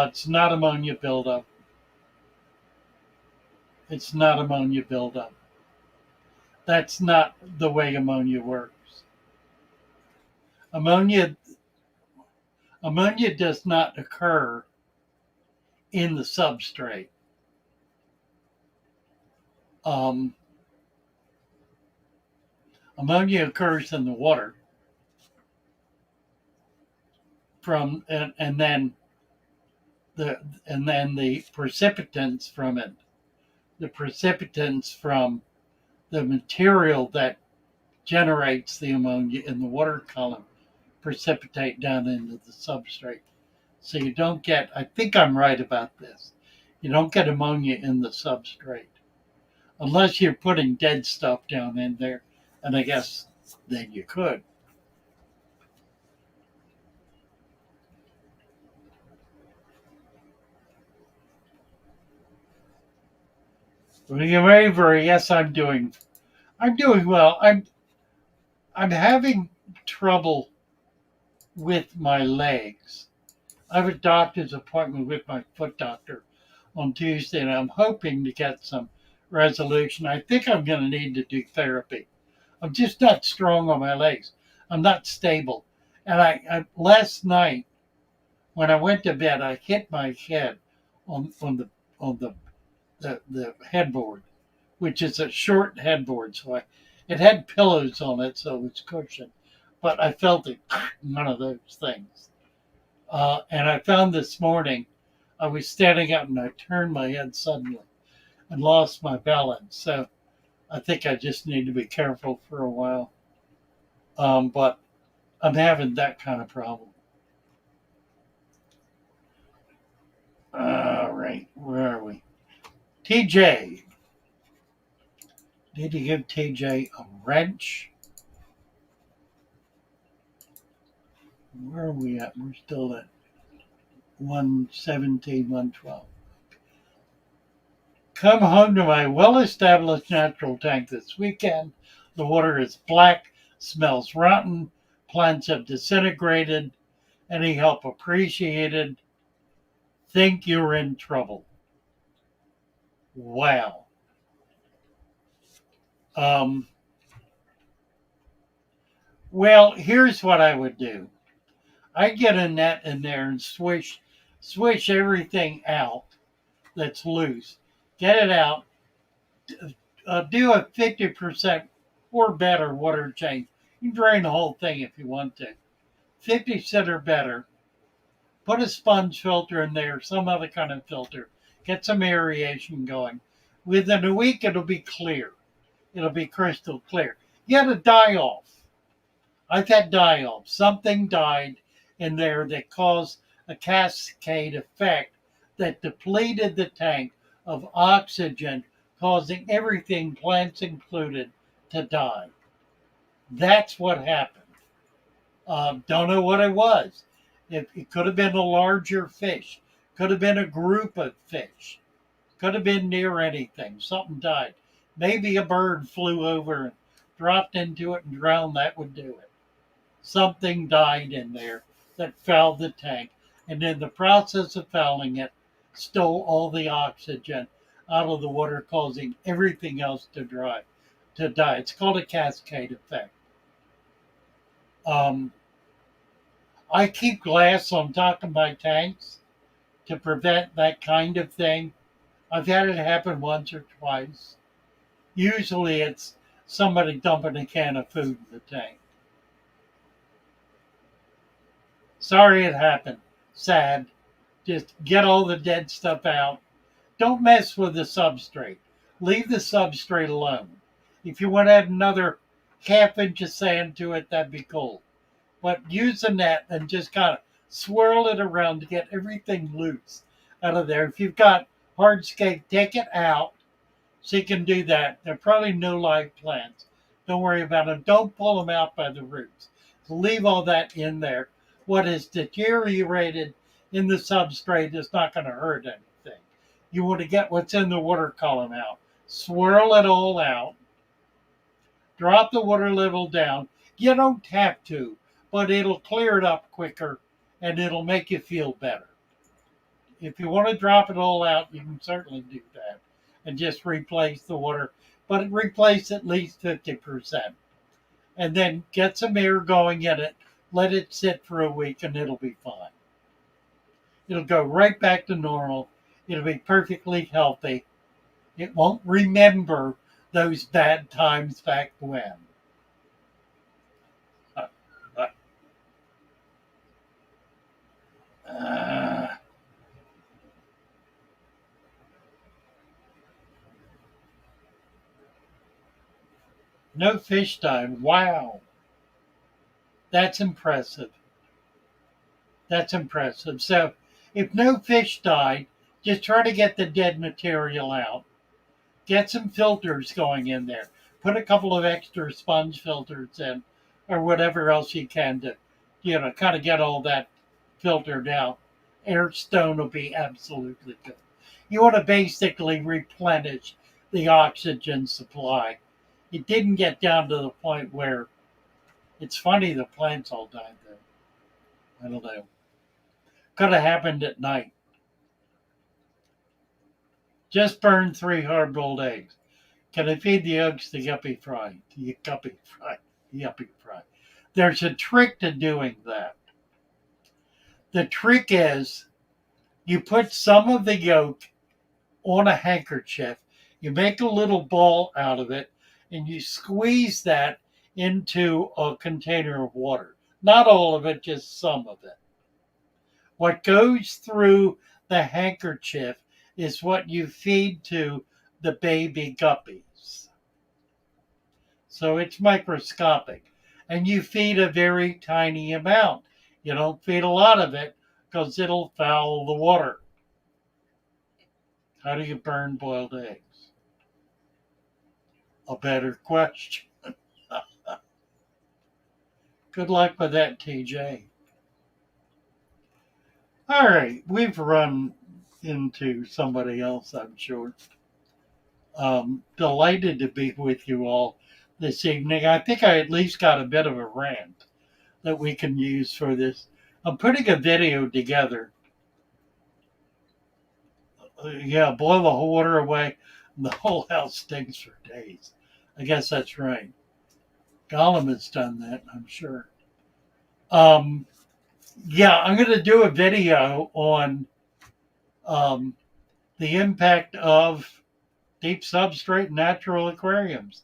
It's not ammonia buildup. It's not ammonia buildup. That's not the way ammonia works. Ammonia does not occur in the substrate. Ammonia occurs in the water and then the precipitants from it, the precipitants from the material that generates the ammonia in the water column precipitate down into the substrate. So you don't get, I think I'm right about this, you don't get ammonia in the substrate unless you're putting dead stuff down in there, and I guess then you could. William Avery, yes, I'm doing well. I'm having trouble with my legs. I have a doctor's appointment with my foot doctor on Tuesday, and I'm hoping to get some resolution. I think I'm going to need to do therapy. I'm just not strong on my legs. I'm not stable. And I last night when I went to bed, I hit my head on the headboard, which is a short headboard. So it had pillows on it, so it was cushioned. But I felt it, none of those things. And I found this morning, I was standing up and I turned my head suddenly and lost my balance. So I think I just need to be careful for a while. But I'm having that kind of problem. All right, where are we? TJ. Need to give TJ a wrench. Where are we at? We're still at 117, 112. Come home to my well-established natural tank this weekend. The water is black, smells rotten, plants have disintegrated. Any help appreciated? Think you're in trouble. Wow. Well, here's what I would do. I'd get a net in there and swish everything out that's loose. Get it out. Do a 50% or better water change. You can drain the whole thing if you want to. 50 cent or better. Put a sponge filter in there, some other kind of filter. Get some aeration going. Within a week, it'll be clear. It'll be crystal clear. You had a die off. I've had die off. Something died in there that caused a cascade effect that depleted the tank of oxygen, causing everything, plants included, to die. That's what happened. Don't know what it was. It could have been a larger fish, could have been a group of fish, could have been near anything. Something died. Maybe a bird flew over and dropped into it and drowned. That would do it. Something died in there that fouled the tank. And in the process of fouling it, stole all the oxygen out of the water, causing everything else to die. It's called a cascade effect. Um, I keep glass on top of my tanks to prevent that kind of thing. I've had it happen once or twice. Usually it's somebody dumping a can of food in the tank. Sorry it happened. Sad. Just get all the dead stuff out. Don't mess with the substrate. Leave the substrate alone. If you want to add another half inch of sand to it, that'd be cool. But use a net and just kind of swirl it around to get everything loose out of there. If you've got hardscape, take it out so you can do that. There are probably no live plants. Don't worry about them. Don't pull them out by the roots. So leave all that in there. What is deteriorated in the substrate is not going to hurt anything. You want to get what's in the water column out. Swirl it all out. Drop the water level down. You don't have to, but it'll clear it up quicker and it'll make you feel better. If you want to drop it all out, you can certainly do that and just replace the water, but replace at least 50%. And then get some air going in it. Let it sit for a week and it'll be fine. It'll go right back to normal. It'll be perfectly healthy. It won't remember those bad times back when. No fish died. Wow. That's impressive. That's impressive. So if no fish died, just try to get the dead material out. Get some filters going in there. Put a couple of extra sponge filters in or whatever else you can to, kind of get all that filtered out. Airstone will be absolutely good. You want to basically replenish the oxygen supply. It didn't get down to the point where it's funny the plants all died there. I don't know. Could have happened at night. Just burn 3 hard-boiled eggs. Can I feed the yolks to guppy fry? Guppy fry. Yuppie fry. There's a trick to doing that. The trick is you put some of the yolk on a handkerchief, you make a little ball out of it, and you squeeze that into a container of water. Not all of it, just some of it. What goes through the handkerchief is what you feed to the baby guppies. So it's microscopic. And you feed a very tiny amount. You don't feed a lot of it because it'll foul the water. How do you burn boiled eggs? A better question. Good luck with that, TJ. All right, we've run into somebody else, I'm sure. Delighted to be with you all this evening. I think I at least got a bit of a rant that we can use for this. I'm putting a video together. Yeah, blow the whole water away, and the whole house stinks for days. I guess that's right. Gollum has done that, I'm sure. Yeah, I'm going to do a video on the impact of deep substrate natural aquariums.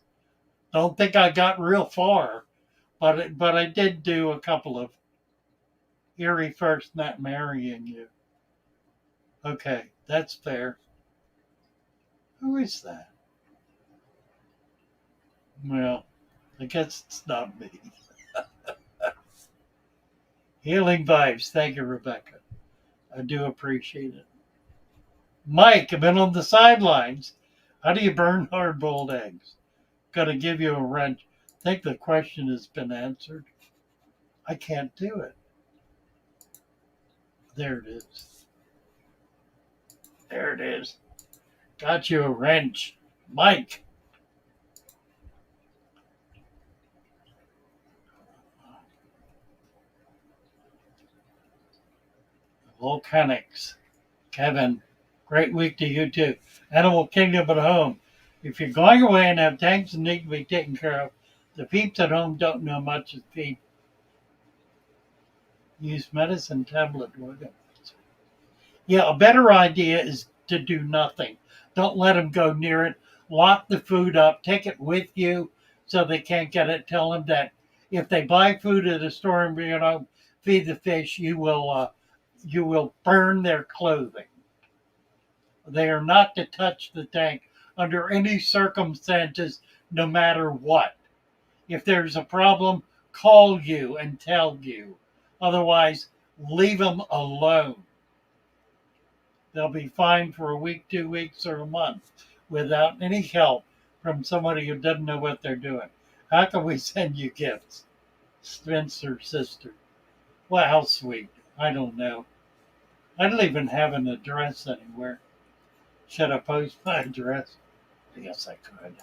Don't think I got real far, but I did do a couple of Erie first not marrying you. Okay, that's fair. Who is that? Well, I guess it's not me. Healing vibes. Thank you, Rebecca. I do appreciate it. Mike, I've been on the sidelines. How do you burn hard boiled eggs? Gotta give you a wrench. I think the question has been answered. I can't do it. There it is. There it is. Got you a wrench. Mike. Volcanics. Kevin. Great week to you too. Animal Kingdom at home. If you're going away and have tanks that need to be taken care of, the peeps at home don't know much of feed. Use medicine tablet. Yeah, a better idea is to do nothing. Don't let them go near it. Lock the food up. Take it with you so they can't get it. Tell them that if they buy food at a store and bring it home, feed the fish, you will burn their clothing. They are not to touch the tank under any circumstances, no matter what. If there's a problem, call you and tell you. Otherwise, leave them alone. They'll be fine for a week, 2 weeks, or a month without any help from somebody who doesn't know what they're doing. How can we send you gifts? Spencer's sister. Well, how sweet. I don't know. I don't even have an address anywhere. Should I post my address? I guess I could.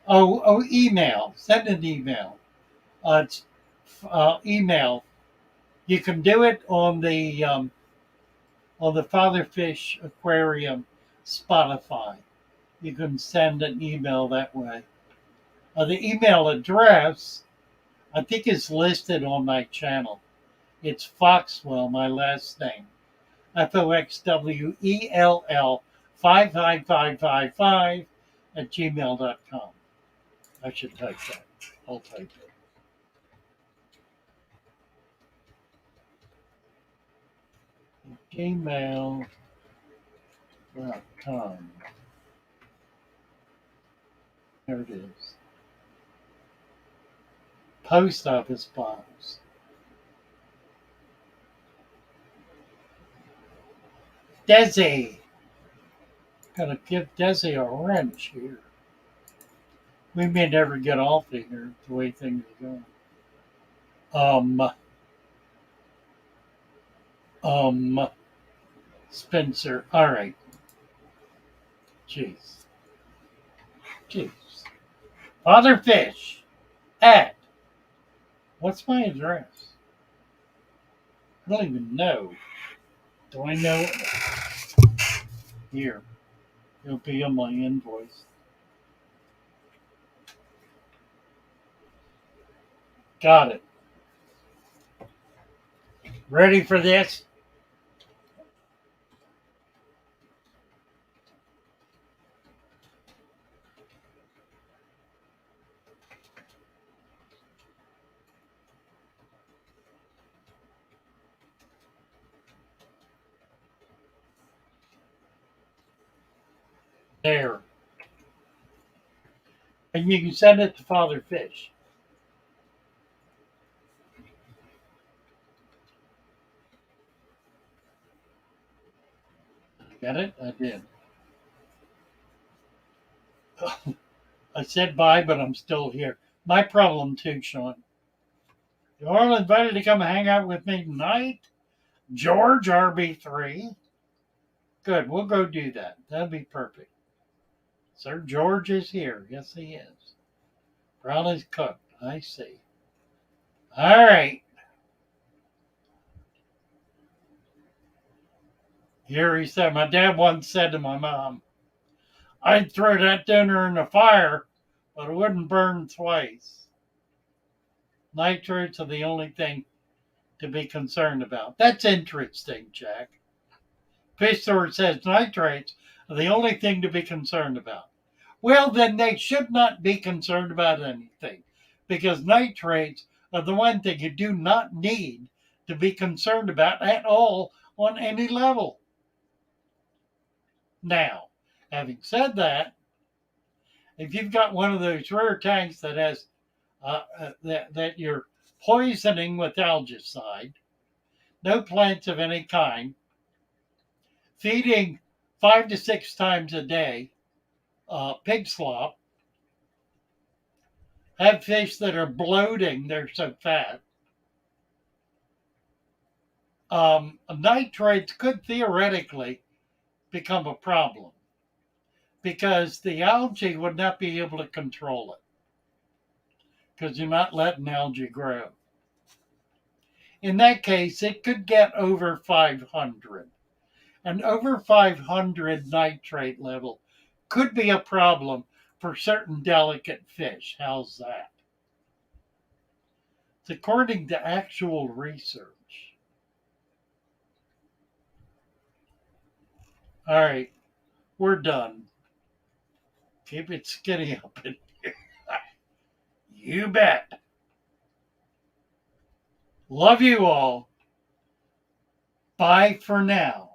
Oh, email. Send an email. It's email. You can do it on the Fatherfish Aquarium Spotify. You can send an email that way. The email address, I think, is listed on my channel. It's Foxwell, my last name. FOXWELL 55555 at gmail.com. I should type that. I'll type it. Gmail.com. There it is. Post office box. Desi. Gotta give Desi a wrench here. We may never get off of here the way things are going. Spencer. All right. Jeez. Father Fish at. What's my address? I don't even know. Do I know it? Here. It'll be on my invoice. Got it. Ready for this? There. And you can send it to Father Fish. Get it? I did. I said bye, but I'm still here. My problem too, Sean. You're all invited to come hang out with me tonight. George RB3. Good, we'll go do that. That'd be perfect. Sir George is here. Yes, he is. Brownie's cooked. I see. All right. Here he said, my dad once said to my mom, I'd throw that dinner in the fire, but it wouldn't burn twice. Nitrates are the only thing to be concerned about. That's interesting, Jack. Fish Sword says nitrates are the only thing to be concerned about. Well, then they should not be concerned about anything because nitrates are the one thing you do not need to be concerned about at all on any level. Now, having said that, if you've got one of those rare tanks that has that you're poisoning with algicide, no plants of any kind, feeding 5 to 6 times a day, pig slop, have fish that are bloating, they're so fat. Nitrates could theoretically become a problem because the algae would not be able to control it because you're not letting algae grow. In that case, it could get over 500. An over 500 nitrate level could be a problem for certain delicate fish. How's that? It's according to actual research. All right, we're done. Keep it skinny up in here. You bet. Love you all. Bye for now.